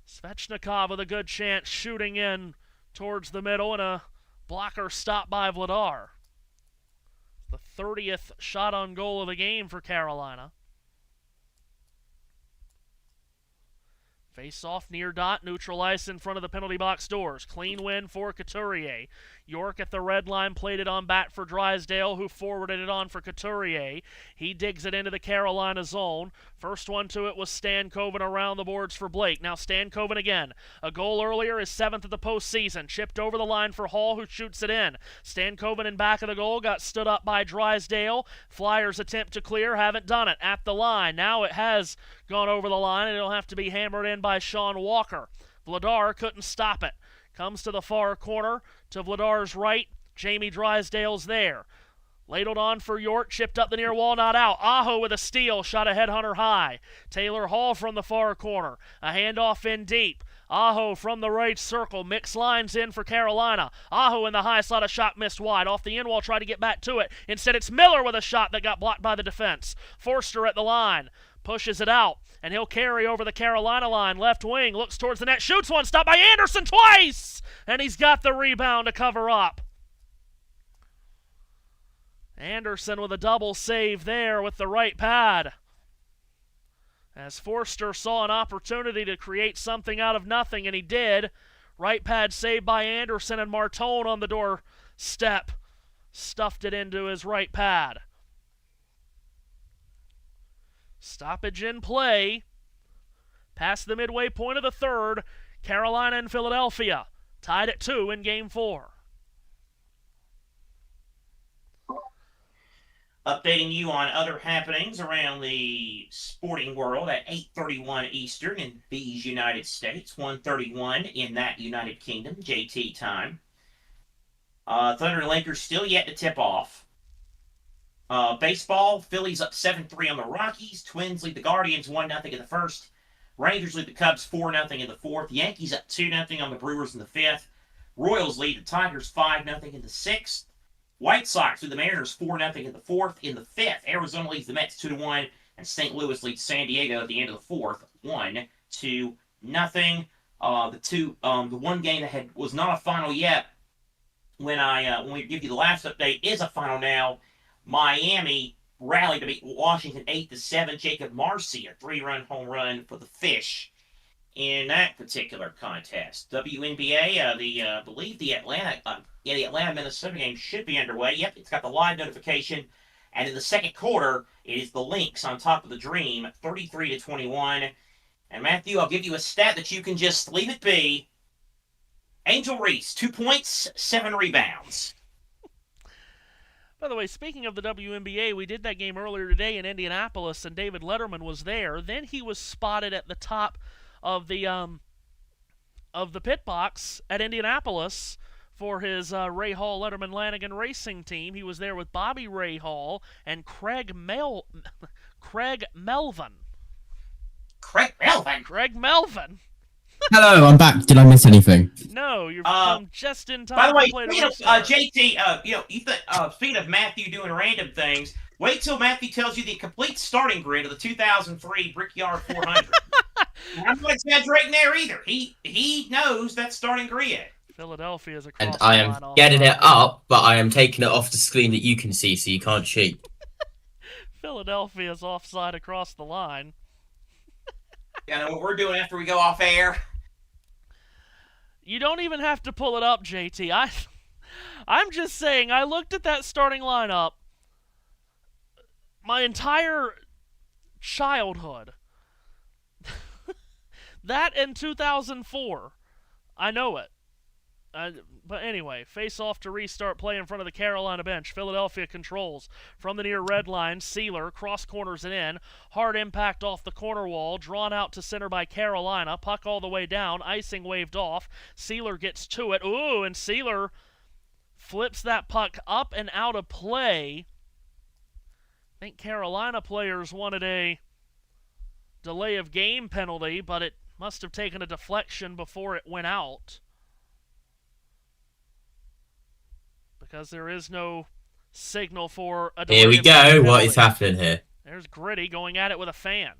Svechnikov with a good chance shooting in towards the middle, and a blocker stop by Vladar. The 30th shot on goal of the game for Carolina. Face off near dot, neutral ice in front of the penalty box doors. Clean win for Couturier. York at the red line played it on bat for Drysdale, who forwarded it on for Couturier. He digs it into the Carolina zone. First one to it was Stankoven around the boards for Blake. Now Stankoven again. A goal earlier, his 7th of the postseason. Chipped over the line for Hall, who shoots it in. Stankoven in back of the goal, got stood up by Drysdale. Flyers attempt to clear, haven't done it. At the line. Now it has gone over the line, and it'll have to be hammered in by Sean Walker. Vladar couldn't stop it. Comes to the far corner, to Vladar's right. Jamie Drysdale's there. Ladled on for York, chipped up the near wall, not out. Aho with a steal, shot a headhunter high. Taylor Hall from the far corner. A handoff in deep. Aho from the right circle. Mix lines in for Carolina. Aho in the high slot, a shot missed wide. Off the end wall, try to get back to it. Instead, it's Miller with a shot that got blocked by the defense. Forster at the line. Pushes it out, and he'll carry over the Carolina line. Left wing, looks towards the net, shoots one, stopped by Anderson twice! And he's got the rebound to cover up. Anderson with a double save there with the right pad. As Forster saw an opportunity to create something out of nothing, and he did. Right pad saved by Anderson, and Martone on the doorstep stuffed it into his right pad. Stoppage in play. Past the midway point of the third, Carolina and Philadelphia tied at 2 in Game 4. Updating you on other happenings around the sporting world at 8:31 Eastern in these United States, 1:31 in that United Kingdom, JT time. Thunder and Lakers still yet to tip off. Baseball, Phillies up 7-3 on the Rockies. Twins lead the Guardians 1-0 in the first. Rangers lead the Cubs 4-0 in the fourth. Yankees up 2-0 on the Brewers in the fifth. Royals lead the Tigers 5-0 in the sixth. White Sox lead the Mariners 4-0 in the fourth. In the fifth, Arizona leads the Mets 2-1, and St. Louis leads San Diego at the end of the fourth 1-0. The one game that was not a final yet when we give you the last update is a final now. Miami rallied to beat Washington 8-7. Jacob Marcy, a 3-run home run for the Fish in that particular contest. WNBA, I believe the Atlanta-Minnesota game should be underway. Yep, it's got the live notification. And in the second quarter, it is the Lynx on top of the Dream, 33-21. And Matthew, I'll give you a stat that you can just leave it be. Angel Reese, 2 points, 7 rebounds. By the way, speaking of the WNBA, we did that game earlier today in Indianapolis, and David Letterman was there. Then he was spotted at the top of the pit box at Indianapolis for his Ray Hall Letterman Lanigan Racing team. He was there with Bobby Ray Hall and Craig Melvin. Craig Melvin? Hello, I'm back. Did I miss anything? No, you've come just in time. By the way, to play JT, speaking of Matthew doing random things, wait till Matthew tells you the complete starting grid of the 2003 Brickyard 400. I'm not exaggerating there either. He knows that starting grid. Philadelphia is across And the I am line getting offside. it up, but I am taking it off the screen that you can see, so you can't cheat. Philadelphia's offside across the line. You know what we're doing after we go off air? You don't even have to pull it up, JT. I'm just saying, I looked at that starting lineup my entire childhood. That and 2004. I know it. But anyway, face off to restart play in front of the Carolina bench. Philadelphia controls from the near red line. Sealer cross corners it in. Hard impact off the corner wall. Drawn out to center by Carolina. Puck all the way down. Icing waved off. Sealer gets to it. Ooh, and Sealer flips that puck up and out of play. I think Carolina players wanted a delay of game penalty, but it must have taken a deflection before it went out. Because there is no signal for a delay. Here we of game go. penalty. What is happening here? There's Gritty going at it with a fan.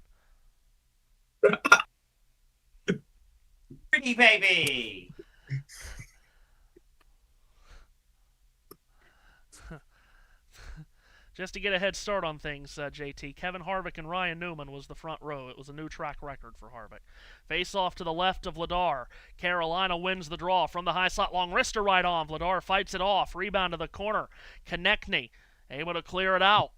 Pretty baby. Just to get a head start on things, JT, Kevin Harvick and Ryan Newman was the front row. It was a new track record for Harvick. Face off to the left of Vladar. Carolina wins the draw from the high slot. Long wrister right on. Vladar fights it off. Rebound to the corner. Konechny able to clear it out.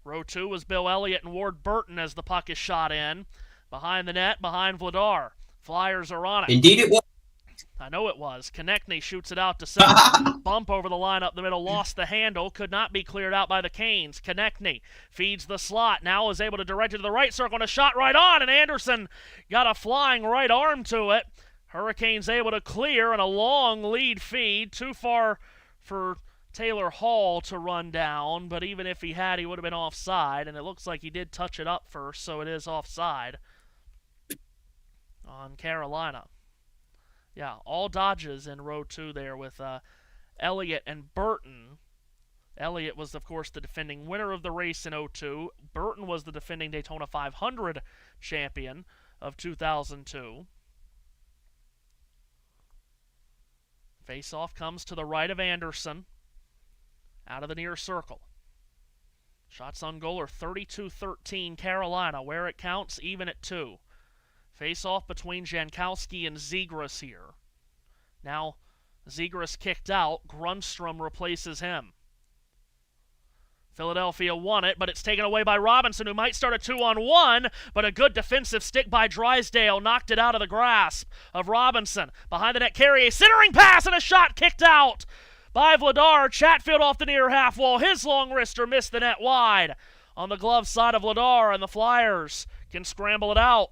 Row 2 was Bill Elliott and Ward Burton as the puck is shot in. Behind the net, behind Vladar. Flyers are on it. Indeed it was. I know it was. Konechny shoots it out to center. Bump over the line up the middle. Lost the handle. Could not be cleared out by the Canes. Konechny feeds the slot. Now is able to direct it to the right circle and a shot right on. And Anderson got a flying right arm to it. Hurricanes able to clear and a long lead feed. Too far for Taylor Hall to run down. But even if he had, he would have been offside. And it looks like he did touch it up first, so it is offside. on Carolina. Yeah, all dodges in row 2 there with Elliott and Burton. Elliott was, of course, the defending winner of the race in 02. Burton was the defending Daytona 500 champion of 2002. Face-off comes to the right of Anderson, out of the near circle. Shots on goal are 32-13 Carolina, where it counts, even at 2. Face-off between Jankowski and Zegras here. Now, Zegras kicked out. Grunstrom replaces him. Philadelphia won it, but it's taken away by Robinson, who might start a 2-on-1, but a good defensive stick by Drysdale knocked it out of the grasp of Robinson. Behind the net, Carrier, centering pass, and a shot kicked out by Vladar. Chatfield off the near half wall. His long wrister missed the net wide on the glove side of Vladar, and the Flyers can scramble it out.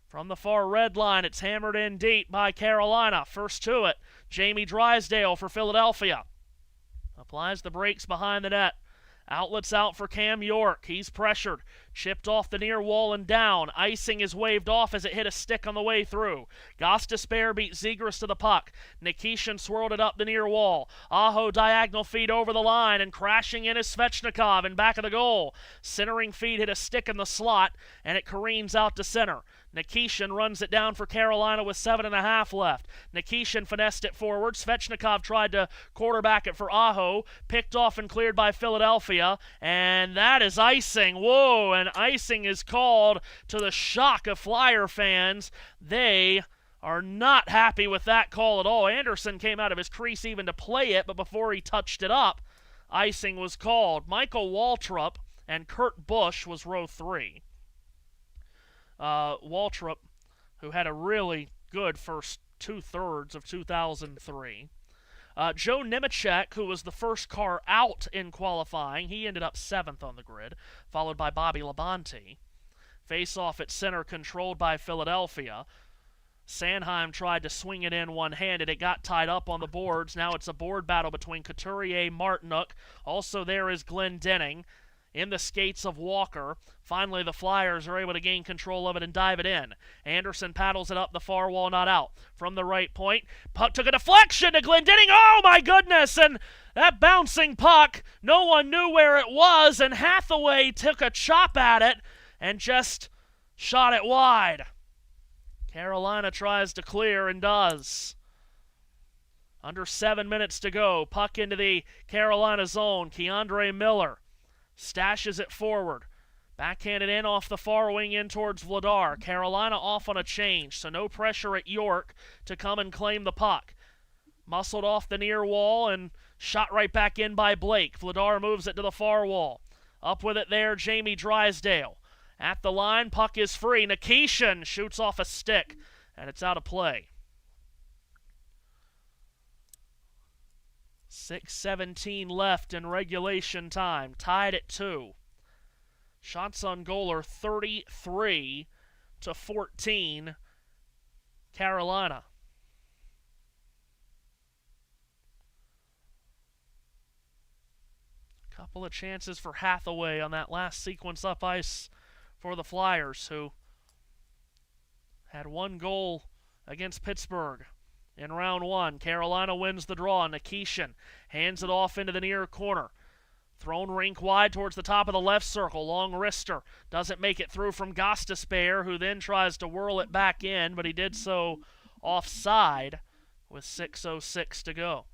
From the far red line, it's hammered in deep by Carolina. First to it, Jamie Drysdale for Philadelphia. Applies the brakes behind the net. Outlets out for Cam York. He's pressured. Chipped off the near wall and down. Icing is waved off as it hit a stick on the way through. Gostisbehere beat Zegras to the puck. Nikishin swirled it up the near wall. Aho diagonal feed over the line, and crashing in is Svechnikov in back of the goal. Centering feed hit a stick in the slot, and it careens out to center. Nikishin runs it down for Carolina with 7.5 left. Nikishin finessed it forward. Svechnikov tried to quarterback it for Aho. Picked off and cleared by Philadelphia. And that is icing. Whoa, and icing is called, to the shock of Flyer fans. They are not happy with that call at all. Anderson came out of his crease even to play it, but before he touched it up, icing was called. Michael Waltrip and Kurt Busch was row 3. Waltrip, who had a really good first 2/3 of 2003. Joe Nemechek, who was the first car out in qualifying, he ended up 7th on the grid, followed by Bobby Labonte. Face-off at center controlled by Philadelphia. Sanheim tried to swing it in one-handed. It got tied up on the boards. Now it's a board battle between Couturier, Martinuk. Also there is Glenn Denning in the skates of Walker. Finally, the Flyers are able to gain control of it and dive it in. Anderson paddles it up the far wall, not out. From the right point, puck took a deflection to Glendening. Oh, my goodness! And that bouncing puck, no one knew where it was, and Hathaway took a chop at it and just shot it wide. Carolina tries to clear and does. Under 7 minutes to go. Puck into the Carolina zone. Keandre Miller stashes it forward. Backhanded in off the far wing in towards Vladar. Carolina off on a change, so no pressure at York to come and claim the puck. Muscled off the near wall and shot right back in by Blake. Vladar moves it to the far wall. Up with it there, Jamie Drysdale. At the line, puck is free. Nikishin shoots off a stick, and it's out of play. 6:17 left in regulation time. Tied at 2. Shots on goal are 33-14 Carolina. Couple of chances for Hathaway on that last sequence up ice for the Flyers, who had 1 goal against Pittsburgh in round 1. Carolina wins the draw. Nikishin hands it off into the near corner. Thrown rink wide towards the top of the left circle. Long wrister. Doesn't make it through from Gostisbehere, who then tries to whirl it back in, but he did so offside with 6:06 to go.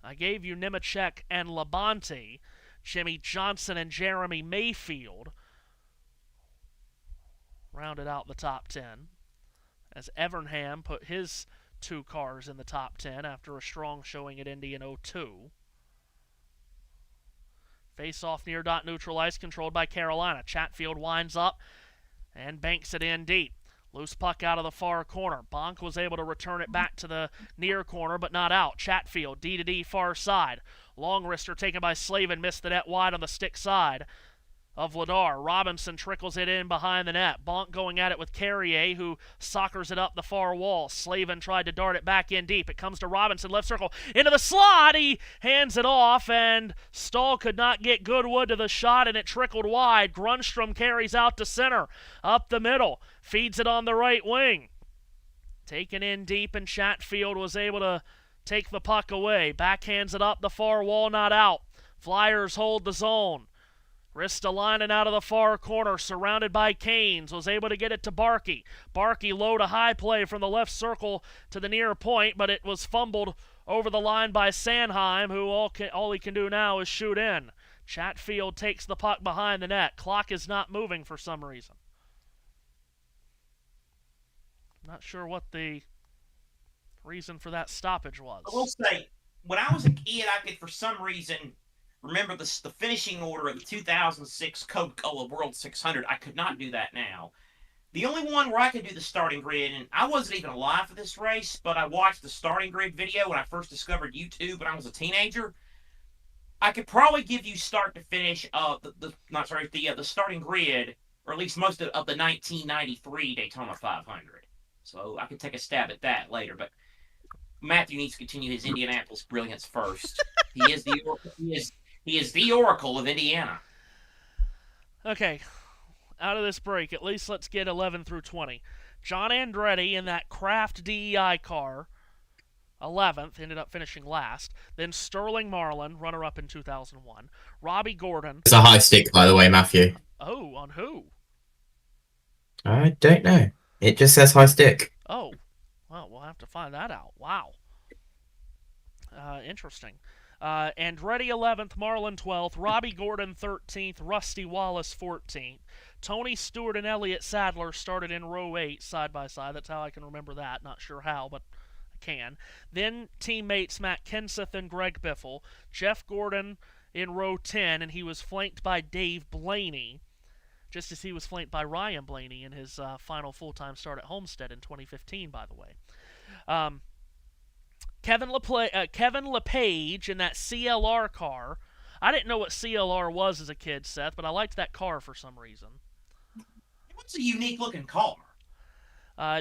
I gave you Nemechek and Labonte. Jimmy Johnson and Jeremy Mayfield rounded out the top 10, as Evernham put his 2 cars in the top 10 after a strong showing at Indy in 02. Face-off near dot neutral ice controlled by Carolina. Chatfield winds up and banks it in deep. Loose puck out of the far corner. Bonk was able to return it back to the near corner, but not out. Chatfield, D to D, far side. Long wrister taken by Slavin, missed the net wide on the stick side. of Vladar. Robinson trickles it in behind the net. Bonk going at it with Carrier, who soccers it up the far wall. Slavin tried to dart it back in deep. It comes to Robinson, left circle, into the slot. He hands it off, and Stahl could not get Goodwood to the shot, and it trickled wide. Grunstrom carries out to center, up the middle, feeds it on the right wing. Taken in deep, and Chatfield was able to take the puck away. Backhands it up the far wall, not out. Flyers hold the zone. Ristolainen out of the far corner, surrounded by Canes, was able to get it to Barkey. Barkey low to high play from the left circle to the near point, but it was fumbled over the line by Sanheim, who all he can do now is shoot in. Chatfield takes the puck behind the net. Clock is not moving for some reason. Not sure what the reason for that stoppage was. I will say, when I was a kid, I could, for some reason, remember the finishing order of the 2006 Coca-Cola World 600. I could not do that now. The only one where I could do the starting grid, and I wasn't even alive for this race, but I watched the starting grid video when I first discovered YouTube when I was a teenager. I could probably give you start to finish the starting grid, or at least most of the 1993 Daytona 500. So I could take a stab at that later, but Matthew needs to continue his Indianapolis brilliance first. He is the Oracle of Indiana. Okay, out of this break, at least let's get 11 through 20. John Andretti in that Kraft DEI car, 11th, ended up finishing last. Then Sterling Marlin, runner-up in 2001. Robbie Gordon. It's a high stick, by the way, Matthew. Oh, on who? I don't know. It just says high stick. Oh, well, we'll have to find that out. Wow. Interesting. Andretti 11th, Marlin 12th, Robbie Gordon 13th, Rusty Wallace 14th. Tony Stewart and Elliott Sadler started in row 8, side by side. That's how I can remember that. Not sure how, but I can. Then teammates Matt Kenseth and Greg Biffle. Jeff Gordon in row 10, and he was flanked by Dave Blaney, just as he was flanked by Ryan Blaney in his final full-time start at Homestead in 2015, by the way. Kevin LePage in that CLR car. I didn't know what CLR was as a kid, Seth, but I liked that car for some reason. What's a unique-looking car?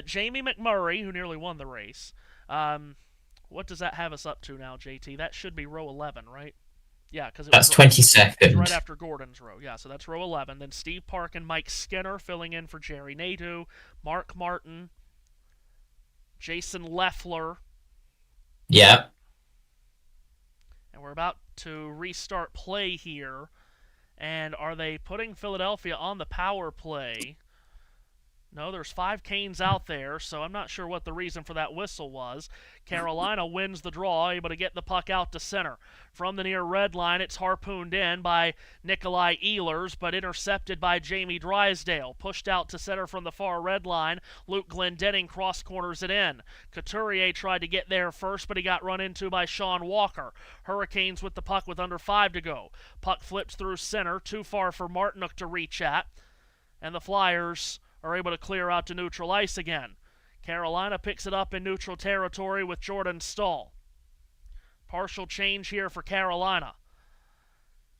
Jamie McMurray, who nearly won the race. What does that have us up to now, JT? That should be row 11, right? Yeah, because that's 22nd. Right after Gordon's row. Yeah, so that's row 11. Then Steve Park and Mike Skinner filling in for Jerry Nadeau, Mark Martin, Jason Leffler. Yeah. And we're about to restart play here. And are they putting Philadelphia on the power play? No, there's 5 Canes out there, so I'm not sure what the reason for that whistle was. Carolina wins the draw, able to get the puck out to center. From the near red line, it's harpooned in by Nikolai Ehlers, but intercepted by Jamie Drysdale. Pushed out to center from the far red line, Luke Glendenning cross-corners it in. Couturier tried to get there first, but he got run into by Sean Walker. Hurricanes with the puck with under 5 to go. Puck flips through center, too far for Martinook to reach at, and the Flyers are able to clear out to neutral ice again. Carolina picks it up in neutral territory with Jordan Stahl. Partial change here for Carolina.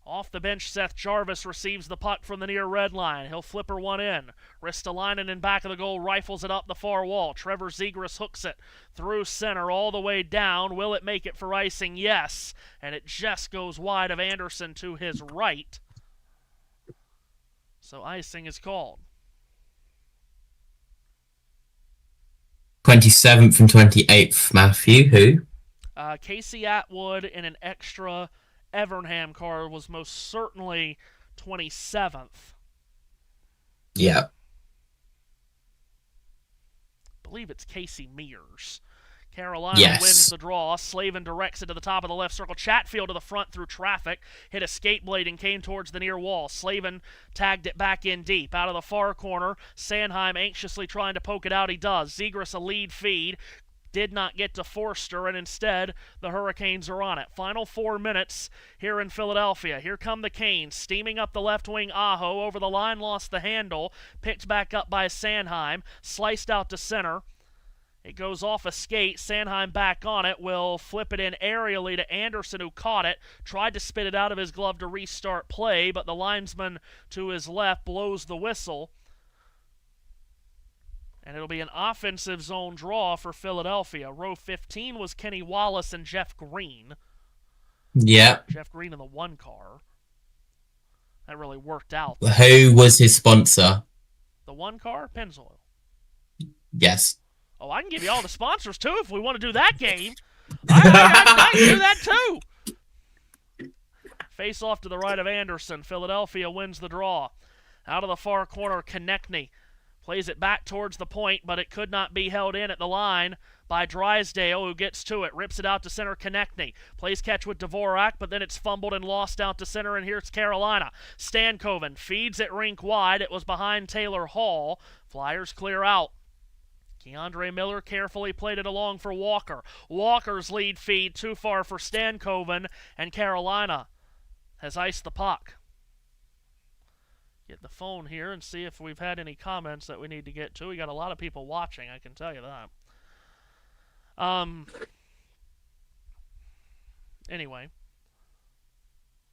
Off the bench, Seth Jarvis receives the puck from the near red line. He'll flipper one in. Ristolainen in back of the goal rifles it up the far wall. Trevor Zegras hooks it through center all the way down. Will it make it for icing? Yes. And it just goes wide of Anderson to his right. So icing is called. 27th and 28th, Matthew. Who? Casey Atwood in an extra Evernham car was most certainly 27th. Yeah. I believe it's Casey Mears. Carolina wins the draw. Slavin directs it to the top of the left circle. Chatfield to the front through traffic. Hit a skate blade and came towards the near wall. Slavin tagged it back in deep. Out of the far corner, Sanheim anxiously trying to poke it out. He does. Zegras a lead feed. Did not get to Forster, and instead the Hurricanes are on it. Final 4 minutes here in Philadelphia. Here come the Canes, steaming up the left wing. Aho over the line, lost the handle. Picked back up by Sanheim. Sliced out to center. It goes off a skate. Sanheim back on it. Will flip it in aerially to Anderson, who caught it. Tried to spit it out of his glove to restart play, but the linesman to his left blows the whistle. And it'll be an offensive zone draw for Philadelphia. Row 15 was Kenny Wallace and Jeff Green. Yeah. Jeff Green in the 1 car. That really worked out. Who was his sponsor? The 1 car? Pennzoil. Yes. Oh, I can give you all the sponsors, too, if we want to do that game. I can do that, too. Face off to the right of Anderson. Philadelphia wins the draw. Out of the far corner, Konechny plays it back towards the point, but it could not be held in at the line by Drysdale, who gets to it, rips it out to center. Konechny plays catch with Dvorak, but then it's fumbled and lost out to center, and here's Carolina. Stankoven feeds it rink wide. It was behind Taylor Hall. Flyers clear out. Keandre Miller carefully played it along for Walker. Walker's lead feed too far for Stankoven, and Carolina has iced the puck. Get the phone here and see if we've had any comments that we need to get to. We got a lot of people watching, I can tell you that. Anyway.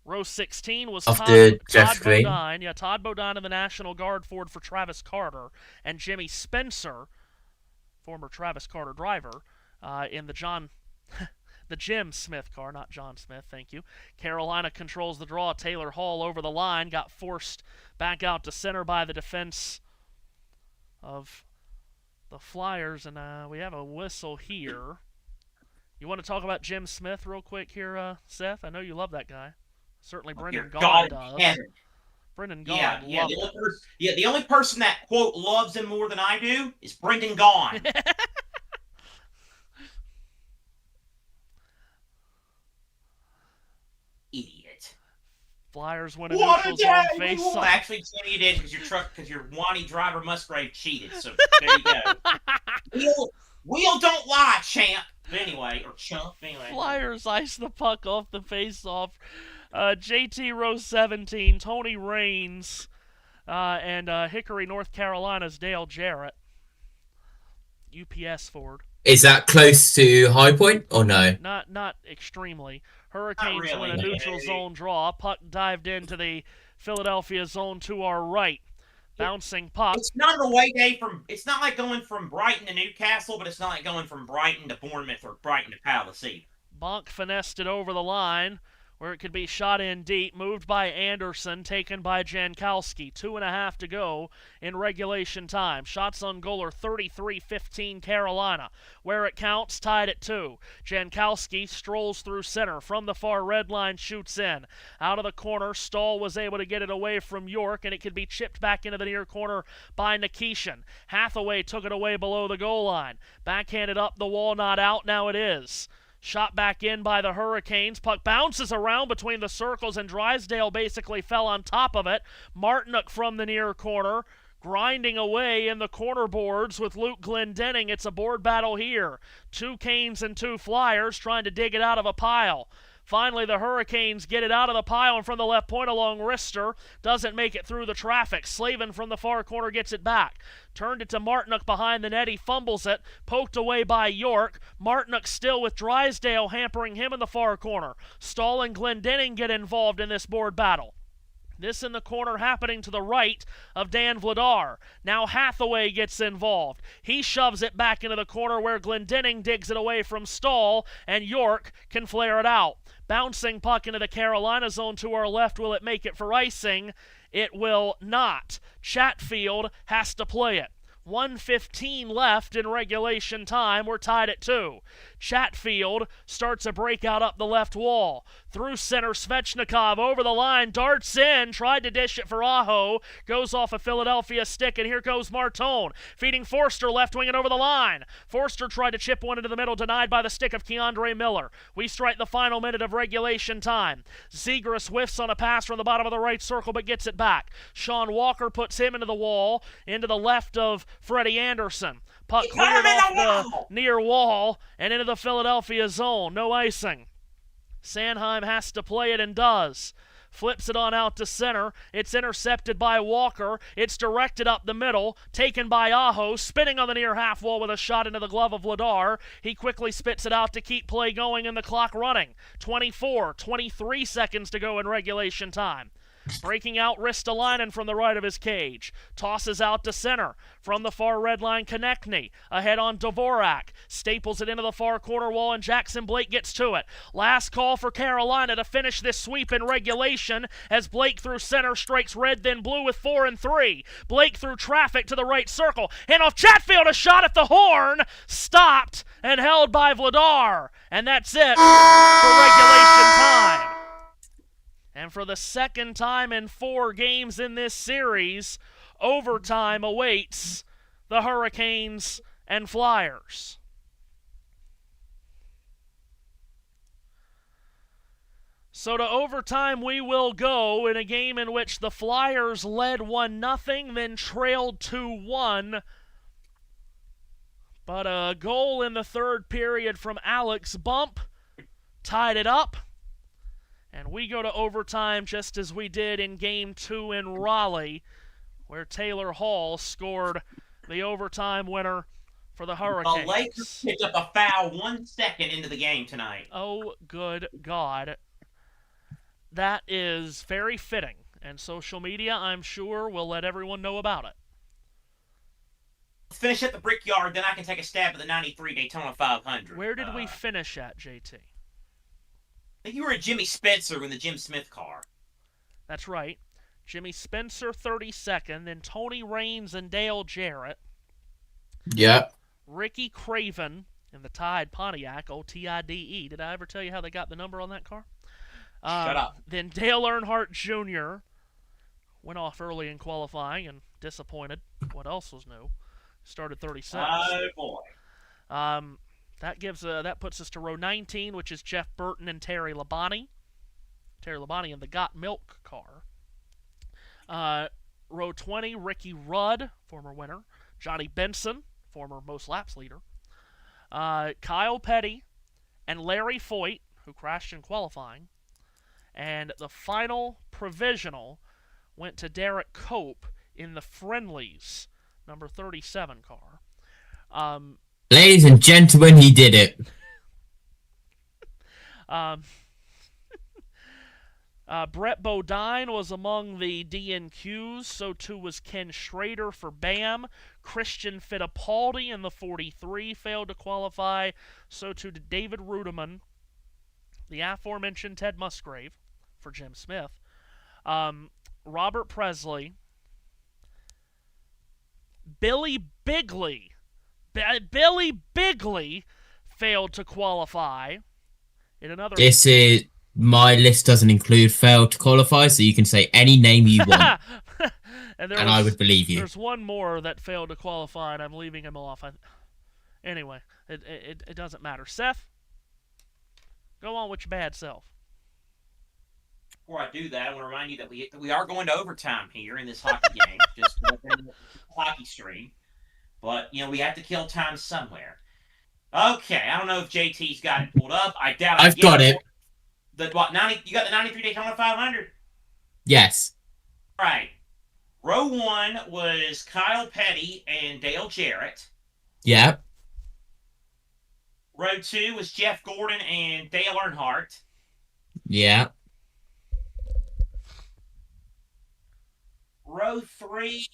Row 16 was Todd Bodine. Yeah, Todd Bodine in the National Guard forward for Travis Carter. And Jimmy Spencer, former Travis Carter driver, in the the Jim Smith car, not John Smith, thank you. Carolina controls the draw. Taylor Hall over the line, got forced back out to center by the defense of the Flyers, and we have a whistle here. You want to talk about Jim Smith real quick here, Seth? I know you love that guy. Certainly Brendan Gaughan does. Brendan Gaughan. The only person that, quote, loves him more than I do is Brendan Gaughan. Idiot. Flyers win a neutral zone face-off. Actually, Jimmy, you did because your whiny driver Musgrave cheated. So there you go. Wheel don't lie, champ. But anyway, or chump. Anyway. Flyers ice the puck off the face-off. JT row 17, Tony Raines, and Hickory, North Carolina's Dale Jarrett. UPS forward. Is that close to High Point or no? Not extremely. Hurricanes win a neutral zone draw. Puck dived into the Philadelphia zone to our right. Bouncing puck. It's not an away day it's not like going from Brighton to Newcastle, but it's not like going from Brighton to Bournemouth or Brighton to Palace either. Bonk finessed it over the line, where it could be shot in deep, moved by Anderson, taken by Jankowski. 2.5 to go in regulation time. Shots on goal are 33-15 Carolina. Where it counts, tied at 2. Jankowski strolls through center. From the far red line, shoots in. Out of the corner, Stahl was able to get it away from York, and it could be chipped back into the near corner by Nikishin. Hathaway took it away below the goal line. Backhanded up the wall, not out, now it is. Shot back in by the Hurricanes. Puck bounces around between the circles, and Drysdale basically fell on top of it. Martinook from the near corner, grinding away in the corner boards with Luke Glendenning. It's a board battle here. 2 Canes and 2 Flyers trying to dig it out of a pile. Finally, the Hurricanes get it out of the pile and from the left point along Rister. Doesn't make it through the traffic. Slavin from the far corner gets it back. Turned it to Martinook behind the net. He fumbles it. Poked away by York. Martinook still with Drysdale hampering him in the far corner. Stahl and Glendenning get involved in this board battle. This in the corner happening to the right of Dan Vladar. Now Hathaway gets involved. He shoves it back into the corner where Glendenning digs it away from Stahl, and York can flare it out. Bouncing puck into the Carolina zone to our left. Will it make it for icing? It will not. Chatfield has to play it. 1:15 left in regulation time. We're tied at 2. Chatfield starts a breakout up the left wall. Through center, Svechnikov over the line, darts in, tried to dish it for Aho. Goes off a Philadelphia stick, and here goes Martone. Feeding Forster, left wing and over the line. Forster tried to chip one into the middle, denied by the stick of Keandre Miller. We strike the final minute of regulation time. Zegras whiffs on a pass from the bottom of the right circle, but gets it back. Sean Walker puts him into the wall, into the left of Freddie Anderson. Puck cleared off the near wall and into the Philadelphia zone. No icing. Sanheim has to play it and does. flips it on out to center. It's intercepted by Walker. It's directed up the middle, taken by Aho, spinning on the near half wall with a shot into the glove of Vladar. He quickly spits it out to keep play going and the clock running. 23 seconds to go in regulation time. Breaking out Ristolainen from the right of his cage. Tosses out to center. From the far red line, Konechny. Ahead on Dvorak. Staples it into the far corner wall, and Jackson Blake gets to it. Last call for Carolina to finish this sweep in regulation as Blake through center strikes red, then blue with 4 and 3. Blake through traffic to the right circle. And off Chatfield, a shot at the horn. Stopped and held by Vladar. And that's it for regulation time. And for the second time in 4 games in this series, overtime awaits the Hurricanes and Flyers. So to overtime we will go in a game in which the Flyers led 1-0, then trailed 2-1. But a goal in the third period from Alex Bump tied it up. And we go to overtime just as we did in Game 2 in Raleigh, where Taylor Hall scored the overtime winner for the Hurricanes. The Lakers picked up a foul 1 second into the game tonight. Oh, good God. That is very fitting, and social media, I'm sure, will let everyone know about it. Let's finish at the Brickyard, then I can take a stab at the 93 Daytona 500. Where did we finish at, JT? I think you were at Jimmy Spencer in the Jim Smith car. That's right. Jimmy Spencer, 32nd, then Tony Raines and Dale Jarrett. Yep. Ricky Craven in the Tide Pontiac, O-T-I-D-E. Did I ever tell you how they got the number on that car? Shut up. Then Dale Earnhardt Jr. went off early in qualifying and disappointed. What else was new? Started 37th. Oh, boy. That puts us to row 19, which is Jeff Burton and Terry Labonte. Terry Labonte in the Got Milk car. Row 20, Ricky Rudd, former winner. Johnny Benson, former most laps leader. Kyle Petty and Larry Foyt, who crashed in qualifying. And the final provisional went to Derek Cope in the Friendlies, number 37 car. Ladies and gentlemen, he did it. Brett Bodine was among the DNQs. So too was Ken Schrader for BAM. Christian Fittipaldi in the 43 failed to qualify. So too did David Rudeman. The aforementioned Ted Musgrave for Jim Smith. Robert Presley. Billy Bigley. Billy Bigley failed to qualify. In another. This is my list doesn't include failed to qualify, so you can say any name you want, and I would believe you. There's one more that failed to qualify, and I'm leaving him off. Anyway, it doesn't matter. Seth, go on with your bad self. Before I do that, I want to remind you that we are going to overtime here in this hockey game, just within the hockey stream. But, we have to kill time somewhere. Okay, I don't know if JT's got it pulled up. I doubt it. I've got it. You got the 93 Daytona 500? Yes. All right. Row 1 was Kyle Petty and Dale Jarrett. Yep. Row 2 was Jeff Gordon and Dale Earnhardt. Yeah. Row 3,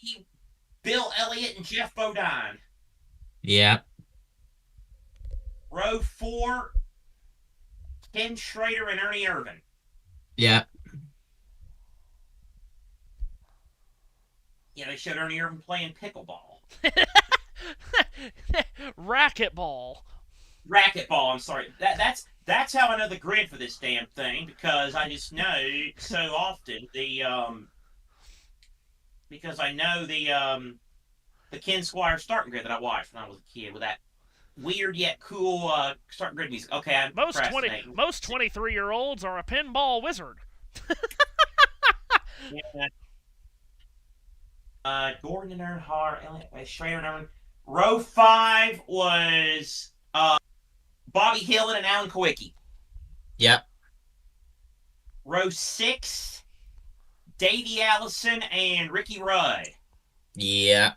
Bill Elliott and Jeff Bodine. Yeah. Row 4, Ken Schrader and Ernie Irvin. Yeah. Yeah, they showed Ernie Irvin playing pickleball. Racquetball. Racquetball, I'm sorry. That's how I know the grid for this damn thing, because I just know so often because I know the Ken Squire starting grid that I watched when I was a kid with that weird yet cool starting grid music. Okay, I'm most 23-year-olds are a pinball wizard. Yeah. Gordon and Earnhardt, Schrader and Irvin. Row 5 was Bobby Hillin and Alan Kowicki. Yep. Row 6, Davey Allison and Ricky Rudd. Yeah.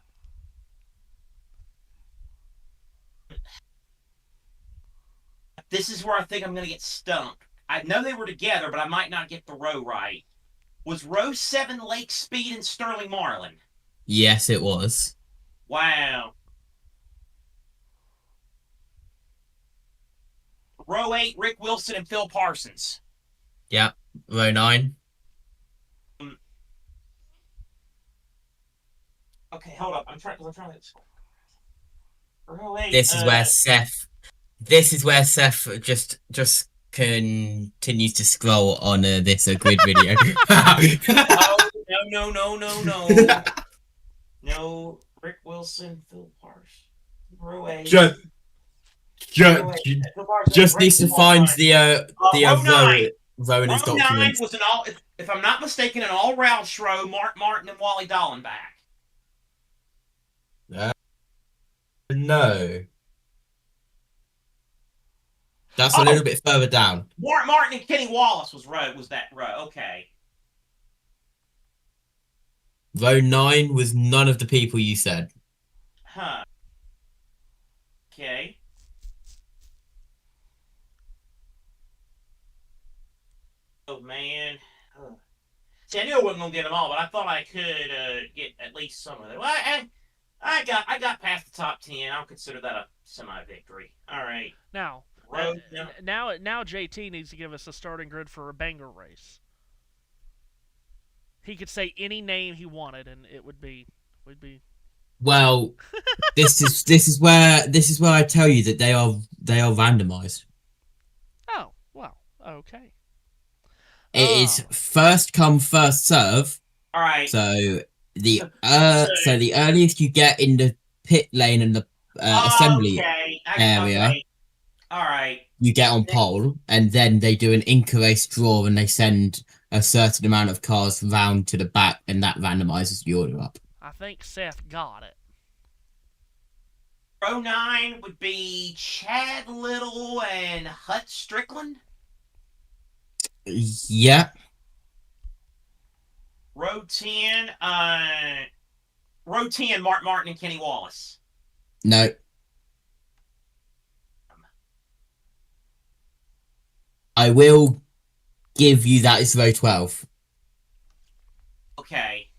This is where I think I'm going to get stumped. I know they were together, but I might not get the row right. Was row 7 Lake Speed and Sterling Marlin? Yes, it was. Wow. Row 8 Rick Wilson and Phil Parsons. Yeah. Row 9. Okay, hold up. I'm trying to get score. Row 8. This is where Seth. This is where Seth just continues to scroll on this grid video. No. No, Rick Wilson, Phil Parsons. Row 8. Just needs to find the row in his Row 9 documents. was an all, if I'm not mistaken, an all Roush row. Mark Martin and Wally Dallenbach. No. That's a little bit further down. Mark Martin and Kenny Wallace was that row. Okay. Row 9 was none of the people you said. Huh. Okay. Oh man. See, I knew I wasn't gonna get them all, but I thought I could get at least some of them. Well, I got past the top 10. I'll consider that a semi-victory. All right. Now, now JT needs to give us a starting grid for a banger race. He could say any name he wanted, and it would be. Well, this is where I tell you that they are randomized. Oh well, okay. It is first come, first serve. All right. So the earliest you get in the pit lane and the assembly area, okay. All right, you get on pole, and then they do an inter-race draw, and they send a certain amount of cars round to the back, and that randomizes the order up. I think Seth got it. Row 9 would be Chad Little and Hut Strickland. Yeah. Row 10, Mark Martin and Kenny Wallace. No. I will give you that it's row 12. Okay.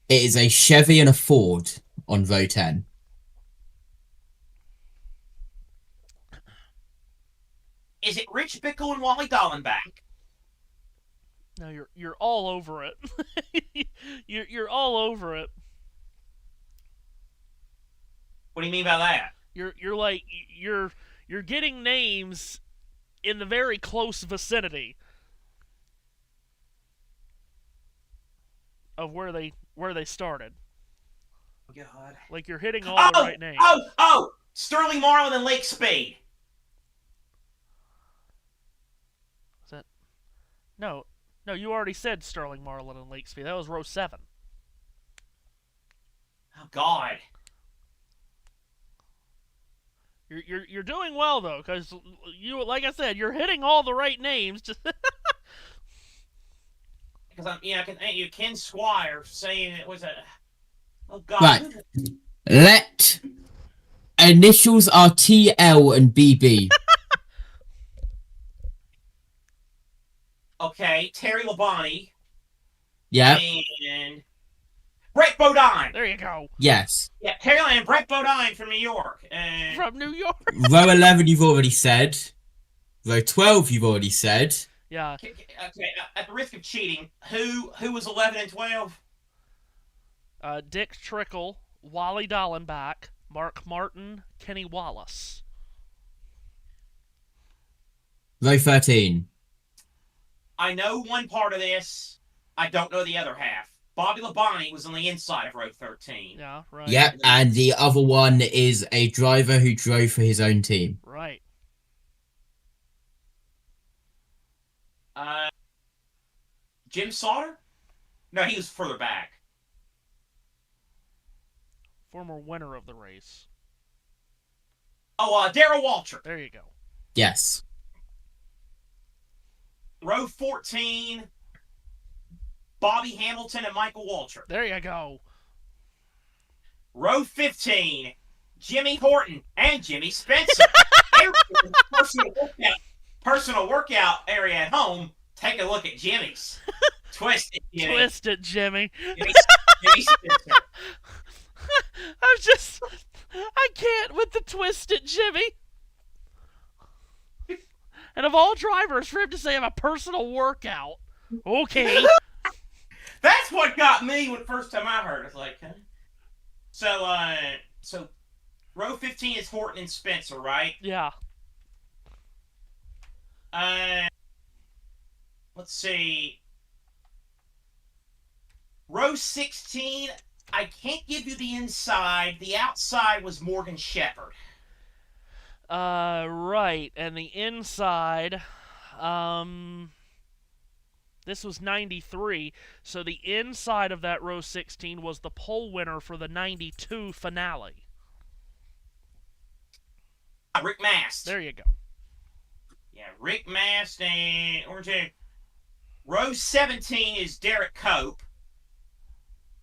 It is a Chevy and a Ford on row 10. Is it Rich Bickle and Wally Dallenbach? No, you're all over it. you're all over it. What do you mean by that? You're getting names in the very close vicinity of where they started. God. Like you're hitting all the right names. Oh! Sterling Marlin and Lake Speed. Is that? No, you already said Sterling Marlin and Lake Speed. That was row 7. Oh God. You're doing well though, because you, like I said, you're hitting all the right names. Just because I can thank you, Ken Squire, saying it was a. Oh God. Right. Let initials are TL and BB. Okay, Terry Labonte. Yeah. And Brett Bodine. there you go. Yes. Yeah, Terry and Brett Bodine from New York. And From New York. Row 11 you've already said. Row 12 you've already said. Yeah. okay, at the risk of cheating, who was 11 and 12? Dick Trickle, Wally Dallenbach, Mark Martin, Kenny Wallace. Row 13. I know one part of this. I don't know the other half. Bobby Labonte was on the inside of row 13. Yeah, right. Yep, and the other one is a driver who drove for his own team. Right. Jim Sauter? No, he was further back. Former winner of the race. Oh, Darrell Waltrip. There you go. Yes. row 14, Bobby Hamilton and Michael Waltrip. There you go. Row 15, Jimmy Horton and Jimmy Spencer. personal workout area at home. Take a look at Jimmy's. Twist it, Jimmy. Twist it, Jimmy. Jimmy Spencer. I can't with the twist it, Jimmy. And of all drivers, for him to say I have a personal workout. Okay. That's what got me when the first time I heard it. I was like, huh? So row 15 is Horton and Spencer, right? Yeah. Let's see. Row 16, I can't give you the inside. The outside was Morgan Shepherd. Right. And the inside, this was 93, so the inside of that row 16 was the pole winner for the 92 finale. Rick Mast. There you go. Yeah, Rick Mast and Orange. Row 17 is Derek Cope.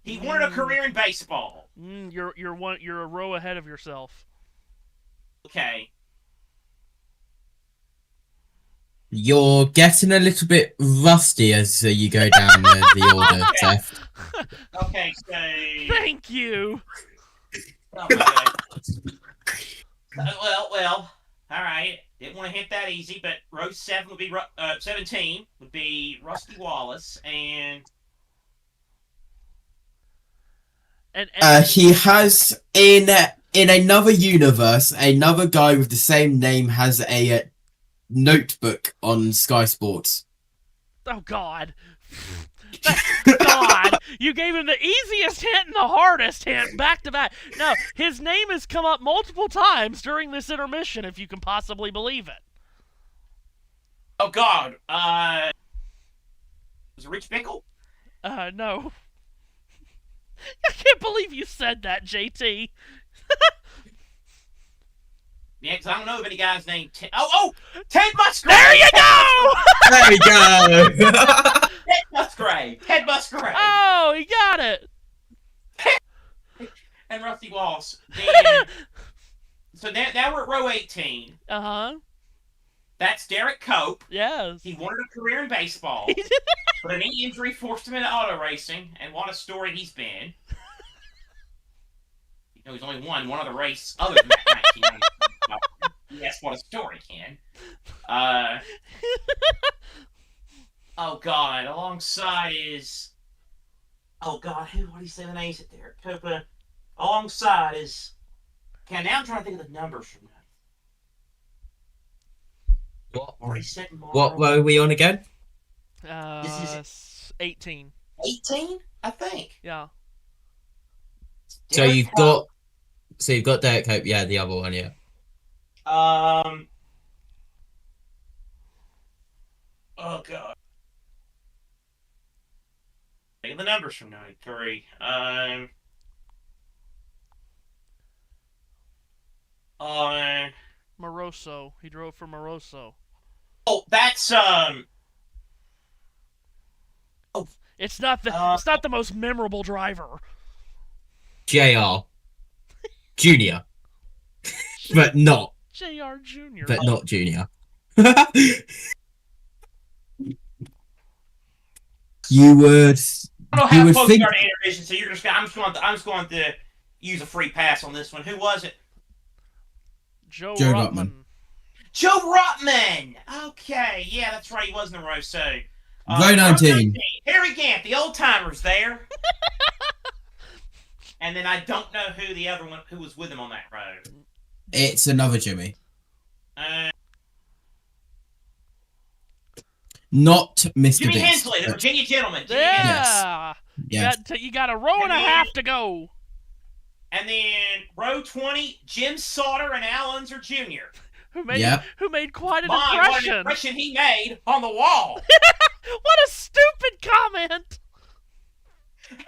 He wanted a career in baseball. You're a row ahead of yourself. Okay. You're getting a little bit rusty as you go down the order, Seth. Okay, so... Thank you. Okay. Well. All right. Didn't want to hit that easy, but row 7 would be 17 would be Rusty Wallace and he has in another universe, another guy with the same name has a notebook on Sky Sports. Oh God. God, you gave him the easiest hint and the hardest hint back to back. No, his name has come up multiple times during this intermission, if you can possibly believe it. oh God, was it Rich Bickle? No. I can't believe you said that, JT. Yeah, because I don't know of any guy's name. Ted Musgrave. There you go. There we go. Ted Musgrave. Ted Musgrave. Oh, he got it. And Rusty Wallace. Then, so now we're at row 18. Uh-huh. That's Derek Cope. Yes. He wanted a career in baseball, but a knee injury forced him into auto racing, and what a story he's been. You know, he's only won one other race other than that 1990. Yes, what a story, Ken. Oh God, alongside is. Oh God, what do you say the names at there? Copa. Alongside is. Okay, now I'm trying to think of the numbers from that. What row are we on again? This is 18. 18, I think. Yeah. So you've got Derek Hope, yeah, the other one, yeah. Oh God. Take the numbers from 93. Moroso. He drove for Moroso. Oh, that's It's not the most memorable driver. JR. Junior. But not. JR Jr. But not Junior. You would. I don't you have would close think. guard intervision, so I'm just going to use a free pass on this one. Who was it? Joe Joe Rutman. Joe Rutman. Okay, yeah, that's right. He was in the row. So Row 19. Harry Gant, the old timers there. And then I don't know who the other one who was with him on that road. It's another Jimmy. Jimmy Not Mr. Beast. Hensley, the Virginia gentleman. Jimmy Yeah. Yes. You got a row and a half to go. And then row 20, Jim Sauter and Al Unser Jr. Who made quite an What an impression. impression he made on the wall. What a stupid comment.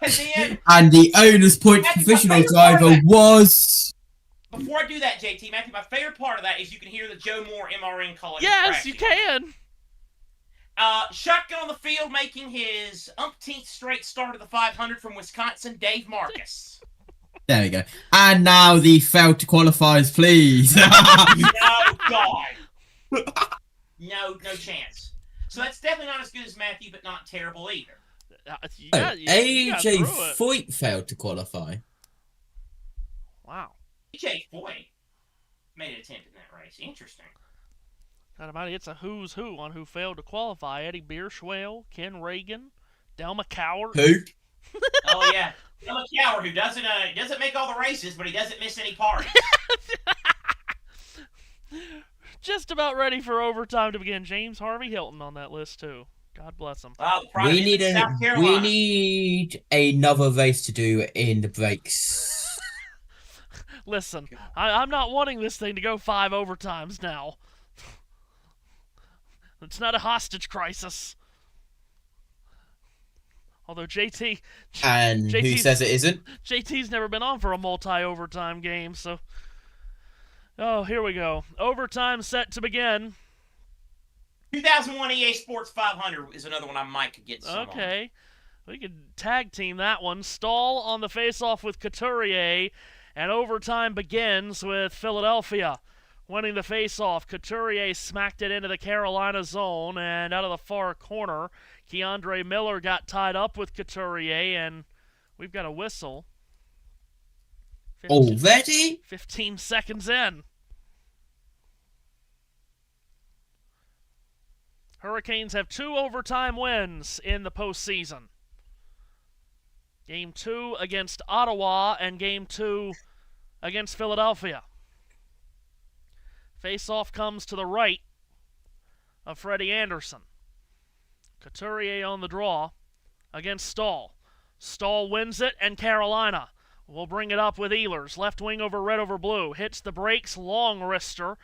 And then, And the owner's point Matthew, professional my favorite part of driver that- was. before I do that, JT, Matthew, my favorite part of that is you can hear the Joe Moore MRN calling. Yes, you can. Shotgun on the field, making his umpteenth straight start of the 500 from Wisconsin, Dave Marcus. There we go. And now the failed to qualifiers, please. No, God. No chance. So that's definitely not as good as Matthew, but not terrible either. AJ Foyt failed to qualify. Wow. AJ Foyt made an attempt in that race. Interesting. God almighty, it's a who's who on who failed to qualify. Eddie Bierschwale, Ken Reagan, Del McCowart. Who? Oh, yeah. Del McCowart, who doesn't make all the races, but he doesn't miss any parties. Just about ready for overtime to begin. James Harvey Hilton on that list, too. God bless him. We need another race to do in the breaks. Listen, I'm not wanting this thing to go 5 overtimes now. It's not a hostage crisis. Although JT... And who says it isn't? JT's never been on for a multi-overtime game, so... Oh, here we go. Overtime set to begin. 2001 EA Sports 500 is another one I might could get some Okay. We could tag team that one. Stahl on the face-off with Couturier, and overtime begins with Philadelphia winning the face-off. Couturier smacked it into the Carolina zone, and out of the far corner, Keandre Miller got tied up with Couturier, and we've got a whistle. Already? 15 seconds in. Hurricanes have 2 overtime wins in the postseason. Game 2 against Ottawa and Game 2 against Philadelphia. Face-off comes to the right of Freddie Anderson. Couturier on the draw against Stahl. Stahl wins it, and Carolina will bring it up with Ehlers. Left wing over red over blue. Hits the brakes, long wrister.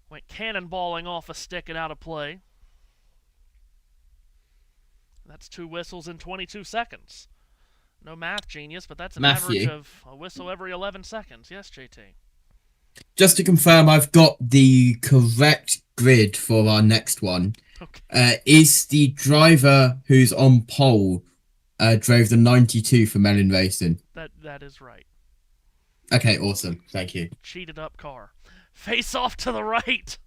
Went cannonballing off a stick and out of play. That's 2 whistles in 22 seconds. No math genius, but that's an average of a whistle every 11 seconds. Yes, JT. Just to confirm, I've got the correct grid for our next one. Okay. Is the driver who's on pole drove the 92 for Mellon Racing? That is right. Okay, awesome. Thank you. Cheated up car. Face off to the right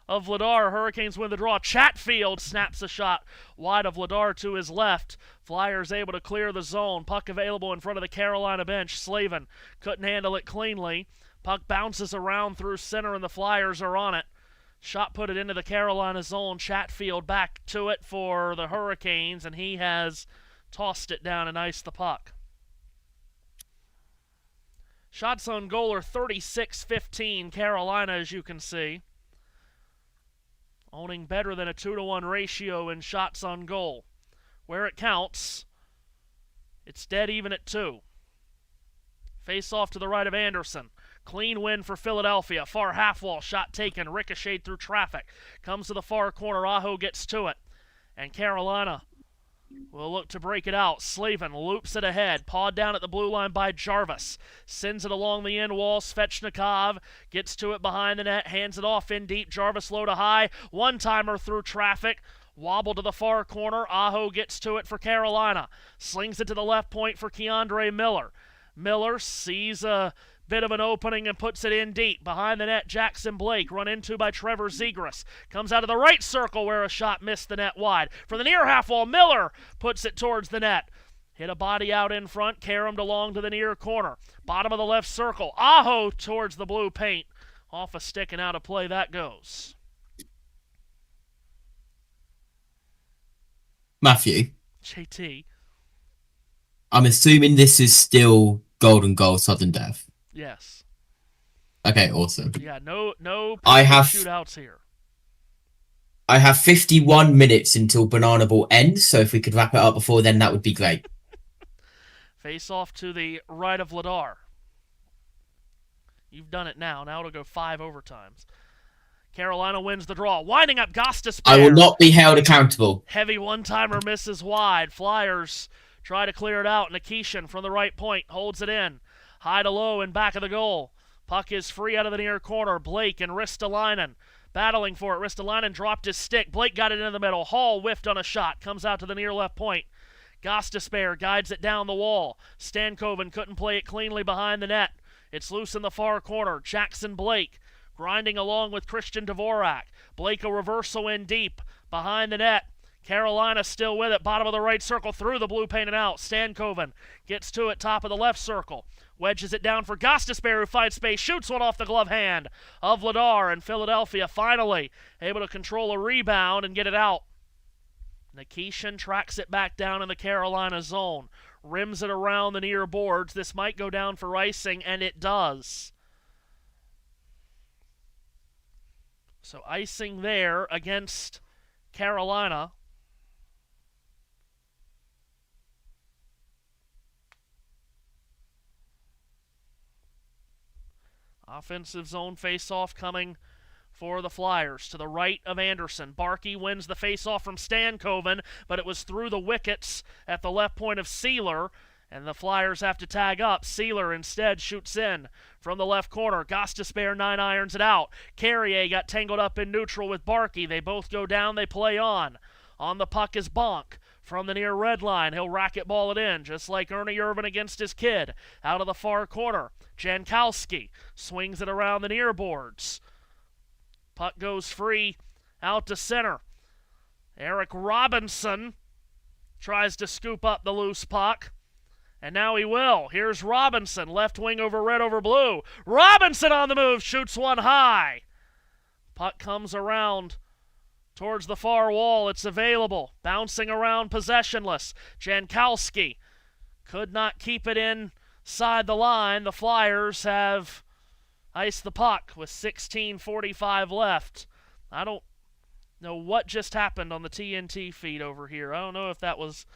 of Vladar. Hurricanes win the draw. Chatfield snaps a shot wide of Vladar to his left. Flyers able to clear the zone. Puck available in front of the Carolina bench. Slavin couldn't handle it cleanly. Puck bounces around through center, and the Flyers are on it. Shot put it into the Carolina zone. Chatfield back to it for the Hurricanes, and he has tossed it down and iced the puck. Shots on goal are 36-15, Carolina, as you can see. Owning better than a 2-to-1 ratio in shots on goal. Where it counts, it's dead even at 2. Face off to the right of Anderson. Clean win for Philadelphia. Far half wall shot taken. Ricocheted through traffic. Comes to the far corner. Aho gets to it. And Carolina will look to break it out. Slavin loops it ahead. Pawed down at the blue line by Jarvis. Sends it along the end wall. Svechnikov gets to it behind the net. Hands it off in deep. Jarvis low to high. One-timer through traffic. Wobble to the far corner. Aho gets to it for Carolina. Slings it to the left point for Keandre Miller. Miller sees a bit of an opening and puts it in deep. Behind the net, Jackson Blake, run into by Trevor Zegras. Comes out of the right circle where a shot missed the net wide. From the near half wall, Miller puts it towards the net. Hit a body out in front, caromed along to the near corner. Bottom of the left circle, Aho towards the blue paint. Off a stick and out of play that goes. Matthew. JT. I'm assuming this is still golden goal, sudden death. Yes. Okay, awesome. Yeah, no shootouts here. I have 51 minutes until Banana Ball ends, so if we could wrap it up before then, that would be great. Face off to the right of Vladar. You've done it now. Now it'll go 5 overtimes. Carolina wins the draw. Winding up Gostisbehere. I will not be held accountable. Heavy one-timer misses wide. Flyers try to clear it out. Nikishin from the right point holds it in. High to low in back of the goal. Puck is free out of the near corner. Blake and Ristolainen battling for it. Ristolainen dropped his stick. Blake got it into the middle. Hall whiffed on a shot. Comes out to the near left point. Gostisbehere guides it down the wall. Stankoven couldn't play it cleanly behind the net. It's loose in the far corner. Jackson Blake grinding along with Christian Dvorak. Blake a reversal in deep behind the net. Carolina still with it. Bottom of the right circle through the blue paint and out. Stankoven gets to it. Top of the left circle. Wedges it down for Gostisbehere, who finds space. Shoots one off the glove hand of Vladar. And Philadelphia finally able to control a rebound and get it out. Nikishin tracks it back down in the Carolina zone. Rims it around the near boards. This might go down for icing, and it does. So icing there against Carolina. Offensive zone face-off coming for the Flyers. To the right of Anderson. Barkey wins the face-off from Stankoven, but it was through the wickets at the left point of Sealer, and the Flyers have to tag up. Sealer instead shoots in from the left corner. Gostisbehere 9-irons it out. Carrier got tangled up in neutral with Barkey. They both go down, they play on. On the puck is Bonk. From the near red line, he'll racket ball it in, just like Ernie Irvin against his kid. Out of the far corner, Jankowski swings it around the near boards. Puck goes free out to center. Eric Robinson tries to scoop up the loose puck, and now he will. Here's Robinson, left wing over red over blue. Robinson on the move, shoots one high. Puck comes around towards the far wall. It's available. Bouncing around possessionless. Jankowski could not keep it inside the line. The Flyers have iced the puck with 16:45 left. I don't know what just happened on the TNT feed over here. I don't know if that was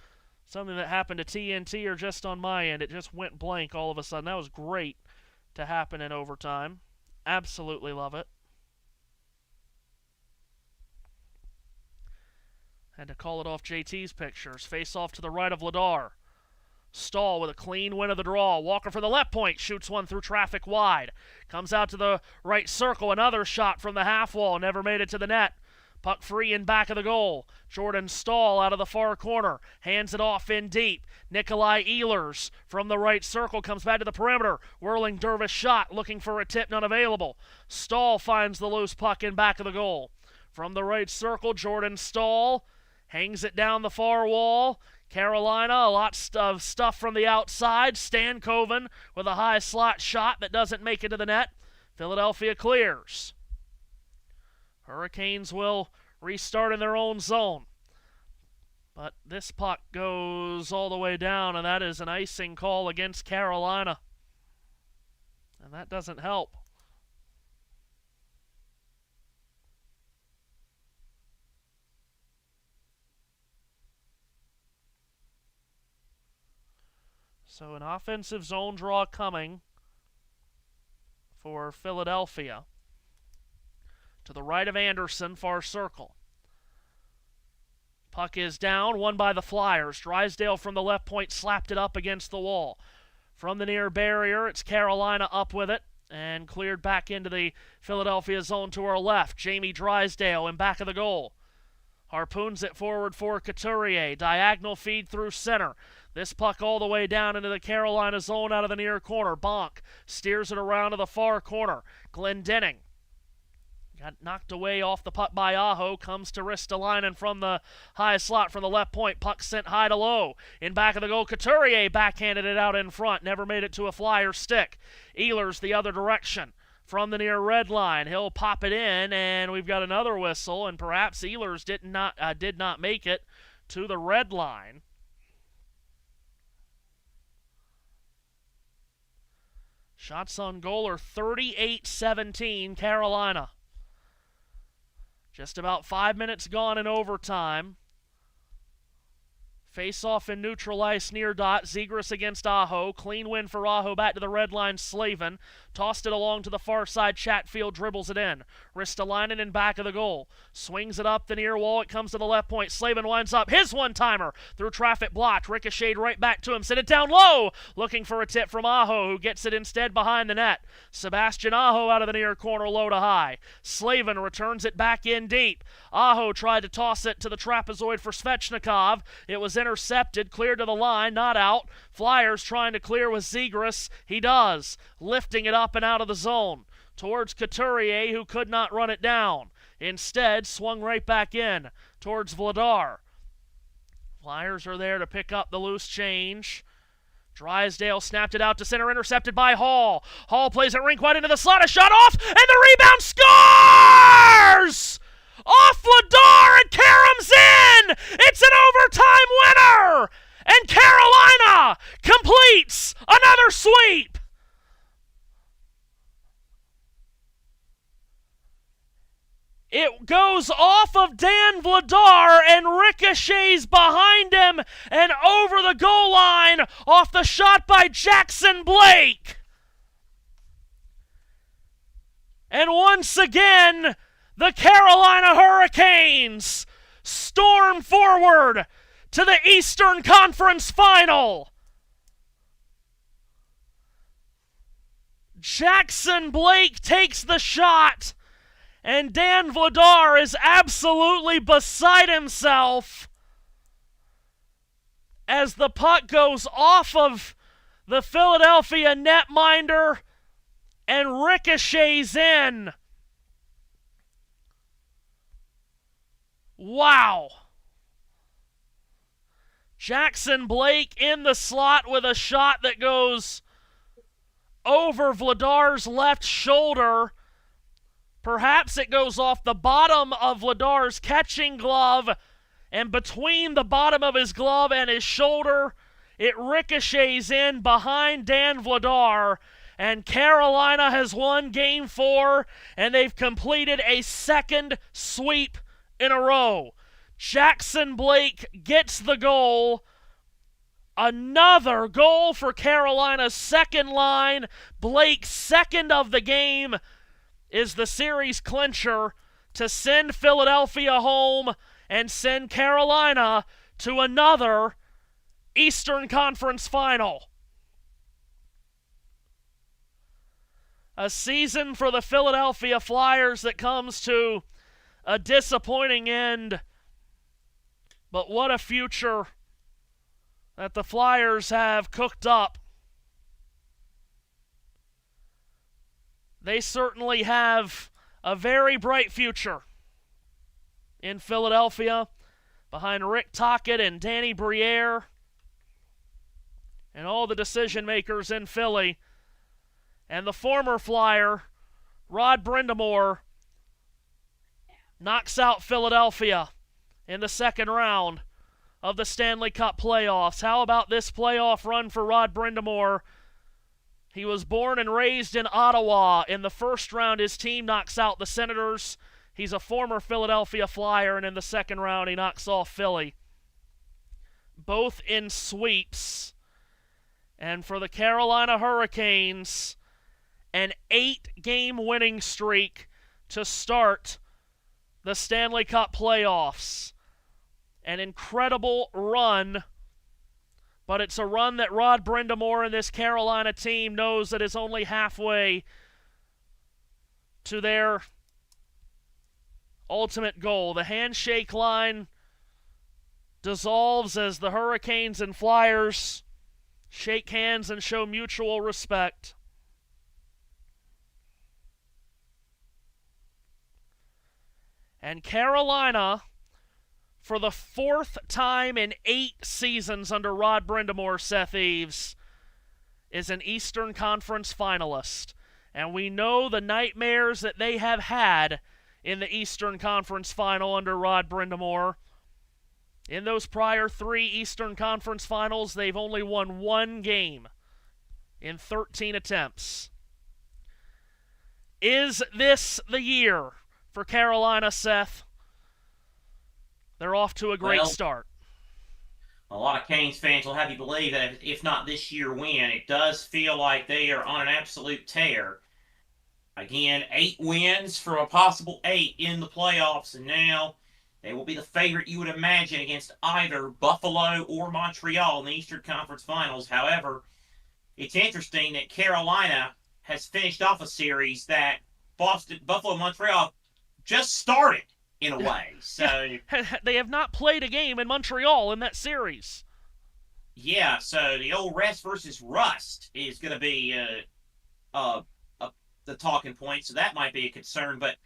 something that happened to TNT or just on my end. It just went blank all of a sudden. That was great to happen in overtime. Absolutely love it. Had to call it off JT's pictures. Face off to the right of Vladar. Stahl with a clean win of the draw. Walker for the left point. Shoots one through traffic wide. Comes out to the right circle. Another shot from the half wall. Never made it to the net. Puck free in back of the goal. Jordan Stahl out of the far corner. Hands it off in deep. Nikolai Ehlers from the right circle comes back to the perimeter. Whirling Dervish shot. Looking for a tip. None available. Stahl finds the loose puck in back of the goal. From the right circle, Jordan Stahl hangs it down the far wall. Carolina, a lot of stuff from the outside. Stankoven with a high slot shot that doesn't make it to the net. Philadelphia clears. Hurricanes will restart in their own zone. But this puck goes all the way down, and that is an icing call against Carolina. And that doesn't help. So an offensive zone draw coming for Philadelphia. To the right of Anderson, far circle. Puck is down, won by the Flyers. Drysdale from the left point slapped it up against the wall. From the near barrier, it's Carolina up with it and cleared back into the Philadelphia zone to our left. Jamie Drysdale in back of the goal. Harpoons it forward for Couturier. Diagonal feed through center. This puck all the way down into the Carolina zone out of the near corner. Bonk steers it around to the far corner. Glendening got knocked away off the puck by Aho. Comes to Ristolainen from the high slot from the left point. Puck sent high to low. In back of the goal, Couturier backhanded it out in front. Never made it to a Flyer stick. Ehlers the other direction. From the near red line, he'll pop it in, and we've got another whistle, and perhaps Ehlers did not make it to the red line. Shots on goal are 38-17 Carolina. Just about 5 minutes gone in overtime. Face-off in neutral ice near dot. Zegras against Aho. Clean win for Aho. Back to the red line, Slavin. Tossed it along to the far side. Chatfield dribbles it in. Ristolainen in back of the goal. Swings it up the near wall. It comes to the left point. Slavin winds up his one-timer. Through traffic blocked. Ricocheted right back to him. Sent it down low. Looking for a tip from Aho, who gets it instead behind the net. Sebastian Aho out of the near corner, low to high. Slavin returns it back in deep. Aho tried to toss it to the trapezoid for Svechnikov. It was intercepted, cleared to the line, not out. Flyers trying to clear with Zegras. He does, lifting it up and out of the zone towards Couturier, who could not run it down. Instead, swung right back in towards Vladar. Flyers are there to pick up the loose change. Drysdale snapped it out to center, intercepted by Hall. Hall plays it rink wide into the slot, a shot off, and the rebound scores! Off Vladar, and Karam's in! It's an overtime winner! And Carolina completes another sweep! It goes off of Dan Vladar and ricochets behind him and over the goal line off the shot by Jackson Blake. And once again, the Carolina Hurricanes storm forward to the Eastern Conference Final. Jackson Blake takes the shot, and Dan Vladar is absolutely beside himself as the puck goes off of the Philadelphia netminder and ricochets in. Wow. Jackson Blake in the slot with a shot that goes over Vladar's left shoulder. Perhaps it goes off the bottom of Vladar's catching glove, and between the bottom of his glove and his shoulder, it ricochets in behind Dan Vladar, and Carolina has won Game 4, and they've completed a second sweep in a row. Jackson Blake gets the goal. Another goal for Carolina's second line. Blake's second of the game is the series clincher to send Philadelphia home and send Carolina to another Eastern Conference Final. A season for the Philadelphia Flyers that comes to a disappointing end, but what a future that the Flyers have cooked up. They certainly have a very bright future in Philadelphia behind Rick Tocchet and Danny Briere and all the decision makers in Philly. And the former Flyer, Rod Brindamore, knocks out Philadelphia in the second round of the Stanley Cup playoffs. How about this playoff run for Rod Brindamore? He was born and raised in Ottawa. In the first round, his team knocks out the Senators. He's a former Philadelphia Flyer, and in the second round, he knocks off Philly. Both in sweeps. And for the Carolina Hurricanes, an 8-game winning streak to start the Stanley Cup playoffs. An incredible run, but it's a run that Rod Brindamore and this Carolina team knows that is only halfway to their ultimate goal. The handshake line dissolves as the Hurricanes and Flyers shake hands and show mutual respect. And Carolina, for the fourth time in 8 seasons under Rod Brindamore, Seth Eaves, is an Eastern Conference finalist. And we know the nightmares that they have had in the Eastern Conference final under Rod Brindamore. In those prior 3 Eastern Conference finals, they've only won 1 game in 13 attempts. Is this the year for Carolina, Seth? They're off to a great start. A lot of Canes fans will have you believe that if not this year, when? It does feel like they are on an absolute tear. Again, 8 wins from a possible 8 in the playoffs, and now they will be the favorite you would imagine against either Buffalo or Montreal in the Eastern Conference Finals. However, it's interesting that Carolina has finished off a series that Buffalo Montreal just started in a way. So they have not played a game in Montreal in that series. Yeah, so the old rest versus rust is going to be the talking point, so that might be a concern. But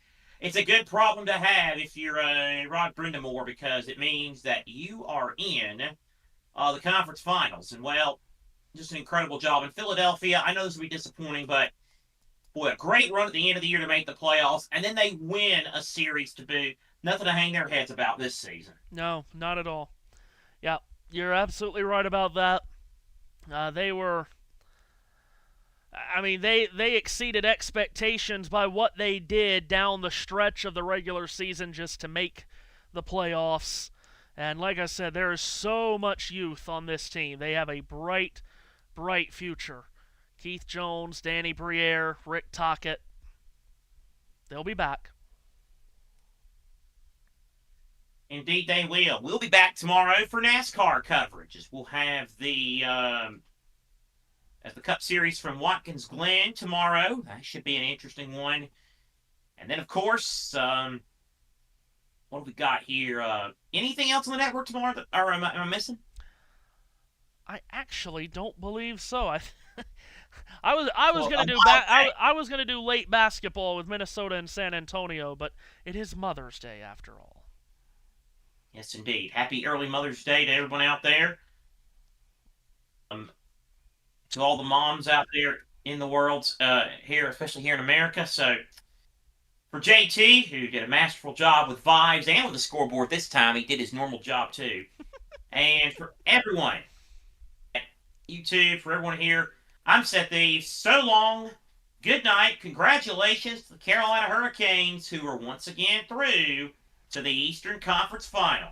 it's a good problem to have if you're Rod Brindamore, because it means that you are in the conference finals. And, well, just an incredible job. In Philadelphia, I know this will be disappointing, but, boy, a great run at the end of the year to make the playoffs, and then they win a series to boot. Nothing to hang their heads about this season. No, not at all. Yeah, you're absolutely right about that. They exceeded expectations by what they did down the stretch of the regular season just to make the playoffs. And like I said, there is so much youth on this team. They have a bright, bright future. Keith Jones, Danny Briere, Rick Tocchet. They'll be back. Indeed, they will. We'll be back tomorrow for NASCAR coverage, as we'll have the Cup Series from Watkins Glen tomorrow. That should be an interesting one. And then, of course, what have we got here? Anything else on the network tomorrow? Or am I missing? I actually don't believe so. I was gonna do late basketball with Minnesota and San Antonio, but it is Mother's Day after all. Yes, indeed. Happy early Mother's Day to everyone out there. To all the moms out there in the world, here, especially here in America. So, for JT, who did a masterful job with vibes and with the scoreboard this time, he did his normal job too. And for everyone, YouTube, for everyone here, I'm Seth Eaves. So long. Good night. Congratulations to the Carolina Hurricanes, who are once again through to the Eastern Conference Final.